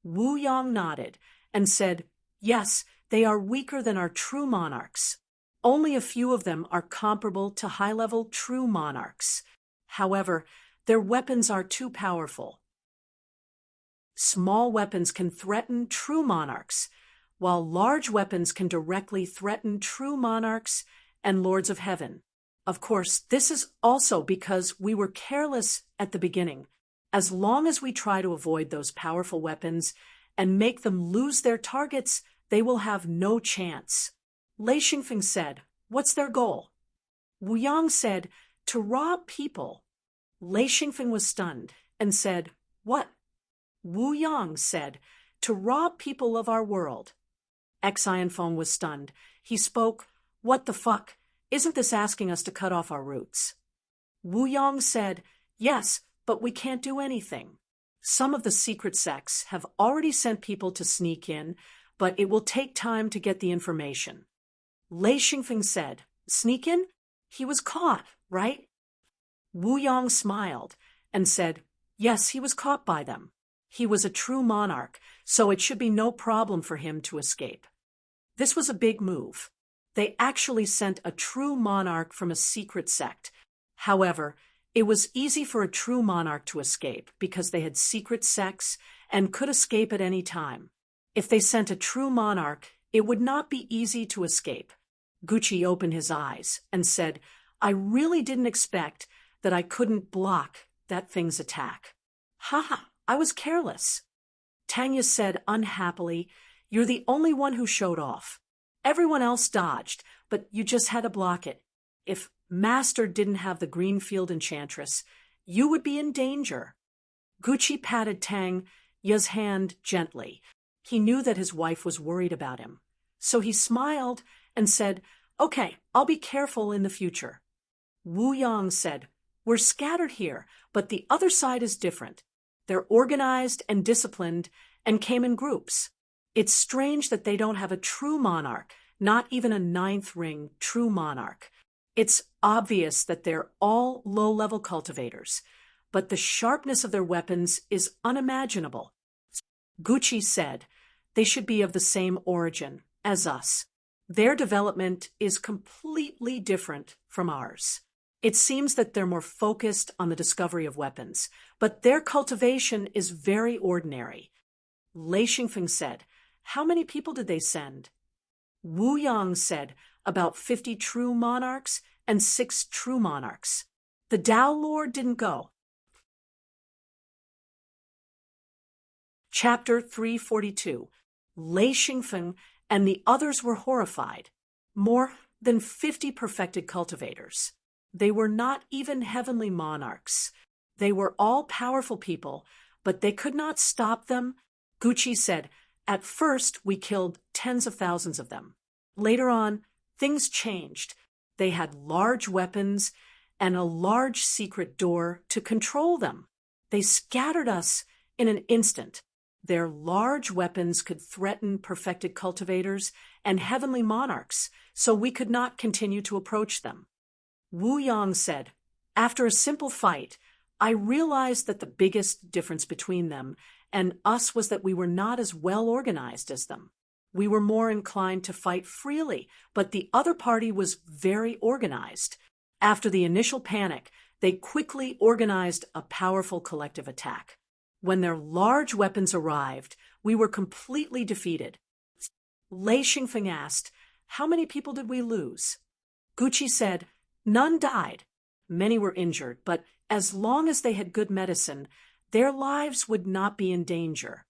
Wu Yang nodded and said, "Yes, they are weaker than our true monarchs. Only a few of them are comparable to high-level true monarchs. However, their weapons are too powerful. Small weapons can threaten true monarchs, while large weapons can directly threaten true monarchs and lords of heaven. Of course, this is also because we were careless at the beginning. As long as we try to avoid those powerful weapons and make them lose their targets, they will have no chance." Lei Xingfeng said, "What's their goal?" Wu Yang said, "To rob people." Lei Xingfeng was stunned and said, "What?" Wu Yang said, to rob people of our world. Xianfeng was stunned. He spoke, "What the fuck? Isn't this asking us to cut off our roots?" Wu Yong said, "Yes, but we can't do anything. Some of the secret sects have already sent people to sneak in, but it will take time to get the information." Lei Xingfeng said, "Sneak in? He was caught, right?" Wu Yong smiled and said, "Yes, he was caught by them. He was a true monarch, so it should be no problem for him to escape." This was a big move. They actually sent a true monarch from a secret sect. However, it was easy for a true monarch to escape because they had secret sects and could escape at any time. If they sent a true monarch, it would not be easy to escape. Gucci opened his eyes and said, "I really didn't expect that I couldn't block that thing's attack. Haha, I was careless." Tanya said unhappily, "You're the only one who showed off. Everyone else dodged, but you just had to block it. If Master didn't have the Greenfield Enchantress, you would be in danger." Gucci patted Tanya's hand gently. He knew that his wife was worried about him. So he smiled and said, "Okay, I'll be careful in the future." Wu Yang said, "We're scattered here, but the other side is different. They're organized and disciplined and came in groups. It's strange that they don't have a true monarch, not even a ninth ring true monarch. It's obvious that they're all low-level cultivators, but the sharpness of their weapons is unimaginable." Gucci said, "They should be of the same origin as us. Their development is completely different from ours. It seems that they're more focused on the discovery of weapons, but their cultivation is very ordinary." Lei Xingfeng said, "How many people did they send?" Wu Yang said, "About 50 true monarchs and 6 true monarchs. The Dao Lord didn't go." Chapter 342. Lei Xingfeng and the others were horrified. More than 50 perfected cultivators. They were not even heavenly monarchs. They were all powerful people, but they could not stop them. Gucci said, "At first, we killed tens of thousands of them. Later on, things changed. They had large weapons and a large secret door to control them. They scattered us in an instant. Their large weapons could threaten perfected cultivators and heavenly monarchs, so we could not continue to approach them." Wu Yang said, "After a simple fight, I realized that the biggest difference between them and us was that we were not as well organized as them. We were more inclined to fight freely, but the other party was very organized. After the initial panic, they quickly organized a powerful collective attack. When their large weapons arrived, we were completely defeated." Lei Xingfeng asked, "How many people did we lose?" Gucci said, "None died. Many were injured, but as long as they had good medicine, their lives would not be in danger."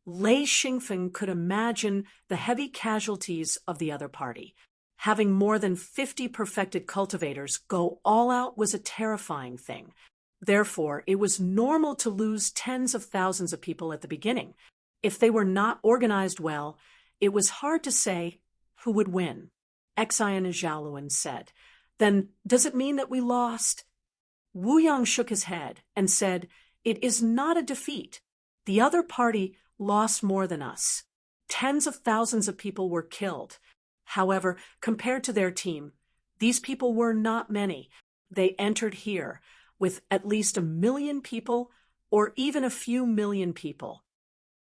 Lei Xingfeng could imagine the heavy casualties of the other party. Having more than 50 perfected cultivators go all out was a terrifying thing. Therefore, it was normal to lose tens of thousands of people at the beginning. If they were not organized well, it was hard to say who would win. Xian and Zhaoluan said, "Then does it mean that we lost?" Wu Yang shook his head and said, "It is not a defeat. The other party lost more than us. Tens of thousands of people were killed. However, compared to their team, these people were not many. They entered here with at least 1 million people or even a few million people.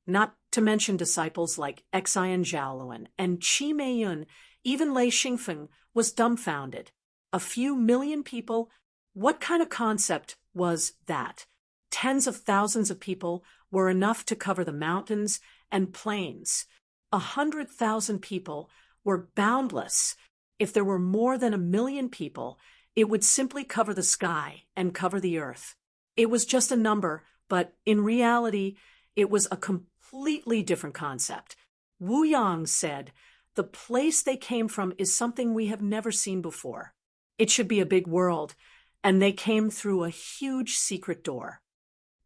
Not to mention disciples like Xian Zhaoluan and Qi Meiyun, even Lei Xingfeng was dumbfounded. A few million people? What kind of concept was that? Tens of thousands of people were enough to cover the mountains and plains. 100,000 people were boundless. If there were more than 1 million people, it would simply cover the sky and cover the earth. It was just a number, but in reality, it was a completely different concept." Wu Yang said, "The place they came from is something we have never seen before. It should be a big world, and they came through a huge secret door."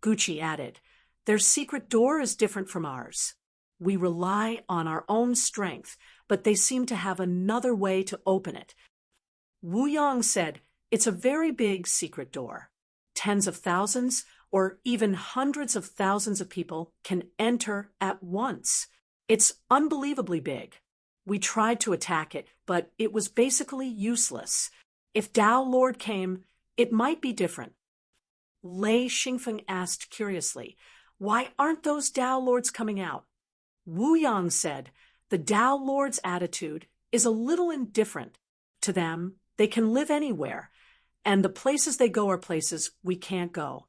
Gucci added, "Their secret door is different from ours." We rely on our own strength, but they seem to have another way to open it. Wu Yang said, "It's a very big secret door. Tens of thousands or even hundreds of thousands of people can enter at once. It's unbelievably big. We tried to attack it, but it was basically useless. If Tao Lord came, it might be different." Lei Xingfeng asked curiously, "Why aren't those Tao Lords coming out?" Wu Yang said, "The Tao Lord's attitude is a little indifferent. To them, they can live anywhere, and the places they go are places we can't go."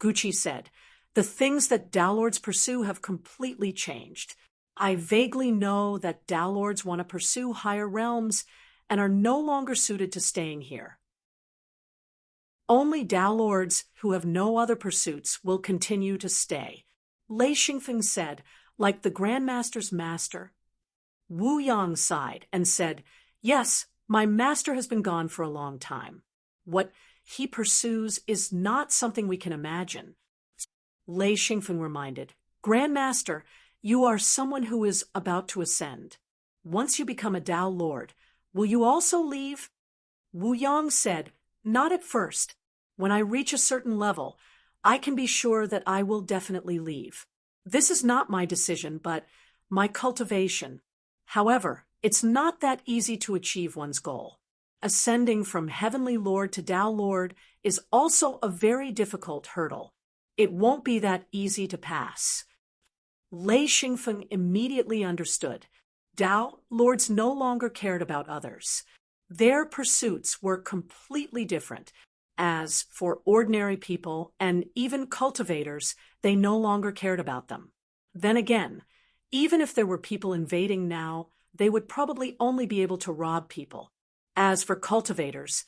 Gucci said, "The things that Tao Lords pursue have completely changed. I vaguely know that Tao Lords want to pursue higher realms and are no longer suited to staying here. Only Tao Lords who have no other pursuits will continue to stay," Lei Xingfeng said, "like the Grandmaster's master." Wu Yang sighed and said, "Yes, my master has been gone for a long time. What he pursues is not something we can imagine." Lei Xingfeng reminded, "Grandmaster, you are someone who is about to ascend. Once you become a Tao Lord, will you also leave?" Wu Yang said, "Not at first. When I reach a certain level, I can be sure that I will definitely leave. This is not my decision, but my cultivation. However, it's not that easy to achieve one's goal. Ascending from Heavenly Lord to Tao Lord is also a very difficult hurdle. It won't be that easy to pass." Lei Xingfeng immediately understood. Tao Lords no longer cared about others. Their pursuits were completely different. As for ordinary people and even cultivators, they no longer cared about them. Then again, even if there were people invading now, they would probably only be able to rob people. As for cultivators,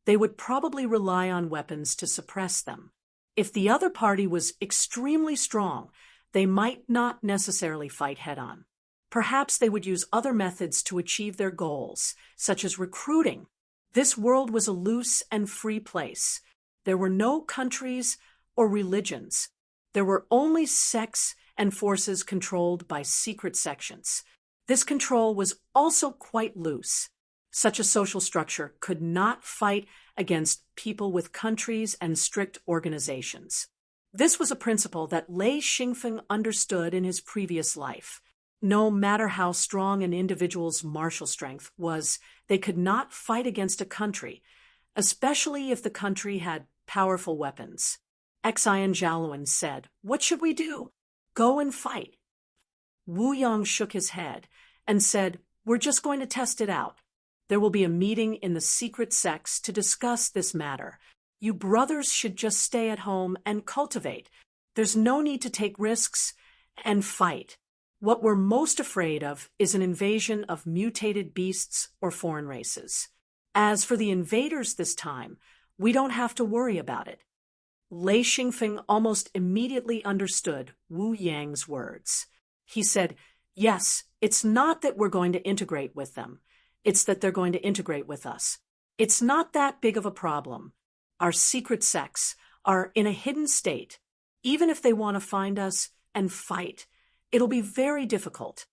they would probably rely on weapons to suppress them. If the other party was extremely strong, they might not necessarily fight head-on. Perhaps they would use other methods to achieve their goals, such as recruiting. This world was a loose and free place. There were no countries or religions. There were only sects and forces controlled by secret sections. This control was also quite loose. Such a social structure could not fight against people with countries and strict organizations. This was a principle that Lei Xingfeng understood in his previous life. No matter how strong an individual's martial strength was, they could not fight against a country, especially if the country had powerful weapons. Xian Zhaoluan said, "What should we do?" "Go and fight." Wu Yang shook his head and said, "We're just going to test it out. There will be a meeting in the secret sects to discuss this matter. You brothers should just stay at home and cultivate. There's no need to take risks and fight. What we're most afraid of is an invasion of mutated beasts or foreign races. As for the invaders this time, we don't have to worry about it." Lei Xingfeng almost immediately understood Wu Yang's words. He said, "Yes, it's not that we're going to integrate with them. It's that they're going to integrate with us. It's not that big of a problem. Our secret sects are in a hidden state. Even if they want to find us and fight, it'll be very difficult."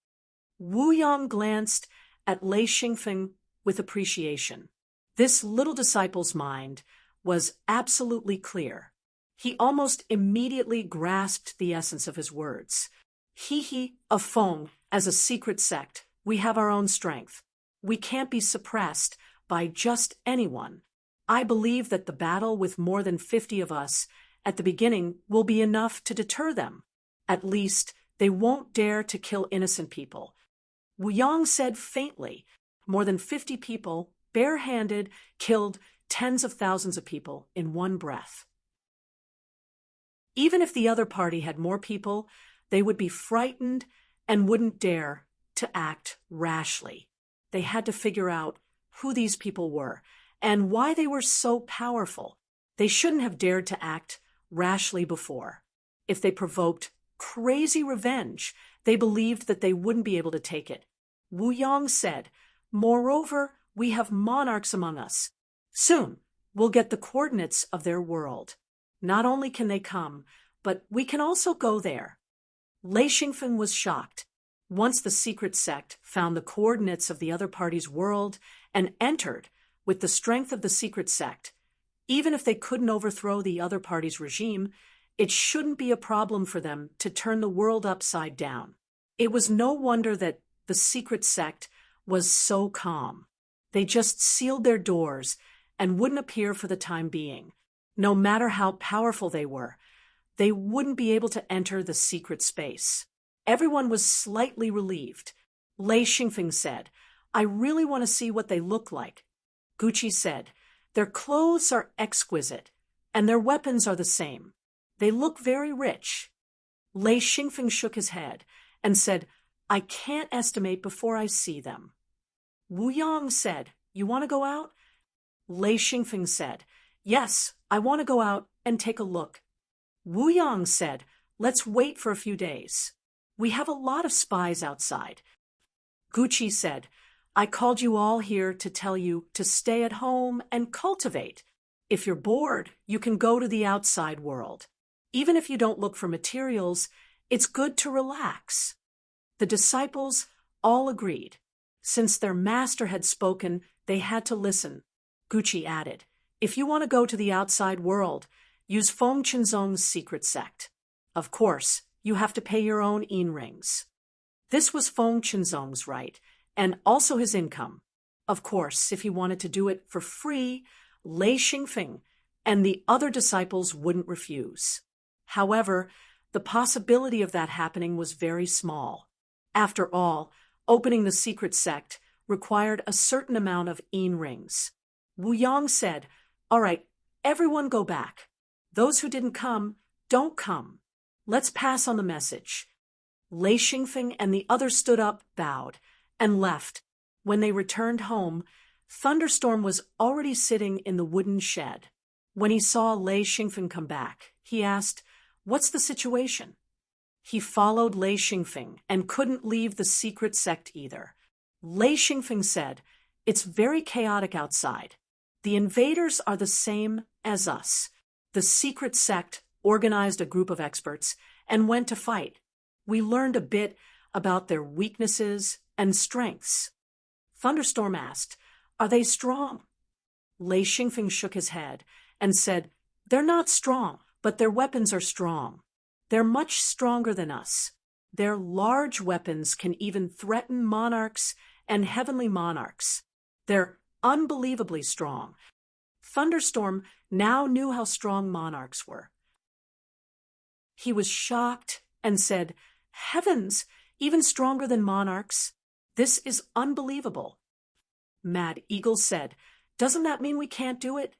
Wu Yang glanced at Lei Xingfeng with appreciation. This little disciple's mind was absolutely clear. He almost immediately grasped the essence of his words. He, a Feng, as a secret sect, we have our own strength. We can't be suppressed by just anyone. I believe that the battle with more than 50 of us at the beginning will be enough to deter them. At least, they won't dare to kill innocent people. Wu Yang said faintly, more than 50 people, barehanded, killed tens of thousands of people in one breath. Even if the other party had more people, they would be frightened and wouldn't dare to act rashly. They had to figure out who these people were and why they were so powerful. They shouldn't have dared to act rashly before. If they provoked crazy revenge, they believed that they wouldn't be able to take it. Wu Yang said, "Moreover, we have monarchs among us. Soon, we'll get the coordinates of their world. Not only can they come, but we can also go there." Lei Xingfeng was shocked. Once the secret sect found the coordinates of the other party's world and entered with the strength of the secret sect, even if they couldn't overthrow the other party's regime, it shouldn't be a problem for them to turn the world upside down. It was no wonder that the secret sect was so calm. They just sealed their doors and wouldn't appear for the time being. No matter how powerful they were, they wouldn't be able to enter the secret space. Everyone was slightly relieved. Lei Xingfeng said, "I really want to see what they look like." Gucci said, "Their clothes are exquisite, and their weapons are the same. They look very rich." Lei Xingfeng shook his head and said, "I can't estimate before I see them." Wu Yang said, "You want to go out?" Lei Xingfeng said, "Yes, I want to go out and take a look." Wu Yang said, "Let's wait for a few days. We have a lot of spies outside." Gucci said, "I called you all here to tell you to stay at home and cultivate. If you're bored, you can go to the outside world. Even if you don't look for materials, it's good to relax." The disciples all agreed. Since their master had spoken, they had to listen. Gucci added, "If you want to go to the outside world, use Feng Qinzong's secret sect. Of course, you have to pay your own yin rings." This was Feng Qinzong's right, and also his income. Of course, if he wanted to do it for free, Lei Xingfeng and the other disciples wouldn't refuse. However, the possibility of that happening was very small. After all, opening the secret sect required a certain amount of yin rings. Wu Yang said, "All right, everyone go back. Those who didn't come, don't come. Let's pass on the message." Lei Xingfeng and the others stood up, bowed, and left. When they returned home, Thunderstorm was already sitting in the wooden shed. When he saw Lei Xingfeng come back, he asked, "What's the situation?" He followed Lei Xingfeng and couldn't leave the secret sect either. Lei Xingfeng said, "It's very chaotic outside. The invaders are the same as us. The secret sect organized a group of experts and went to fight. We learned a bit about their weaknesses and strengths." Thunderstorm asked, "Are they strong?" Lei Xingfeng shook his head and said, "They're not strong, but their weapons are strong. They're much stronger than us. Their large weapons can even threaten monarchs and heavenly monarchs. They're unbelievably strong." Thunderstorm now knew how strong monarchs were. He was shocked and said, "Heavens, even stronger than monarchs. This is unbelievable." Mad Eagle said, "Doesn't that mean we can't do it?"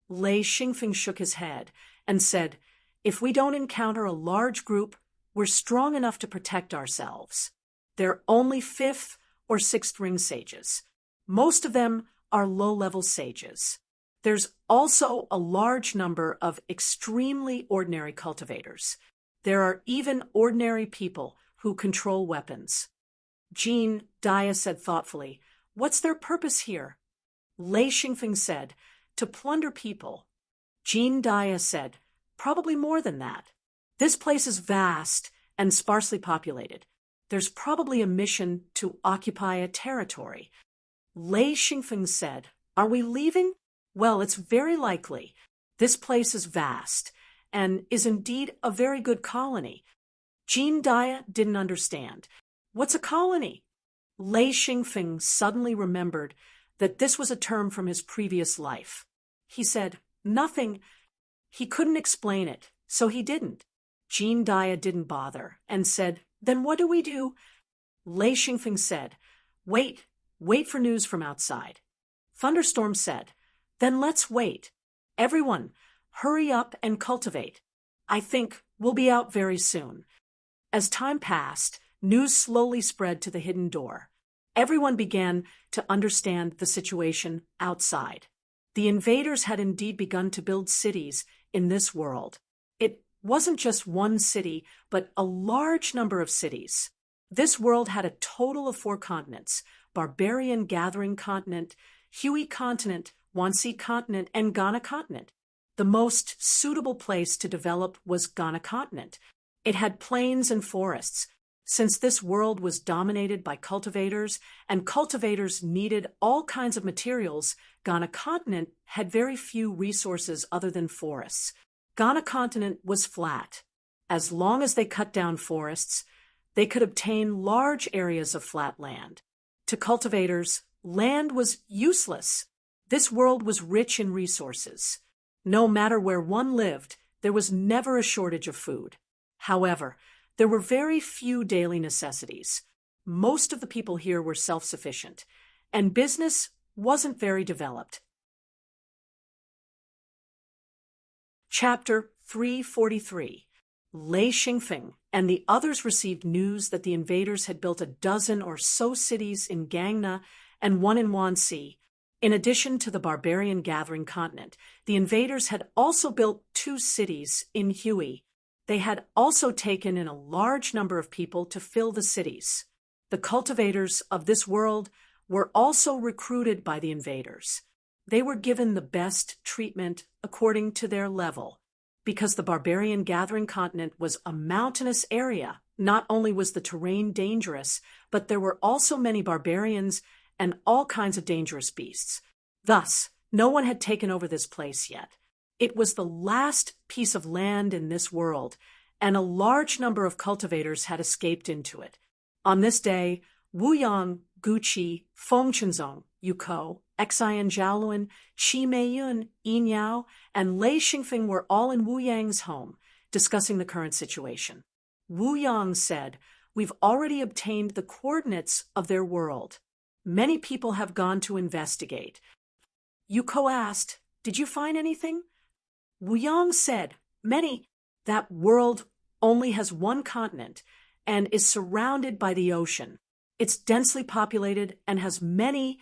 Lei Xingfeng shook his head and said, "If we don't encounter a large group, we're strong enough to protect ourselves. They're only 5th or 6th ring sages. Most of them are low-level sages. There's also a large number of extremely ordinary cultivators. There are even ordinary people who control weapons." Jean Dia said thoughtfully, "What's their purpose here?" Lei Xingfeng said, "To plunder people." Jean Dia said, "Probably more than that. This place is vast and sparsely populated. There's probably a mission to occupy a territory." Lei Xingfeng said, "Are we leaving?" "Well, it's very likely. This place is vast and is indeed a very good colony." Jean Dia didn't understand. "What's a colony?" Lei Xingfeng suddenly remembered that this was a term from his previous life. He said, "Nothing." He couldn't explain it, so he didn't. Jean Dia didn't bother and said, "Then what do we do?" Lei Xingfeng said, Wait for news from outside." Thunderstorm said, "Then let's wait. Everyone, hurry up and cultivate. I think we'll be out very soon." As time passed, news slowly spread to the hidden door. Everyone began to understand the situation outside. The invaders had indeed begun to build cities in this world. It wasn't just one city, but a large number of cities. This world had a total of 4 continents: Barbarian Gathering Continent, Hui Continent, Wanxi Continent, and Ghana Continent. The most suitable place to develop was Ghana Continent. It had plains and forests. Since this world was dominated by cultivators, and cultivators needed all kinds of materials, Ghana continent had very few resources other than forests. Ghana continent was flat. As long as they cut down forests, they could obtain large areas of flat land. To cultivators, land was useless. This world was rich in resources. No matter where one lived, there was never a shortage of food. However, there were very few daily necessities. Most of the people here were self-sufficient, and business wasn't very developed. Chapter 343. Lei Xingfeng and the others received news that the invaders had built a dozen or so cities in Gangna and one in Wanxi. In addition to the barbarian gathering continent, the invaders had also built 2 cities in Hui. They had also taken in a large number of people to fill the cities. The cultivators of this world were also recruited by the invaders. They were given the best treatment according to their level. Because the barbarian gathering continent was a mountainous area, not only was the terrain dangerous, but there were also many barbarians and all kinds of dangerous beasts. Thus, no one had taken over this place yet. It was the last piece of land in this world, and a large number of cultivators had escaped into it. On this day, Wu Yang, Guqi, Feng Chenzong, Yuko, Xian Zhaoluan, Qi Meiyun, Yin Yao, and Lei Xingfeng were all in Wu Yang's home, discussing the current situation. Wu Yang said, "We've already obtained the coordinates of their world. Many people have gone to investigate." Yuko asked, "Did you find anything?" Wu Yang said, "Many. That world only has one continent and is surrounded by the ocean. It's densely populated and has many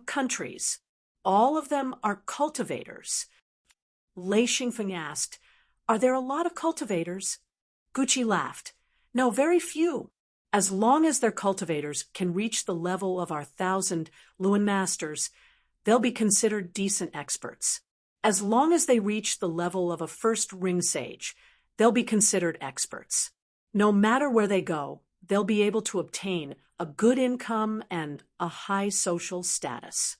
countries. All of them are cultivators." Lei Xingfeng asked, "Are there a lot of cultivators?" Guqi laughed. "No, very few. As long as their cultivators can reach the level of our 1,000 Luan masters, they'll be considered decent experts. As long as they reach the level of a first ring sage, they'll be considered experts. No matter where they go, they'll be able to obtain a good income and a high social status."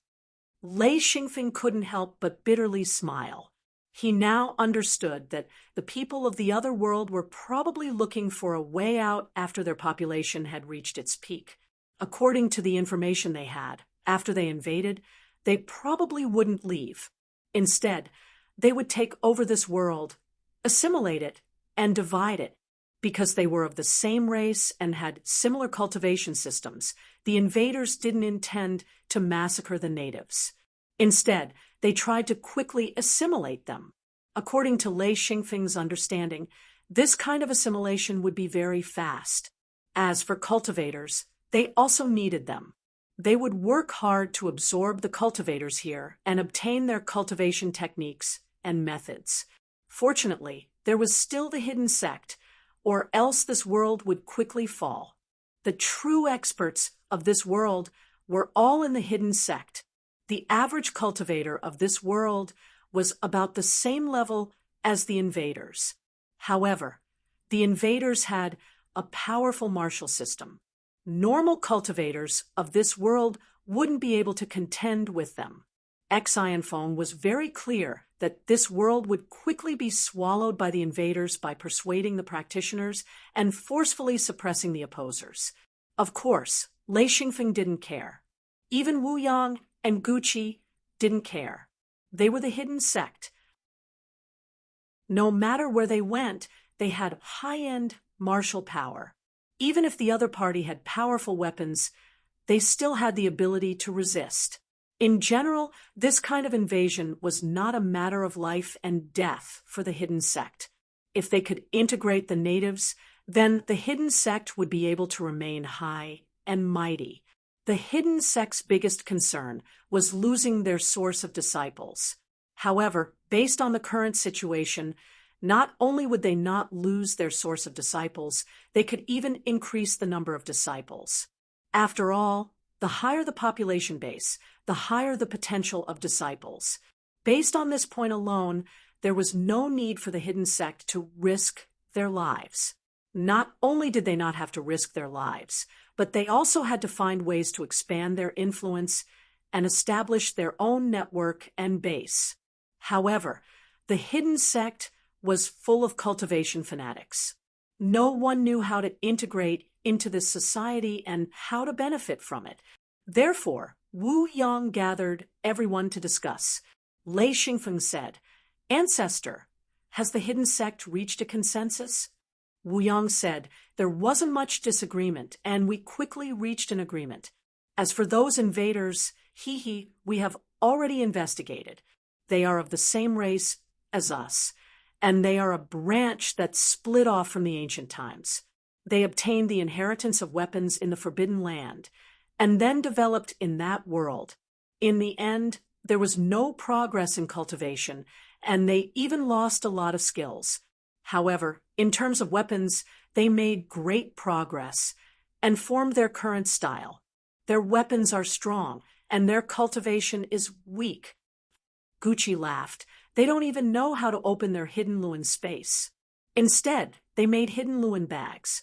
Lei Xingfeng couldn't help but bitterly smile. He now understood that the people of the other world were probably looking for a way out after their population had reached its peak. According to the information they had, after they invaded, they probably wouldn't leave. Instead, they would take over this world, assimilate it, and divide it. Because they were of the same race and had similar cultivation systems, the invaders didn't intend to massacre the natives. Instead, they tried to quickly assimilate them. According to Lei Xingfeng's understanding, this kind of assimilation would be very fast. As for cultivators, they also needed them. They would work hard to absorb the cultivators here and obtain their cultivation techniques and methods. Fortunately, there was still the hidden sect, or else this world would quickly fall. The true experts of this world were all in the hidden sect. The average cultivator of this world was about the same level as the invaders. However, the invaders had a powerful martial system. Normal cultivators of this world wouldn't be able to contend with them. Xianfeng was very clear that this world would quickly be swallowed by the invaders by persuading the practitioners and forcefully suppressing the opposers. Of course, Lei Xingfeng didn't care. Even Wu Yang and Guqi didn't care. They were the hidden sect. No matter where they went, they had high-end martial power. Even if the other party had powerful weapons, they still had the ability to resist. In general, this kind of invasion was not a matter of life and death for the hidden sect. If they could integrate the natives, then the hidden sect would be able to remain high and mighty. The hidden sect's biggest concern was losing their source of disciples. However, based on the current situation, not only would they not lose their source of disciples, they could even increase the number of disciples. After all, the higher the population base, the higher the potential of disciples. Based on this point alone, there was no need for the hidden sect to risk their lives. Not only did they not have to risk their lives, but they also had to find ways to expand their influence and establish their own network and base. However, the hidden sect was full of cultivation fanatics. No one knew how to integrate into this society and how to benefit from it. Therefore, Wu Yang gathered everyone to discuss. Lei Xingfeng said, "Ancestor, has the hidden sect reached a consensus?" Wu Yang said, "There wasn't much disagreement, and we quickly reached an agreement. As for those invaders, we have already investigated. They are of the same race as us, and they are a branch that split off from the ancient times. They obtained the inheritance of weapons in the Forbidden Land, and then developed in that world. In the end, there was no progress in cultivation, and they even lost a lot of skills. However, in terms of weapons, they made great progress and formed their current style. Their weapons are strong, and their cultivation is weak." Gucci laughed. "They don't even know how to open their hidden Luan space. Instead, they made hidden Luan bags."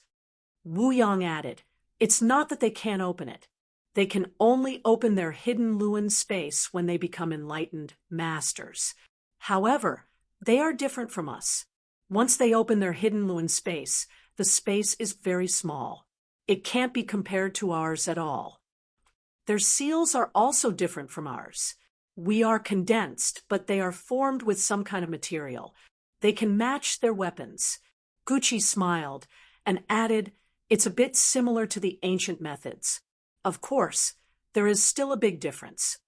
Wu Yang added, "It's not that they can't open it. They can only open their hidden Luan space when they become enlightened masters. However, they are different from us. Once they open their hidden Luan space, the space is very small. It can't be compared to ours at all. Their seals are also different from ours. We are condensed, but they are formed with some kind of material. They can match their weapons." Gucci smiled and added, "It's a bit similar to the ancient methods. Of course, there is still a big difference."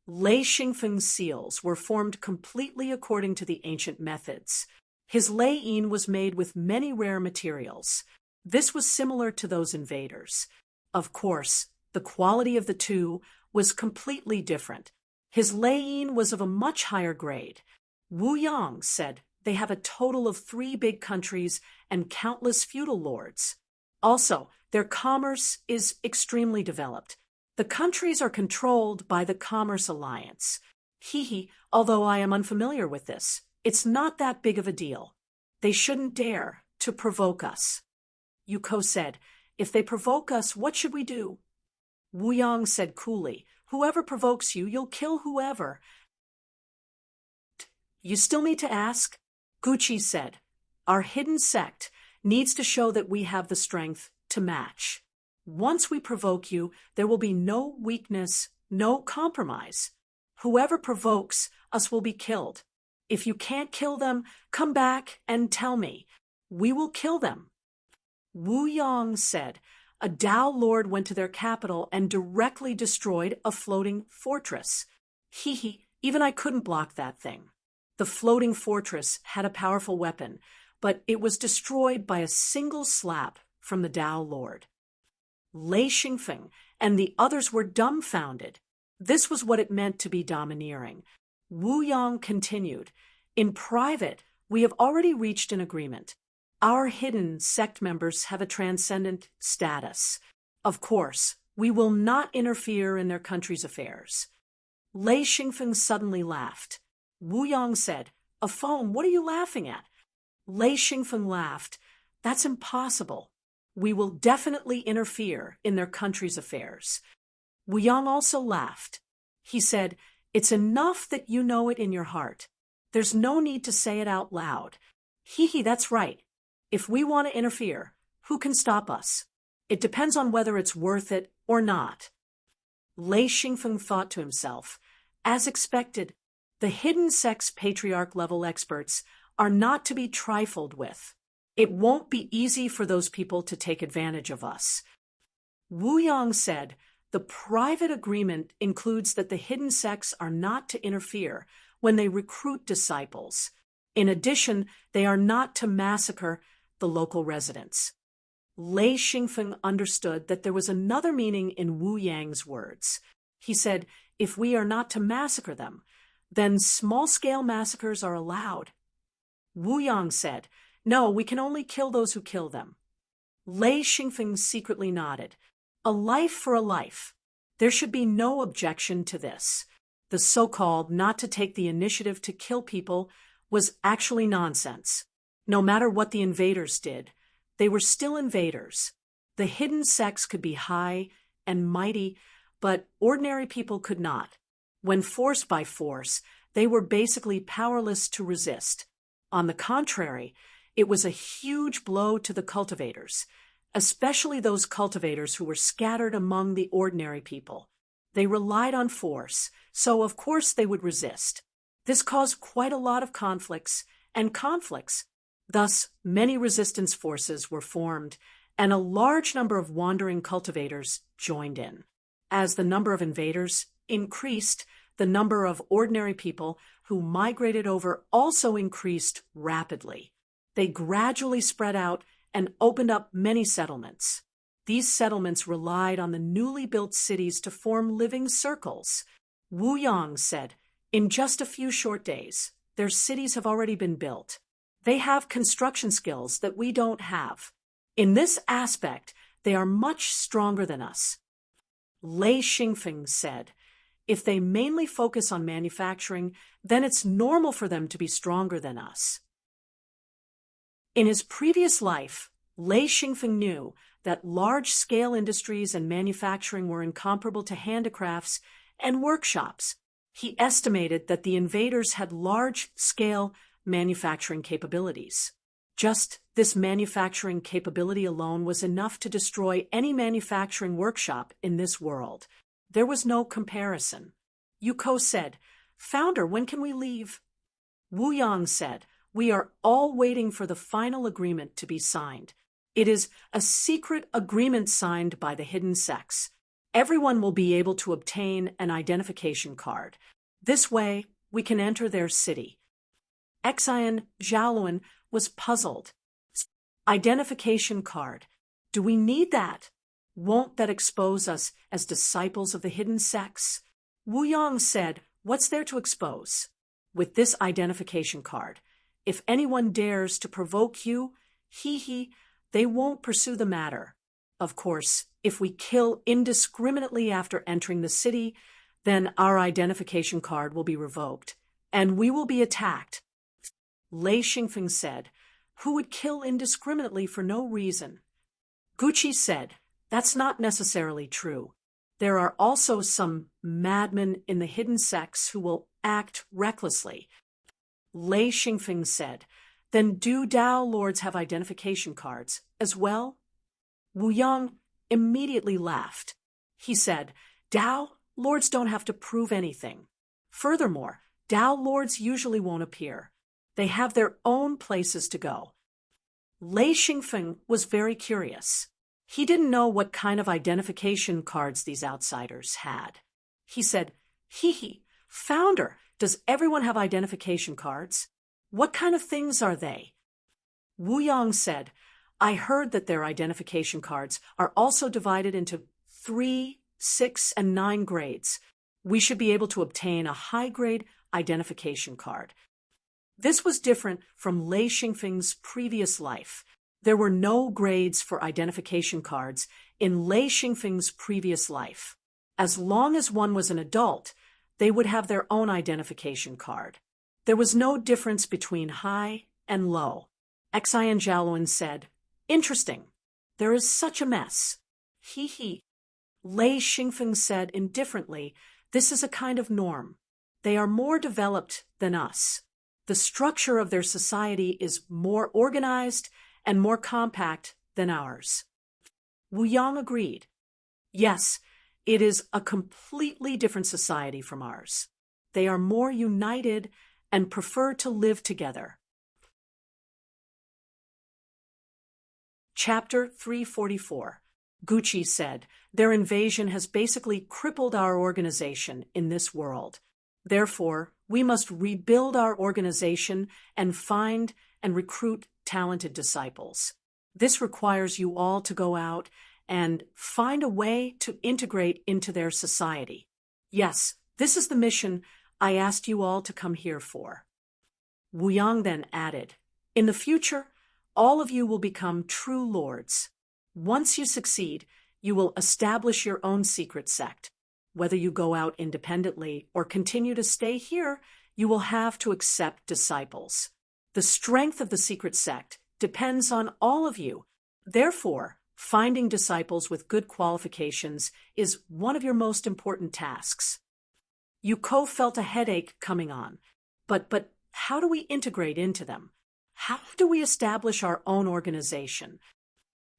Lei Xingfeng's seals were formed completely according to the ancient methods. His Lei Yin was made with many rare materials. This was similar to those invaders. Of course, the quality of the two was completely different. His Lei Yin was of a much higher grade. Wu Yang said they have a total of 3 big countries and countless feudal lords. Also, their commerce is extremely developed. The countries are controlled by the Commerce Alliance. Although I am unfamiliar with this, it's not that big of a deal. They shouldn't dare to provoke us." Yuko said, "If they provoke us, what should we do?" Wu Yang said coolly, "Whoever provokes you, you'll kill whoever." "You still need to ask?" Gucci said, "Our hidden sect needs to show that we have the strength to match. Once we provoke you, there will be no weakness, no compromise. Whoever provokes us will be killed. If you can't kill them, come back and tell me. We will kill them." Wu Yang said, "A Tao lord went to their capital and directly destroyed a floating fortress. Even I couldn't block that thing. The floating fortress had a powerful weapon, but it was destroyed by a single slap from the Tao lord." Lei Xingfeng and the others were dumbfounded. This was what it meant to be domineering. Wu Yang continued, "In private, we have already reached an agreement. Our hidden sect members have a transcendent status. Of course, we will not interfere in their country's affairs." Lei Xingfeng suddenly laughed. Wu Yang said, "A phone, what are you laughing at?" Lei Xingfeng laughed. "That's impossible. We will definitely interfere in their country's affairs." Wu Yang also laughed. He said, "It's enough that you know it in your heart. There's no need to say it out loud. That's right. If we want to interfere, who can stop us? It depends on whether it's worth it or not." Lei Xingfeng thought to himself, as expected, the hidden sect's patriarch-level experts are not to be trifled with. It won't be easy for those people to take advantage of us. Wu Yang said, "The private agreement includes that the hidden sects are not to interfere when they recruit disciples. In addition, they are not to massacre the local residents." Lei Xingfeng understood that there was another meaning in Wu Yang's words. He said, "If we are not to massacre them, then small-scale massacres are allowed." Wu Yang said, "No, we can only kill those who kill them." Lei Xingfeng secretly nodded. A life for a life. There should be no objection to this. The so-called not to take the initiative to kill people was actually nonsense. No matter what the invaders did, they were still invaders. The hidden sects could be high and mighty, but ordinary people could not. When forced by force, they were basically powerless to resist. On the contrary, it was a huge blow to the cultivators, especially those cultivators who were scattered among the ordinary people. They relied on force, so of course they would resist. This caused quite a lot of conflicts and conflicts. Thus, many resistance forces were formed, and a large number of wandering cultivators joined in. As the number of invaders increased, the number of ordinary people who migrated over also increased rapidly. They gradually spread out and opened up many settlements. These settlements relied on the newly built cities to form living circles. Wu Yang said, "In just a few short days, their cities have already been built. They have construction skills that we don't have. In this aspect, they are much stronger than us." Lei Xingfeng said, "If they mainly focus on manufacturing, then it's normal for them to be stronger than us." In his previous life, Lei Xingfeng knew that large-scale industries and manufacturing were incomparable to handicrafts and workshops. He estimated that the invaders had large-scale manufacturing capabilities. Just this manufacturing capability alone was enough to destroy any manufacturing workshop in this world. There was no comparison. Yuko said, "Founder, when can we leave?" Wu Yang said, "We are all waiting for the final agreement to be signed. It is a secret agreement signed by the hidden sects. Everyone will be able to obtain an identification card. This way, we can enter their city." Xian Zhaoluan was puzzled. Identification card. Do we need that? Won't that expose us as disciples of the hidden sects? Wu Yang said, "What's there to expose? With this identification card, if anyone dares to provoke you, they won't pursue the matter. Of course, if we kill indiscriminately after entering the city, then our identification card will be revoked, and we will be attacked." Lei Xingfeng said, "Who would kill indiscriminately for no reason?" Gucci said, "That's not necessarily true. There are also some madmen in the hidden sects who will act recklessly." Lei Xingfeng said, "Then do Dao lords have identification cards as well?" Wu Yang immediately laughed. He said, "Dao lords don't have to prove anything. Furthermore, Dao lords usually won't appear. They have their own places to go." Lei Xingfeng was very curious. He didn't know what kind of identification cards these outsiders had. He said, "Founder, does everyone have identification cards? What kind of things are they?" Wu Yang said, "I heard that their identification cards are also divided into 3, 6, and 9 grades. We should be able to obtain a high-grade identification card." This was different from Lei Xingfeng's previous life. There were no grades for identification cards in Lei Xingfeng's previous life. As long as one was an adult, they would have their own identification card. There was no difference between high and low. Xian Zhaoluan said, "Interesting. There is such a mess." Lei Xingfeng said indifferently, "This is a kind of norm. They are more developed than us. The structure of their society is more organized and more compact than ours." Wu Yang agreed. "Yes, it is a completely different society from ours. They are more united and prefer to live together." Chapter 344. Gucci said, "Their invasion has basically crippled our organization in this world. Therefore, we must rebuild our organization and find and recruit talented disciples. This requires you all to go out and find a way to integrate into their society. Yes, this is the mission I asked you all to come here for." Wu Yang then added, "In the future, all of you will become true lords. Once you succeed, you will establish your own secret sect. Whether you go out independently or continue to stay here, you will have to accept disciples. The strength of the secret sect depends on all of you. Therefore, finding disciples with good qualifications is one of your most important tasks. Yuko felt a headache coming on. But how do we integrate into them? How do we establish our own organization?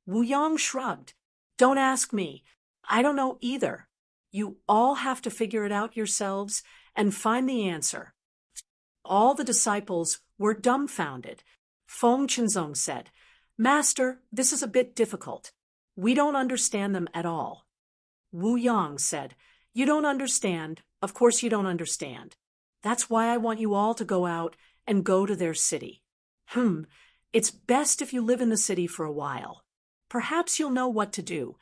Wu Yang shrugged. Don't ask me. I don't know either. You all have to figure it out yourselves and find the answer. All the disciples were dumbfounded. Feng Qinzong said, Master, this is a bit difficult. We don't understand them at all. Wu Yang said, You don't understand. Of course you don't understand. That's why I want you all to go out and go to their city. It's best if you live in the city for a while. Perhaps you'll know what to do.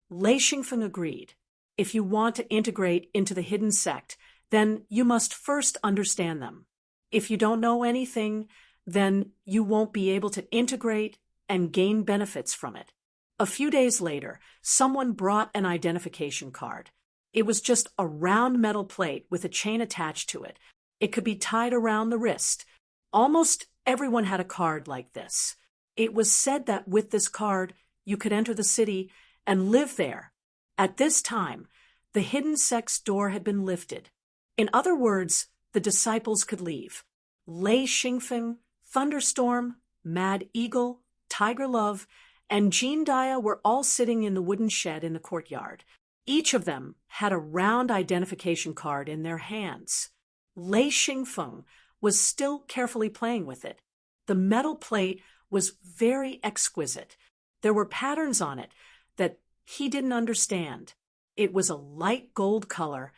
Lei Xingfeng agreed. If you want to integrate into the hidden sect, then you must first understand them. If you don't know anything, then you won't be able to integrate and gain benefits from it. A few days later, someone brought an identification card. It was just a round metal plate with a chain attached to it. It could be tied around the wrist. Almost everyone had a card like this. It was said that with this card, you could enter the city and live there. At this time, the hidden sect's door had been lifted. In other words, the disciples could leave. Lei Xingfeng, Thunderstorm, Mad Eagle, Tiger Love, and Jean Dia were all sitting in the wooden shed in the courtyard. Each of them had a round identification card in their hands. Lei Xingfeng was still carefully playing with it. The metal plate was very exquisite. There were patterns on it that he didn't understand. It was a light gold color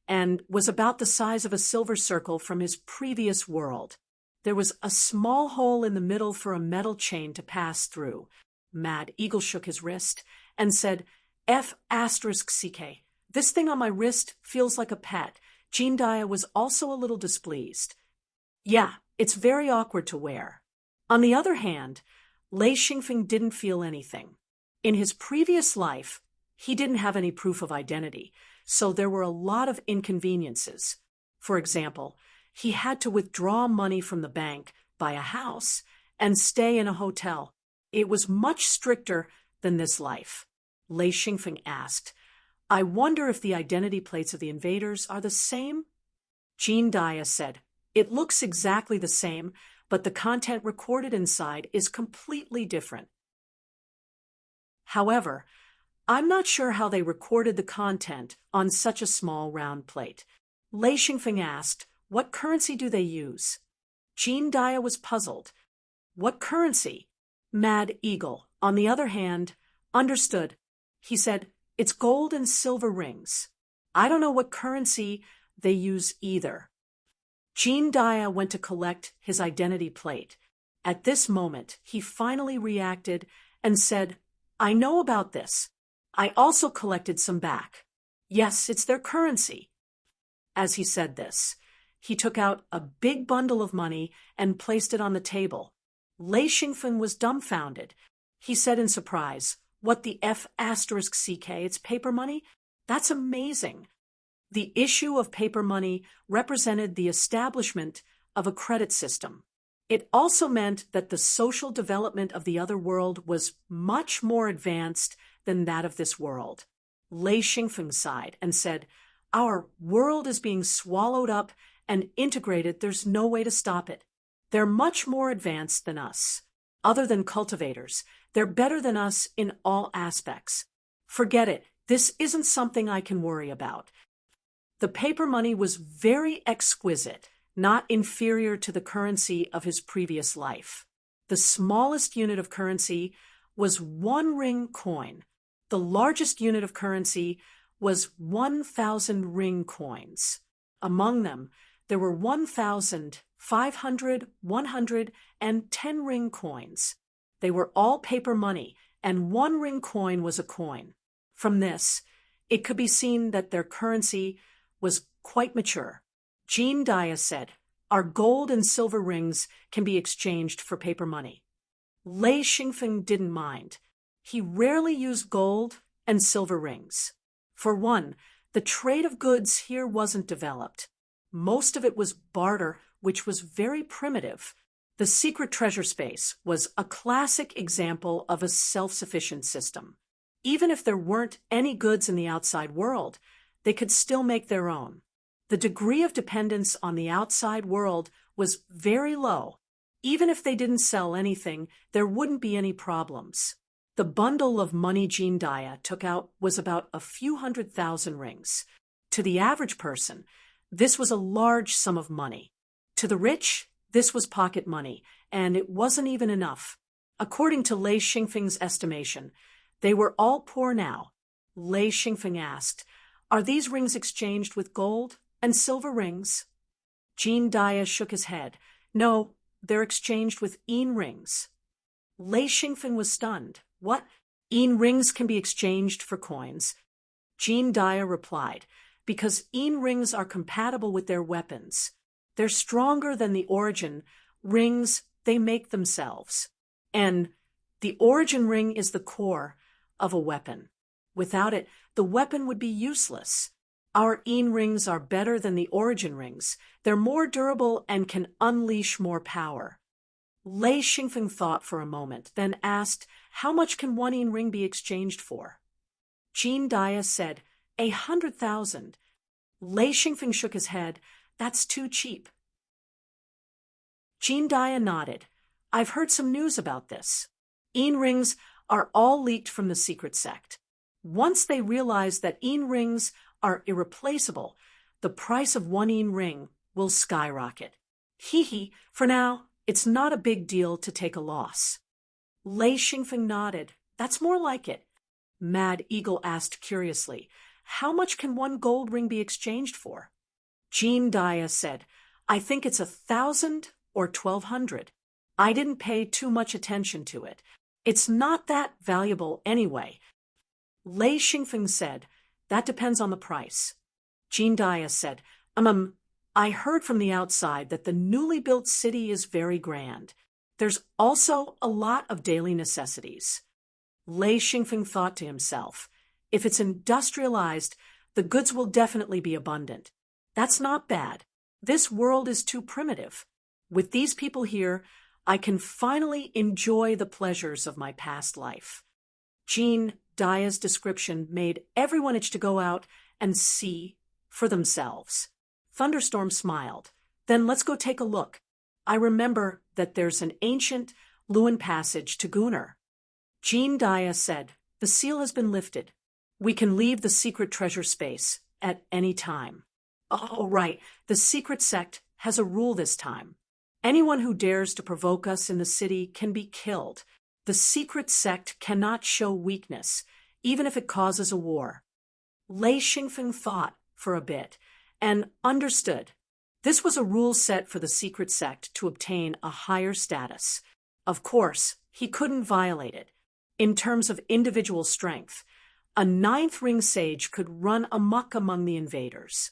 and was about the size of a silver circle from his previous world. There was a small hole in the middle for a metal chain to pass through. Mad Eagle shook his wrist and said, F***CK. This thing on my wrist feels like a pet. Jean Dia was also a little displeased. Yeah, it's very awkward to wear. On the other hand, Lei Xingfeng didn't feel anything. In his previous life, he didn't have any proof of identity, so there were a lot of inconveniences. For example, he had to withdraw money from the bank, buy a house, and stay in a hotel. It was much stricter than this life. Lei Xingfeng asked, I wonder if the identity plates of the invaders are the same? Jean Dia said, It looks exactly the same, but the content recorded inside is completely different. However, I'm not sure how they recorded the content on such a small round plate. Lei Xingfeng asked, What currency do they use? Jean Dia was puzzled. What currency? Mad Eagle, on the other hand, understood. He said, It's gold and silver rings. I don't know what currency they use either. Jean Dia went to collect his identity plate. At this moment, he finally reacted and said, I know about this. I also collected some back. Yes, it's their currency. As he said this, he took out a big bundle of money and placed it on the table. Lei Xingfeng was dumbfounded. He said in surprise, What the F***CK? It's paper money? That's amazing. The issue of paper money represented the establishment of a credit system. It also meant that the social development of the other world was much more advanced than that of this world. Lei Xingfeng sighed and said, Our world is being swallowed up and integrated. There's no way to stop it. They're much more advanced than us. Other than cultivators, they're better than us in all aspects. Forget it. This isn't something I can worry about. The paper money was very exquisite, not inferior to the currency of his previous life. The smallest unit of currency was 1 ring coin. The largest unit of currency was 1,000 ring coins. Among them, there were 1,000, 500, 100, and 10 ring coins. They were all paper money, and 1 ring coin was a coin. From this, it could be seen that their currency was quite mature. Jean Dia said, Our gold and silver rings can be exchanged for paper money. Lei Xingfeng didn't mind. He rarely used gold and silver rings. For one, the trade of goods here wasn't developed. Most of it was barter, which was very primitive. The secret treasure space was a classic example of a self-sufficient system. Even if there weren't any goods in the outside world, they could still make their own. The degree of dependence on the outside world was very low. Even if they didn't sell anything, there wouldn't be any problems. The bundle of money Jean Daya took out was about a few 100,000 rings. To the average person, this was a large sum of money. To the rich, this was pocket money, and it wasn't even enough. According to Lei Xingfeng's estimation, they were all poor now. Lei Xingfeng asked, "Are these rings exchanged with gold and silver rings?" Jean Daya shook his head. "No, they're exchanged with yin rings." Lei Xingfeng was stunned. "What? Yin rings can be exchanged for coins?" Jean Daya replied, "Because yin rings are compatible with their weapons. They're stronger than the origin rings they make themselves. And the origin ring is the core of a weapon. Without it, the weapon would be useless. Our yin rings are better than the origin rings. They're more durable and can unleash more power." Lei Xingfeng thought for a moment, then asked, "How much can one yin ring be exchanged for?" Jean Daya said, 100,000. Lei Xingfeng shook his head. "That's too cheap." Jean Daya nodded. "I've heard some news about this. Yin rings are all leaked from the secret sect. Once they realize that yin rings are irreplaceable, the price of one yin ring will skyrocket. Hee, for now, it's not a big deal to take a loss." Lei Xingfeng nodded. "That's more like it." Mad Eagle asked curiously, "How much can one gold ring be exchanged for?" Jean Daya said, "I think it's 1,000 or 1,200. I didn't pay too much attention to it. It's not that valuable anyway." Lei Xingfeng said, "That depends on the price." Jean Daya said, I heard from the outside that the newly built city is very grand. There's also a lot of daily necessities." Lei Xingfeng thought to himself, "If it's industrialized, the goods will definitely be abundant. That's not bad. This world is too primitive. With these people here, I can finally enjoy the pleasures of my past life." Jean Daya's description made everyone itch to go out and see for themselves. Thunderstorm smiled. "Then let's go take a look. I remember that there's an ancient Luan passage to Gunnar." Jean Daya said, "The seal has been lifted. We can leave the secret treasure space at any time." "Oh, right. The secret sect has a rule this time. Anyone who dares to provoke us in the city can be killed. The secret sect cannot show weakness, even if it causes a war." Lei Xingfeng thought for a bit and understood. This was a rule set for the secret sect to obtain a higher status. Of course, he couldn't violate it. In terms of individual strength, a ninth ring sage could run amok among the invaders.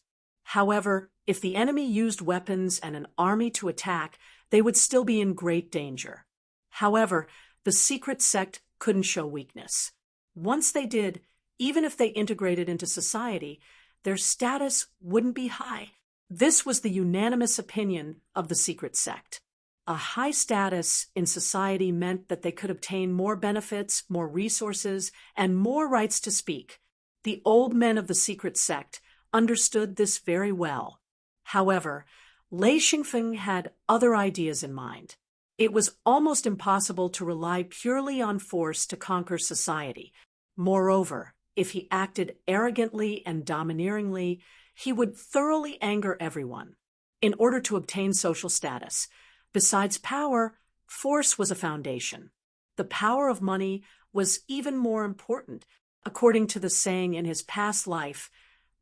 However, if the enemy used weapons and an army to attack, they would still be in great danger. However, the secret sect couldn't show weakness. Once they did, even if they integrated into society, their status wouldn't be high. This was the unanimous opinion of the secret sect. A high status in society meant that they could obtain more benefits, more resources, and more rights to speak. The old men of the secret sect understood this very well. However, Lei Xingfeng had other ideas in mind. It was almost impossible to rely purely on force to conquer society. Moreover, if he acted arrogantly and domineeringly, he would thoroughly anger everyone. In order to obtain social status, besides power, force was a foundation. The power of money was even more important. According to the saying in his past life,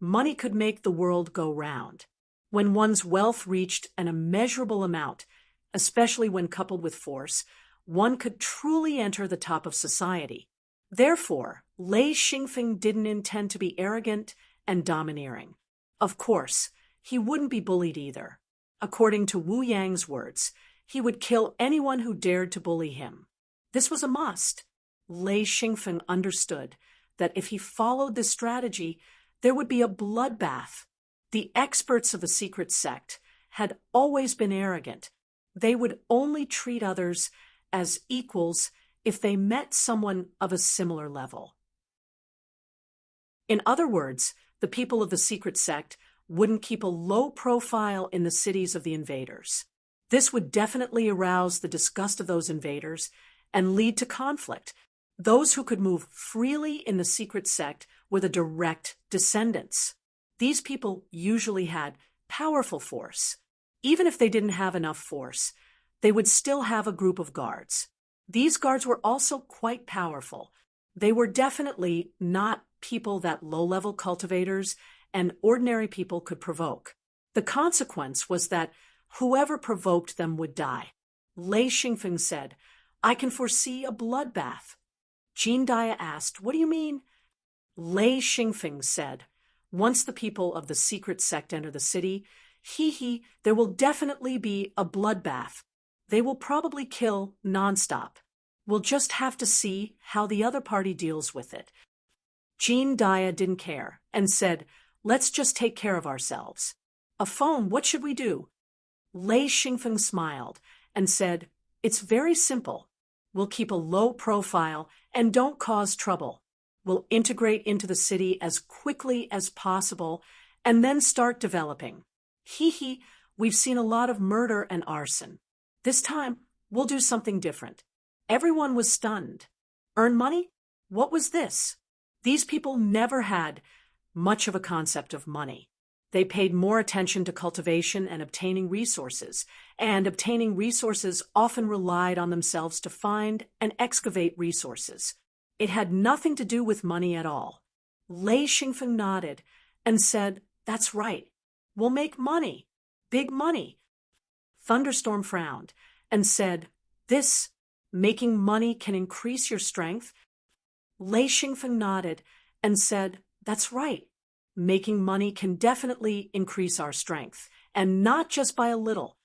money could make the world go round. When one's wealth reached an immeasurable amount, especially when coupled with force, one could truly enter the top of society. Therefore, Lei Xingfeng didn't intend to be arrogant and domineering. Of course, he wouldn't be bullied either. According to Wu Yang's words, he would kill anyone who dared to bully him. This was a must. Lei Xingfeng understood that if he followed this strategy, there would be a bloodbath. The experts of the secret sect had always been arrogant. They would only treat others as equals if they met someone of a similar level. In other words, the people of the secret sect wouldn't keep a low profile in the cities of the invaders. This would definitely arouse the disgust of those invaders and lead to conflict. Those who could move freely in the secret sect were the direct descendants. These people usually had powerful force. Even if they didn't have enough force, they would still have a group of guards. These guards were also quite powerful. They were definitely not people that low-level cultivators and ordinary people could provoke. The consequence was that whoever provoked them would die. Lei Xingfeng said, "I can foresee a bloodbath." Jean Daya asked, "What do you mean?" Lei Xingfeng said, "Once the people of the secret sect enter the city, there will definitely be a bloodbath. They will probably kill nonstop. We'll just have to see how the other party deals with it." Jean Daya didn't care and said, "Let's just take care of ourselves." "A phone, what should we do?" Lei Xingfeng smiled and said, "It's very simple. We'll keep a low profile and don't cause trouble. We'll integrate into the city as quickly as possible and then start developing. We've seen a lot of murder and arson. This time, we'll do something different." Everyone was stunned. Earn money? What was this? These people never had much of a concept of money. They paid more attention to cultivation and obtaining resources often relied on themselves to find and excavate resources. It had nothing to do with money at all. Lei Xingfeng nodded and said, "That's right. We'll make money. Big money." Thunderstorm frowned and said, "This, making money can increase your strength?" Lei Xingfeng nodded and said, "That's right. Making money can definitely increase our strength, and not just by a little."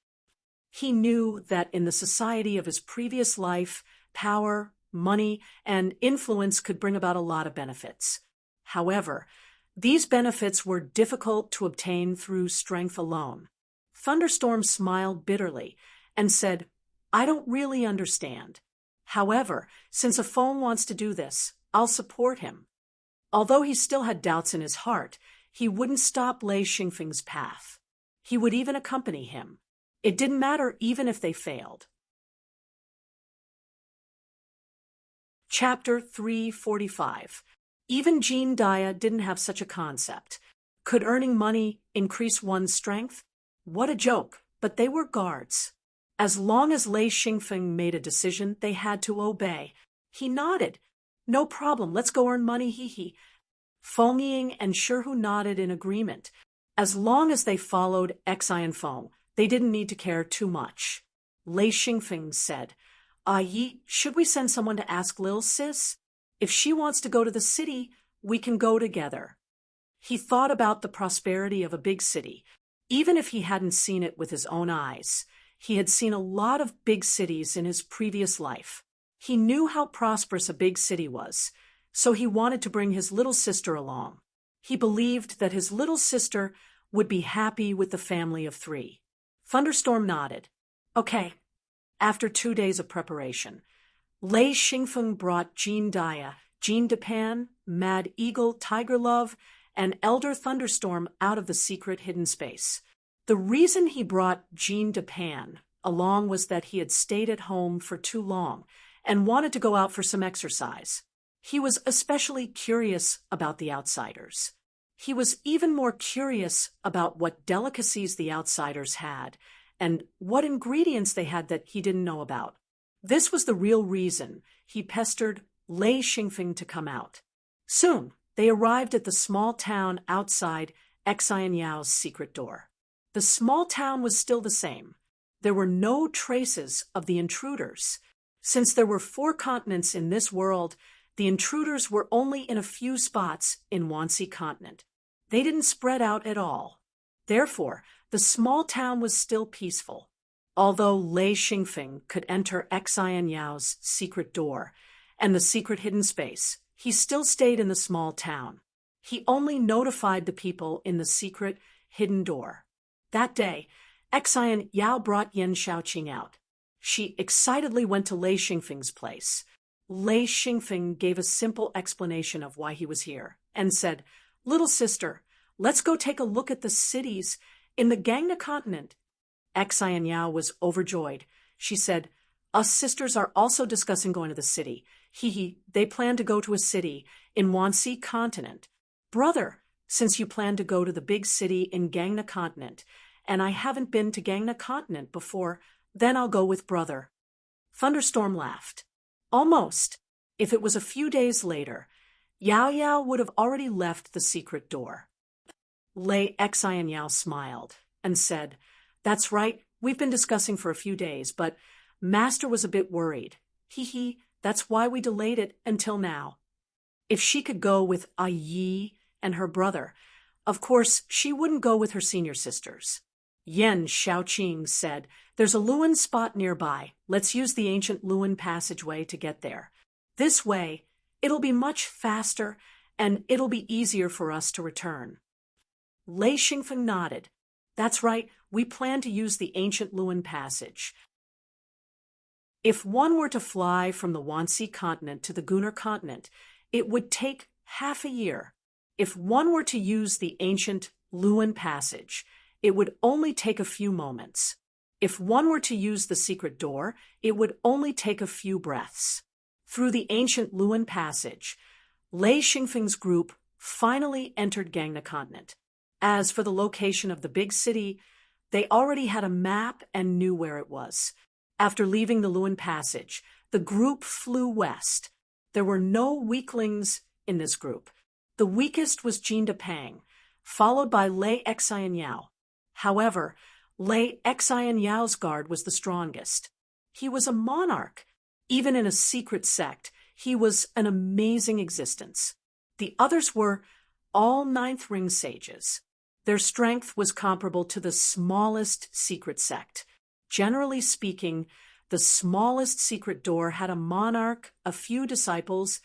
He knew that in the society of his previous life, power, money, and influence could bring about a lot of benefits. However, these benefits were difficult to obtain through strength alone. Thunderstorm smiled bitterly and said, "I don't really understand. However, since a phone wants to do this, I'll support him." Although he still had doubts in his heart, he wouldn't stop Lei Xingfeng's path. He would even accompany him. It didn't matter even if they failed. Chapter 345. Even Jean Daya didn't have such a concept. Could earning money increase one's strength? What a joke, but they were guards. As long as Lei Xingfeng made a decision, they had to obey. He nodded. "No problem, let's go earn money, Feng Ying and Shihu nodded in agreement. As long as they followed Xi and Feng, they didn't need to care too much. Lei Xingfeng said, Yi, should we send someone to ask Lil Sis? If she wants to go to the city, we can go together." He thought about the prosperity of a big city. Even if he hadn't seen it with his own eyes, he had seen a lot of big cities in his previous life. He knew how prosperous a big city was, so he wanted to bring his little sister along. He believed that his little sister would be happy with the family of 3. Thunderstorm nodded. "Okay." After 2 days of preparation, Lei Xingfeng brought Jean Daya, Jean Depan, Mad Eagle, Tiger Love, and Elder Thunderstorm out of the secret hidden space. The reason he brought Jean Depan along was that he had stayed at home for too long and wanted to go out for some exercise. He was especially curious about the outsiders. He was even more curious about what delicacies the outsiders had and what ingredients they had that he didn't know about. This was the real reason he pestered Lei Xingfeng to come out. Soon, they arrived at the small town outside Xian Yao's secret door. The small town was still the same. There were no traces of the intruders. Since there were 4 continents in this world, the intruders were only in a few spots in Wanxi continent. They didn't spread out at all. Therefore, the small town was still peaceful. Although Lei Xingfeng could enter Xian Yao's secret door and the secret hidden space, he still stayed in the small town. He only notified the people in the secret hidden door. That day, Xian Yao brought Yan Shaoqing out. She excitedly went to Lei Xingfeng's place. Lei Xingfeng gave a simple explanation of why he was here and said, "Little sister, let's go take a look at the cities in the Gangna continent." Xian Yao was overjoyed. She said, "Us sisters are also discussing going to the city. They plan to go to a city in Wanxi continent. Brother, since you plan to go to the big city in Gangna continent, and I haven't been to Gangna continent before, then I'll go with brother." Thunderstorm laughed. Almost. If it was a few days later, Yao Yao would have already left the secret door. Lei Xian Yao smiled and said, "That's right, we've been discussing for a few days, but Master was a bit worried. That's why we delayed it until now." If she could go with A Yi and her brother, of course she wouldn't go with her senior sisters. Yan Shaoqing said, "There's a Luan spot nearby. Let's use the ancient Luan passageway to get there. This way, it'll be much faster and it'll be easier for us to return." Lei Xingfeng nodded. "That's right, we plan to use the ancient Luan passage. If one were to fly from the Wanxi continent to the Gunnar continent, it would take half a year. If one were to use the ancient Luan passage, it would only take a few moments. If one were to use the secret door, it would only take a few breaths." Through the ancient Luan passage, Lei Xingfeng's group finally entered Gangna continent. As for the location of the big city, they already had a map and knew where it was. After leaving the Luan passage, the group flew west. There were no weaklings in this group. The weakest was Jinda Pang, followed by Lei Xian Yao. However, Lei Xian Yao's guard was the strongest. He was a monarch. Even in a secret sect, he was an amazing existence. The others were all ninth ring sages. Their strength was comparable to the smallest secret sect. Generally speaking, the smallest secret door had a monarch, a few disciples,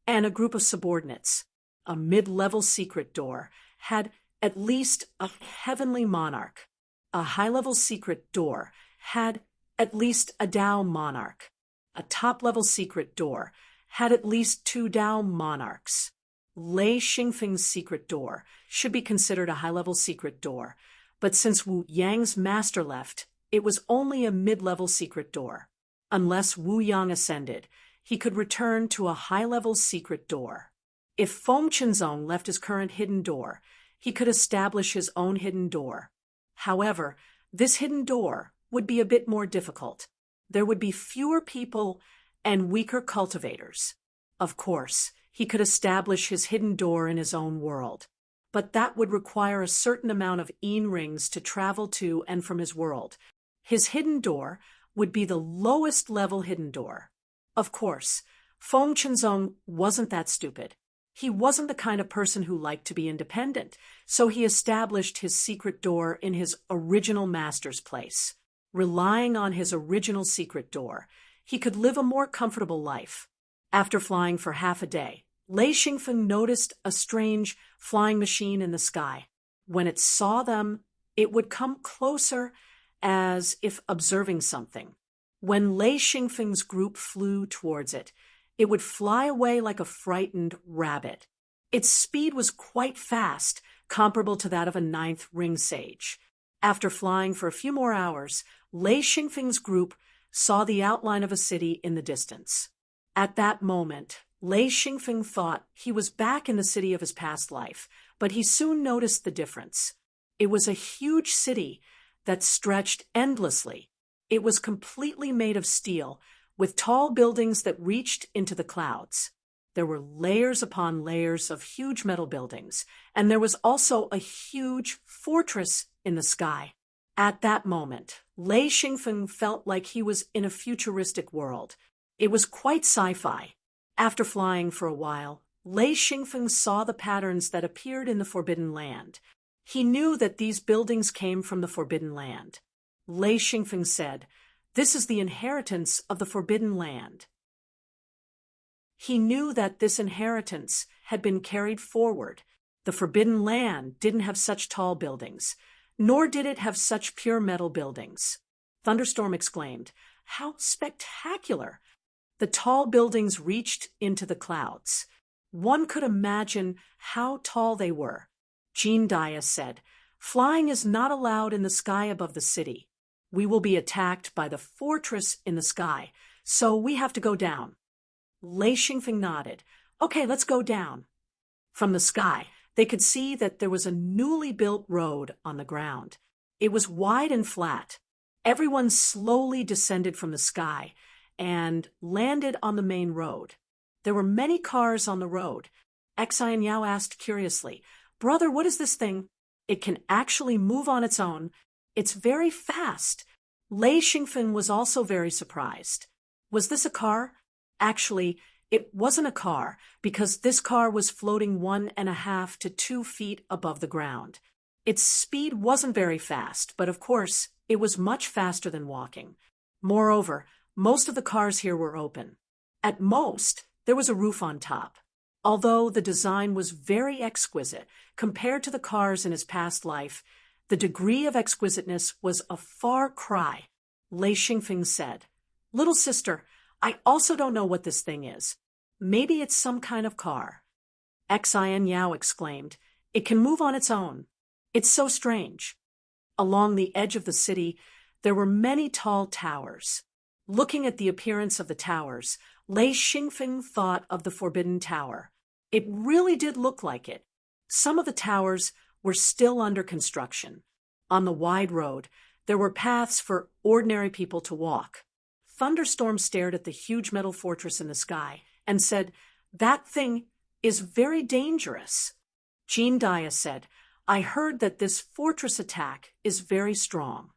and a group of subordinates. A mid-level secret door had at least a heavenly monarch. A high-level secret door had at least a Dao monarch. A top-level secret door had at least 2 Dao monarchs. Lei Xingfeng's secret door should be considered a high-level secret door, but since Wu Yang's master left, it was only a mid-level secret door. Unless Wu Yang ascended, he could return to a high-level secret door. If Feng Qinzong left his current hidden door, he could establish his own hidden door. However, this hidden door would be a bit more difficult. There would be fewer people and weaker cultivators. Of course, he could establish his hidden door in his own world, but that would require a certain amount of yin rings to travel to and from his world. His hidden door would be the lowest level hidden door. Of course, Feng Qinzong wasn't that stupid. He wasn't the kind of person who liked to be independent, so he established his secret door in his original master's place. Relying on his original secret door, he could live a more comfortable life. After flying for half a day, Lei Xingfeng noticed a strange flying machine in the sky. When it saw them, it would come closer as if observing something. When Lei Xingfeng's group flew towards it, it would fly away like a frightened rabbit. Its speed was quite fast, comparable to that of a ninth ring sage. After flying for a few more hours, Lei Xingfeng's group saw the outline of a city in the distance. At that moment, Lei Xingfeng thought he was back in the city of his past life, but he soon noticed the difference. It was a huge city that stretched endlessly. It was completely made of steel, with tall buildings that reached into the clouds. There were layers upon layers of huge metal buildings, and there was also a huge fortress in the sky. At that moment, Lei Xingfeng felt like he was in a futuristic world. It was quite sci-fi. After flying for a while, Lei Xingfeng saw the patterns that appeared in the Forbidden Land. He knew that these buildings came from the Forbidden Land. Lei Xingfeng said, "This is the inheritance of the Forbidden Land." He knew that this inheritance had been carried forward. The Forbidden Land didn't have such tall buildings. nor did it have such pure metal buildings. Thunderstorm exclaimed, "How spectacular!" The tall buildings reached into the clouds. One could imagine how tall they were. Jean Dia said, "Flying is not allowed in the sky above the city. We will be attacked by the fortress in the sky, so we have to go down." Lei Xingfeng nodded. "Okay, let's go down." From the sky, they could see that there was a newly built road on the ground. It was wide and flat. Everyone slowly descended from the sky and landed on the main road. There were many cars on the road. Xian Yao asked curiously, "Brother, what is this thing?" "It can actually move on its own. It's very fast." Lei Xingfeng was also very surprised. "Was this a car?" Actually, it wasn't a car, because this car was floating 1.5 to 2 feet above the ground. Its speed wasn't very fast, but of course, it was much faster than walking. Moreover, most of the cars here were open. At most, there was a roof on top. Although the design was very exquisite compared to the cars in his past life, the degree of exquisiteness was a far cry. Lei Xingfeng said, "Little sister, I also don't know what this thing is. Maybe it's some kind of car." Xian Yao exclaimed, "It can move on its own. It's so strange." Along the edge of the city, there were many tall towers. Looking at the appearance of the towers, Lei Xingfeng thought of the Forbidden Tower. It really did look like it. Some of the towers were still under construction. On the wide road, there were paths for ordinary people to walk. Thunderstorm stared at the huge metal fortress in the sky and said, "That thing is very dangerous." Jean Dia said, "I heard that this fortress attack is very strong."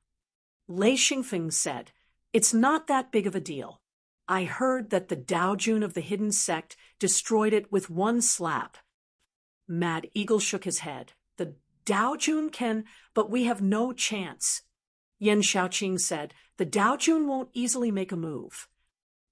Lei Xingfeng said, "It's not that big of a deal. I heard that the Daojun of the hidden sect destroyed it with one slap." Mad Eagle shook his head. "The Daojun can, but we have no chance." Yan Shaoqing said, "The Daojun won't easily make a move."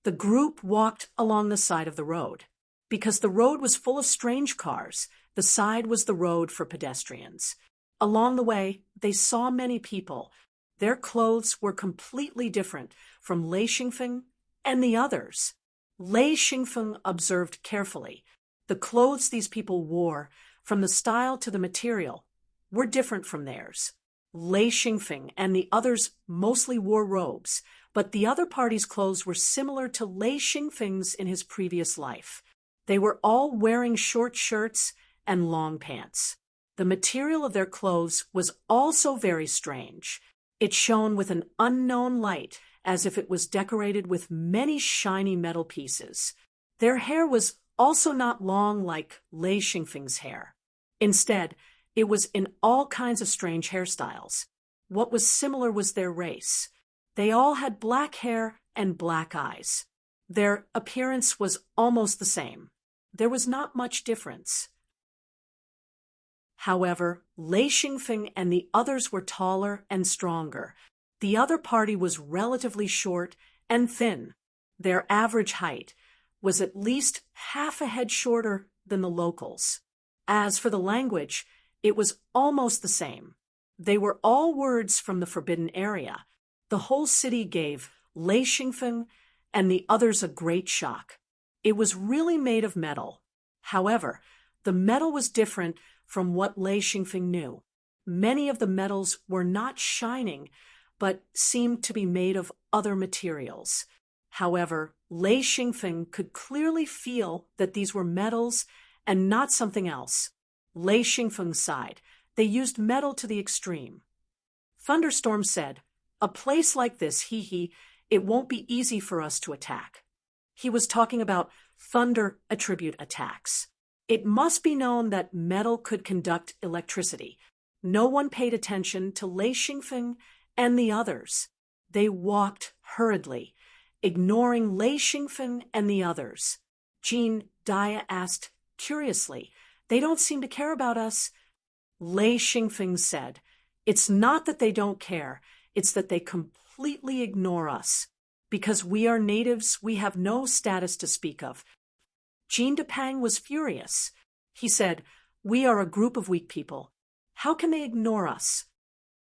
The group walked along the side of the road. Because the road was full of strange cars, the side was the road for pedestrians. Along the way, they saw many people. Their clothes were completely different from Lei Xingfeng and the others. Lei Xingfeng observed carefully. The clothes these people wore, from the style to the material, were different from theirs. Lei Xingfeng and the others mostly wore robes, but the other party's clothes were similar to Lei Xingfeng's in his previous life. They were all wearing short shirts and long pants. The material of their clothes was also very strange. It shone with an unknown light, as if it was decorated with many shiny metal pieces. Their hair was also not long like Lei Xingfeng's hair. Instead, it was in all kinds of strange hairstyles. What was similar was their race. They all had black hair and black eyes. Their appearance was almost the same. There was not much difference. However, Lei Xingfeng and the others were taller and stronger. The other party was relatively short and thin. Their average height was at least half a head shorter than the locals. As for the language, it was almost the same. They were all words from the Forbidden Area. The whole city gave Lei Xingfeng and the others a great shock. It was really made of metal. However, the metal was different from what Lei Xingfeng knew. Many of the metals were not shining, but seemed to be made of other materials. However, Lei Xingfeng could clearly feel that these were metals and not something else. Lei Xingfeng sighed. They used metal to the extreme. Thunderstorm said, "A place like this, it won't be easy for us to attack." He was talking about thunder attribute attacks. It must be known that metal could conduct electricity. No one paid attention to Lei Xingfeng and the others. They walked hurriedly, ignoring Lei Xingfeng and the others. Jean Dia asked curiously, "They don't seem to care about us." Lei Xingfeng said, "It's not that they don't care, it's that they completely ignore us. Because we are natives, we have no status to speak of." Jean Depang was furious. He said, "We are a group of weak people. How can they ignore us?"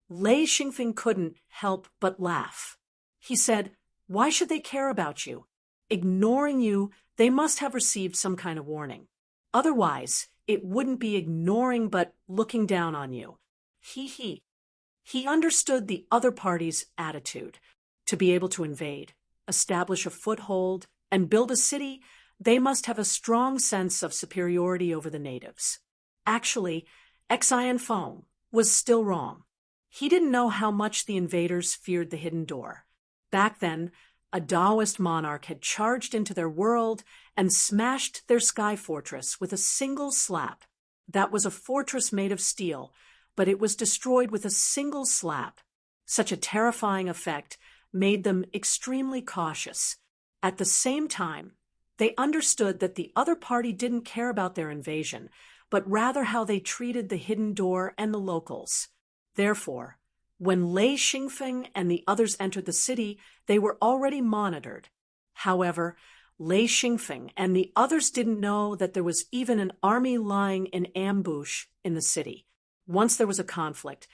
Lei Xingfeng couldn't help but laugh. He said, "Why should they care about you? Ignoring you, they must have received some kind of warning. Otherwise, it wouldn't be ignoring but looking down on you." He understood the other party's attitude. To be able to invade, establish a foothold, and build a city, they must have a strong sense of superiority over the natives. Actually, Xian Feng was still wrong. He didn't know how much the invaders feared the hidden door. Back then, a Taoist monarch had charged into their world and smashed their sky fortress with a single slap. That was a fortress made of steel, but it was destroyed with a single slap. Such a terrifying effect made them extremely cautious. At the same time, they understood that the other party didn't care about their invasion, but rather how they treated the hidden door and the locals. Therefore, when Lei Xingfeng and the others entered the city, they were already monitored. However, Lei Xingfeng and the others didn't know that there was even an army lying in ambush in the city. Once there was a conflict,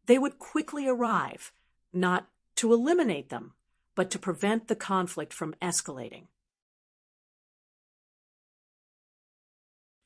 they would quickly arrive, not to eliminate them, but to prevent the conflict from escalating.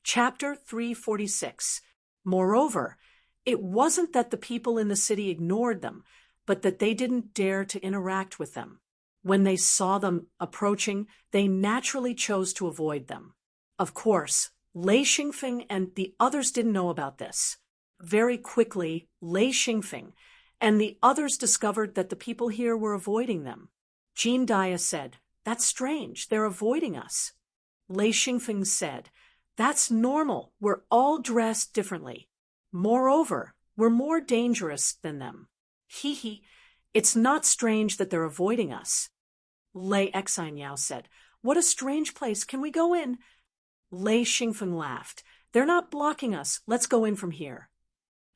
Chapter 346. Moreover, it wasn't that the people in the city ignored them, but that they didn't dare to interact with them. When they saw them approaching, they naturally chose to avoid them. Of course, Lei Xingfeng and the others didn't know about this. Very quickly, Lei Xingfeng and the others discovered that the people here were avoiding them. Jean Dia said, "That's strange, they're avoiding us." Lei Xingfeng said, "That's normal, we're all dressed differently. Moreover, we're more dangerous than them. It's not strange that they're avoiding us." Lei Xianyao said, "What a strange place, can we go in?" Lei Xingfeng laughed. "They're not blocking us, let's go in from here."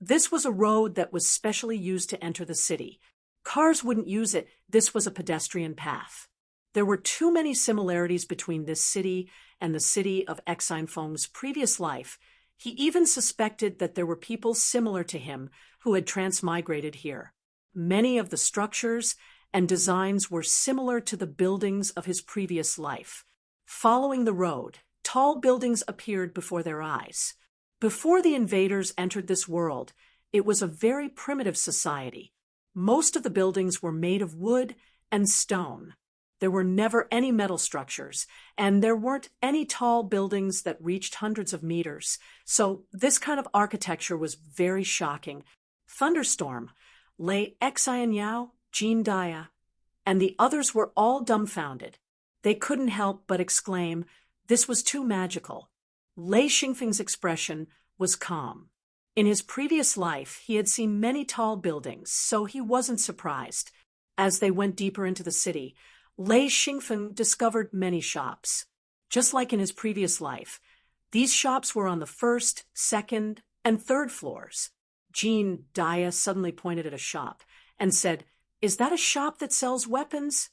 This was a road that was specially used to enter the city. Cars wouldn't use it, this was a pedestrian path. There were too many similarities between this city and the city of Xian Feng's previous life. He even suspected that there were people similar to him who had transmigrated here. Many of the structures and designs were similar to the buildings of his previous life. Following the road, tall buildings appeared before their eyes. Before the invaders entered this world, it was a very primitive society. Most of the buildings were made of wood and stone. There were never any metal structures, and there weren't any tall buildings that reached hundreds of meters, so this kind of architecture was very shocking. Thunderstorm, Lei Xianyao, Jean Dia, and the others were all dumbfounded. They couldn't help but exclaim, this was too magical. Lei Xingfeng's expression was calm. In his previous life, he had seen many tall buildings, so he wasn't surprised. As they went deeper into the city, Lei Xingfeng discovered many shops. Just like in his previous life, these shops were on the first, second, and third floors. Jean Dia suddenly pointed at a shop and said, "Is that a shop that sells weapons?"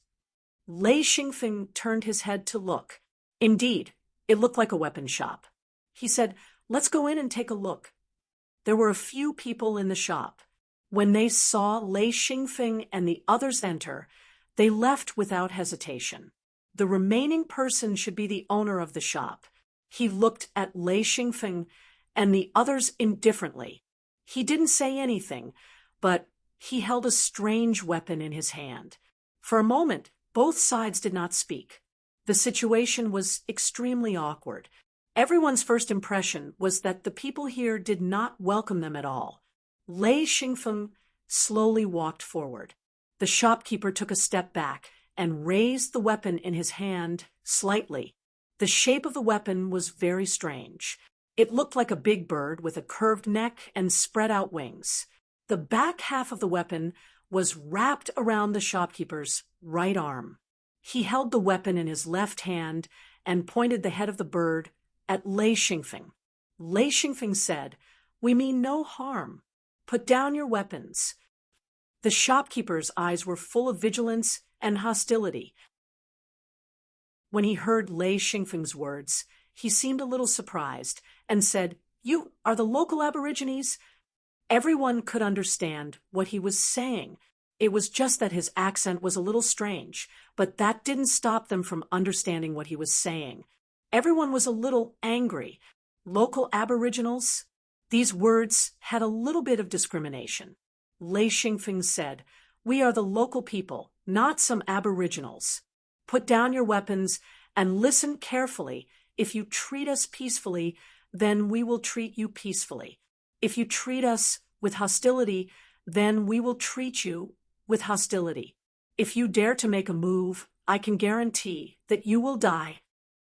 Lei Xingfeng turned his head to look. Indeed, it looked like a weapon shop. He said, "Let's go in and take a look." There were a few people in the shop. When they saw Lei Xingfeng and the others enter, they left without hesitation. The remaining person should be the owner of the shop. He looked at Lei Xingfeng and the others indifferently. He didn't say anything, but he held a strange weapon in his hand. For a moment, both sides did not speak. The situation was extremely awkward. Everyone's first impression was that the people here did not welcome them at all. Lei Xingfeng slowly walked forward. The shopkeeper took a step back and raised the weapon in his hand slightly. The shape of the weapon was very strange. It looked like a big bird with a curved neck and spread out wings. The back half of the weapon was wrapped around the shopkeeper's right arm. He held the weapon in his left hand and pointed the head of the bird at Lei Xingfeng. Lei Xingfeng said, "We mean no harm. Put down your weapons." The shopkeeper's eyes were full of vigilance and hostility. When he heard Lei Xingfeng's words, he seemed a little surprised and said, "You are the local Aborigines?" Everyone could understand what he was saying. It was just that his accent was a little strange, but that didn't stop them from understanding what he was saying. Everyone was a little angry. Local aboriginals? These words had a little bit of discrimination. Lei Xingfeng said, "We are the local people, not some aboriginals. Put down your weapons and listen carefully. If you treat us peacefully, then we will treat you peacefully. If you treat us with hostility, then we will treat you with hostility. If you dare to make a move, I can guarantee that you will die."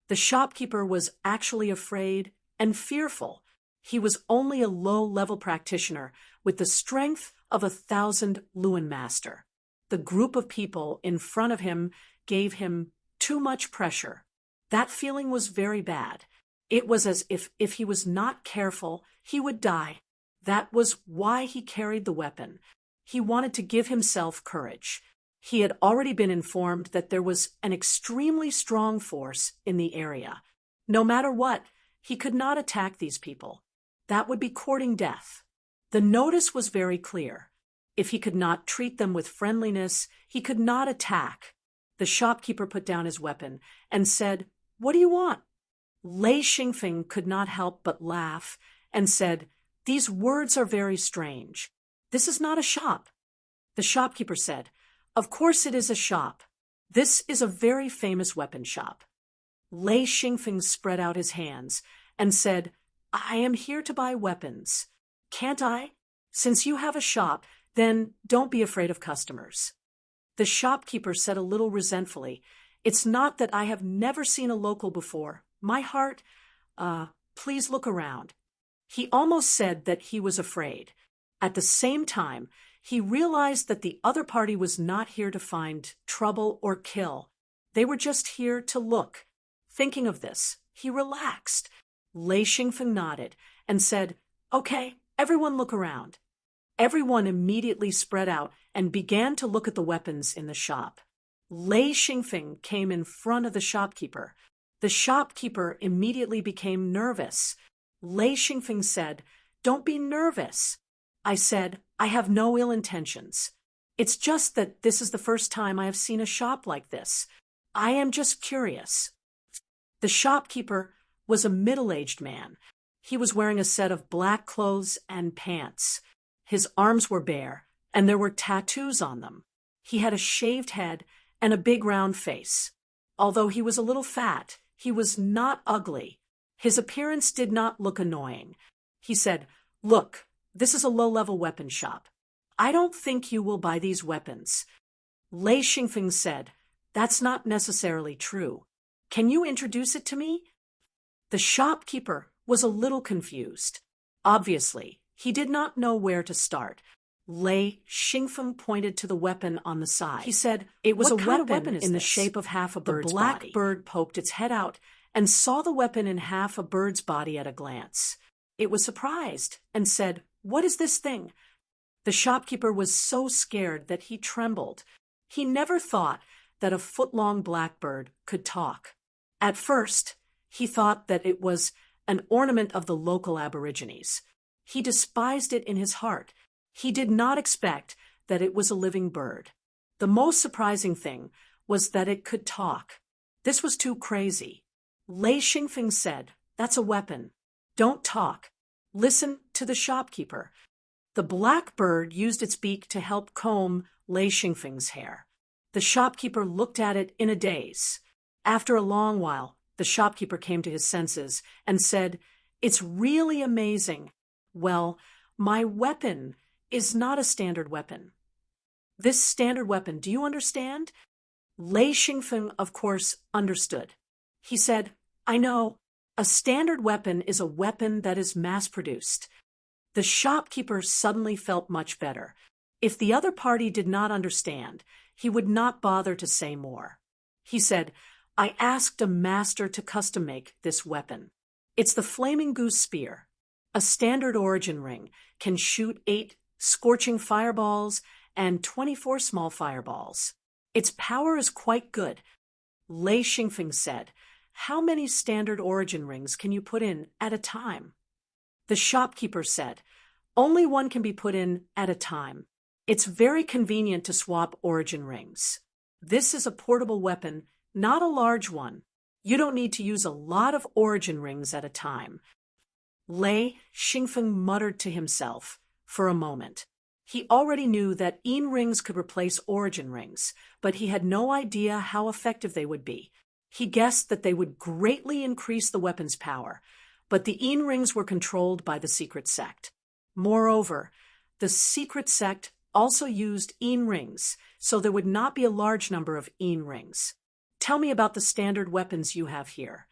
The shopkeeper was actually afraid and fearful. He was only a low-level practitioner with the strength of 1,000 Luen master. The group of people in front of him gave him too much pressure. That feeling was very bad. It was as if he was not careful, he would die. That was why he carried the weapon. He wanted to give himself courage. He had already been informed that there was an extremely strong force in the area. No matter what, he could not attack these people. That would be courting death. The notice was very clear. If he could not treat them with friendliness, he could not attack. The shopkeeper put down his weapon and said, "What do you want?" Lei Xingfeng could not help but laugh and said, "These words are very strange. This is not a shop." The shopkeeper said, "Of course it is a shop. This is a very famous weapon shop." Lei Xingfeng spread out his hands and said, "I am here to buy weapons. Can't I? Since you have a shop, then don't be afraid of customers." The shopkeeper said a little resentfully, "It's not that I have never seen a local before. My heart, please look around." He almost said that he was afraid. At the same time, he realized that the other party was not here to find trouble or kill. They were just here to look. Thinking of this, he relaxed. Lei Xingfeng nodded and said, "Okay, everyone look around." Everyone immediately spread out and began to look at the weapons in the shop. Lei Xingfeng came in front of the shopkeeper. The shopkeeper immediately became nervous. Lei Xingfeng said, "Don't be nervous." I said, "I have no ill intentions. It's just that this is the first time I have seen a shop like this. I am just curious." The shopkeeper was a middle-aged man. He was wearing a set of black clothes and pants. His arms were bare, and there were tattoos on them. He had a shaved head and a big round face. Although he was a little fat, he was not ugly. His appearance did not look annoying. He said, "Look, this is a low-level weapon shop. I don't think you will buy these weapons." Lei Xingfeng said, "That's not necessarily true. Can you introduce it to me?" The shopkeeper was a little confused. Obviously, he did not know where to start. Lei Xingfeng pointed to the weapon on the side. He said, "It was a weapon in the shape of half a bird's body." The black bird poked its head out and saw the weapon in half a bird's body at a glance. It was surprised and said, "What is this thing?" The shopkeeper was so scared that he trembled. He never thought that a foot-long blackbird could talk. At first, he thought that it was an ornament of the local aborigines. He despised it in his heart. He did not expect that it was a living bird. The most surprising thing was that it could talk. This was too crazy. Lei Xingfeng said, "That's a weapon. Don't talk. Listen to the shopkeeper." The black bird used its beak to help comb Lei Xingfeng's hair. The shopkeeper looked at it in a daze. After a long while, the shopkeeper came to his senses and said, "It's really amazing. Well, my weapon is not a standard weapon. This standard weapon, do you understand?" Lei Xingfeng, of course, understood. He said, "I know. A standard weapon is a weapon that is mass-produced." The shopkeeper suddenly felt much better. If the other party did not understand, he would not bother to say more. He said, "I asked a master to custom-make this weapon. It's the Flaming Goose Spear. A standard origin ring can shoot 8 scorching fireballs and 24 small fireballs. Its power is quite good." Lei Xingfeng said, "How many standard origin rings can you put in at a time?" The shopkeeper said, Only one can be put in at a time. It's very convenient to swap origin rings. This is a portable weapon, not a large one. You don't need to use a lot of origin rings at a time. Lei Xingfeng muttered to himself for a moment. He already knew that Yin rings could replace origin rings, but he had no idea how effective they would be. He guessed that they would greatly increase the weapon's power, but the Yin rings were controlled by the secret sect. Moreover, the secret sect also used Yin rings, so there would not be a large number of Yin rings. Tell me about the standard weapons you have here.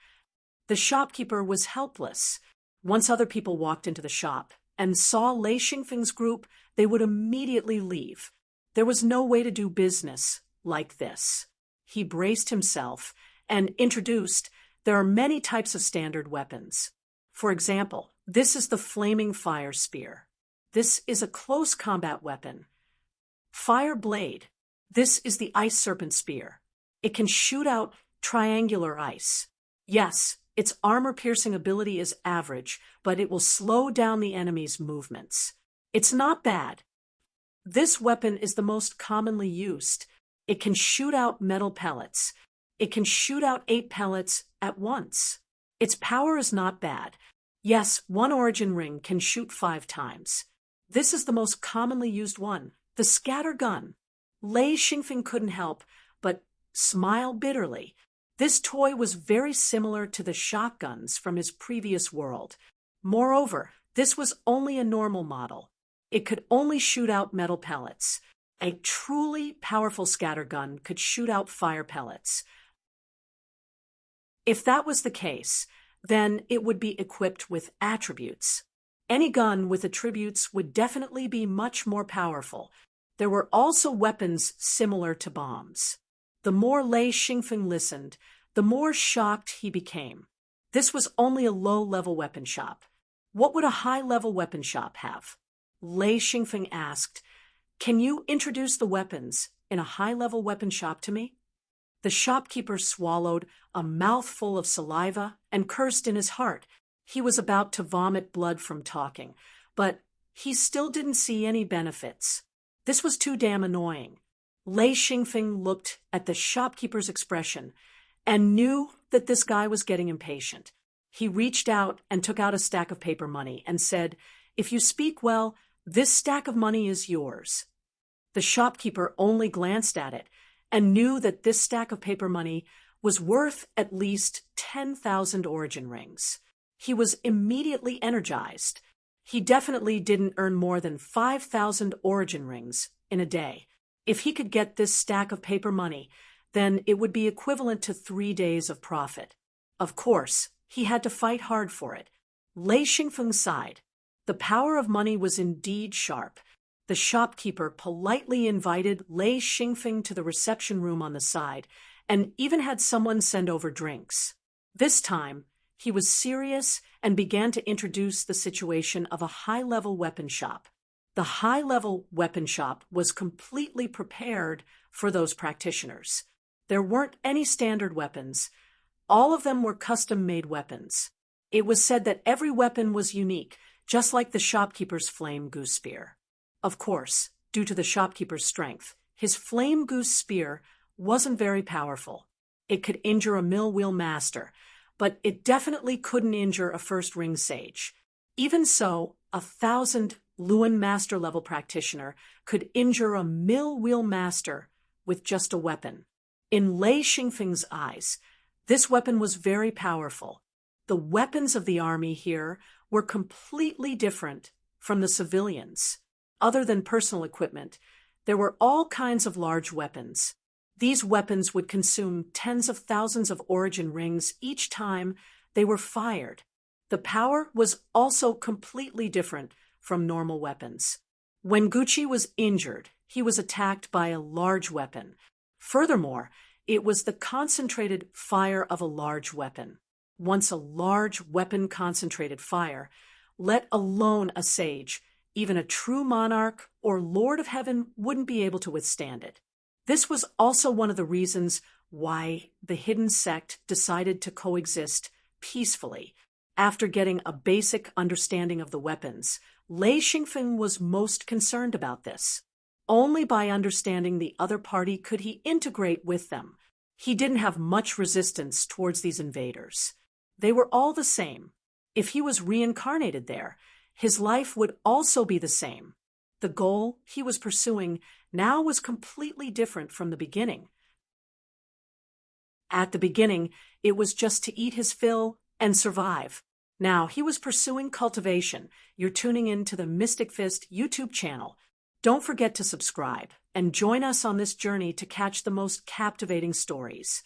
The shopkeeper was helpless. Once other people walked into the shop and saw Lei Xingfeng's group, they would immediately leave. There was no way to do business like this. He braced himself and introduced, there are many types of standard weapons. For example, this is the flaming fire spear. This is a close combat weapon. Fire blade. This is the ice serpent spear. It can shoot out triangular ice. Yes, its armor-piercing ability is average, but it will slow down the enemy's movements. It's not bad. This weapon is the most commonly used. It can shoot out metal pellets. It can shoot out 8 pellets at once. Its power is not bad. Yes, one origin ring can shoot 5 times. This is the most commonly used one, the scatter gun. Lei Xingfeng couldn't help but smile bitterly. This toy was very similar to the shotguns from his previous world. Moreover, this was only a normal model. It could only shoot out metal pellets. A truly powerful scatter gun could shoot out fire pellets. If that was the case, then it would be equipped with attributes. Any gun with attributes would definitely be much more powerful. There were also weapons similar to bombs. The more Lei Xingfeng listened, the more shocked he became. This was only a low-level weapon shop. What would a high-level weapon shop have? Lei Xingfeng asked, "Can you introduce the weapons in a high-level weapon shop to me?" The shopkeeper swallowed a mouthful of saliva and cursed in his heart. He was about to vomit blood from talking, but he still didn't see any benefits. This was too damn annoying. Lei Xingfeng looked at the shopkeeper's expression and knew that this guy was getting impatient. He reached out and took out a stack of paper money and said, "If you speak well, this stack of money is yours." The shopkeeper only glanced at it and knew that this stack of paper money was worth at least 10,000 origin rings. He was immediately energized. He definitely didn't earn more than 5,000 origin rings in a day. If he could get this stack of paper money, then it would be equivalent to 3 days of profit. Of course, he had to fight hard for it. Lei Xingfeng sighed. The power of money was indeed sharp. The shopkeeper politely invited Lei Xingfeng to the reception room on the side and even had someone send over drinks. This time, he was serious and began to introduce the situation of a high-level weapon shop. The high-level weapon shop was completely prepared for those practitioners. There weren't any standard weapons. All of them were custom-made weapons. It was said that every weapon was unique, just like the shopkeeper's flame goose spear. Of course, due to the shopkeeper's strength, his flame goose spear wasn't very powerful. It could injure a mill wheel master, but it definitely couldn't injure a first ring sage. Even so, 1,000 Luan master level practitioner could injure a mill wheel master with just a weapon. In Lei Xingfeng's eyes, this weapon was very powerful. The weapons of the army here were completely different from the civilians. Other than personal equipment, there were all kinds of large weapons. These weapons would consume tens of thousands of origin rings each time they were fired. The power was also completely different from normal weapons. When Gucci was injured, he was attacked by a large weapon. Furthermore, it was the concentrated fire of a large weapon. Once a large weapon concentrated fire, let alone a sage, even a true monarch or lord of heaven wouldn't be able to withstand it. This was also one of the reasons why the hidden sect decided to coexist peacefully. After getting a basic understanding of the weapons, Lei Xingfeng was most concerned about this. Only by understanding the other party could he integrate with them. He didn't have much resistance towards these invaders. They were all the same. If he was reincarnated there, his life would also be the same. The goal he was pursuing now was completely different from the beginning. At the beginning, it was just to eat his fill and survive. Now he was pursuing cultivation. You're tuning in to the Mystic Fist YouTube channel. Don't forget to subscribe and join us on this journey to catch the most captivating stories.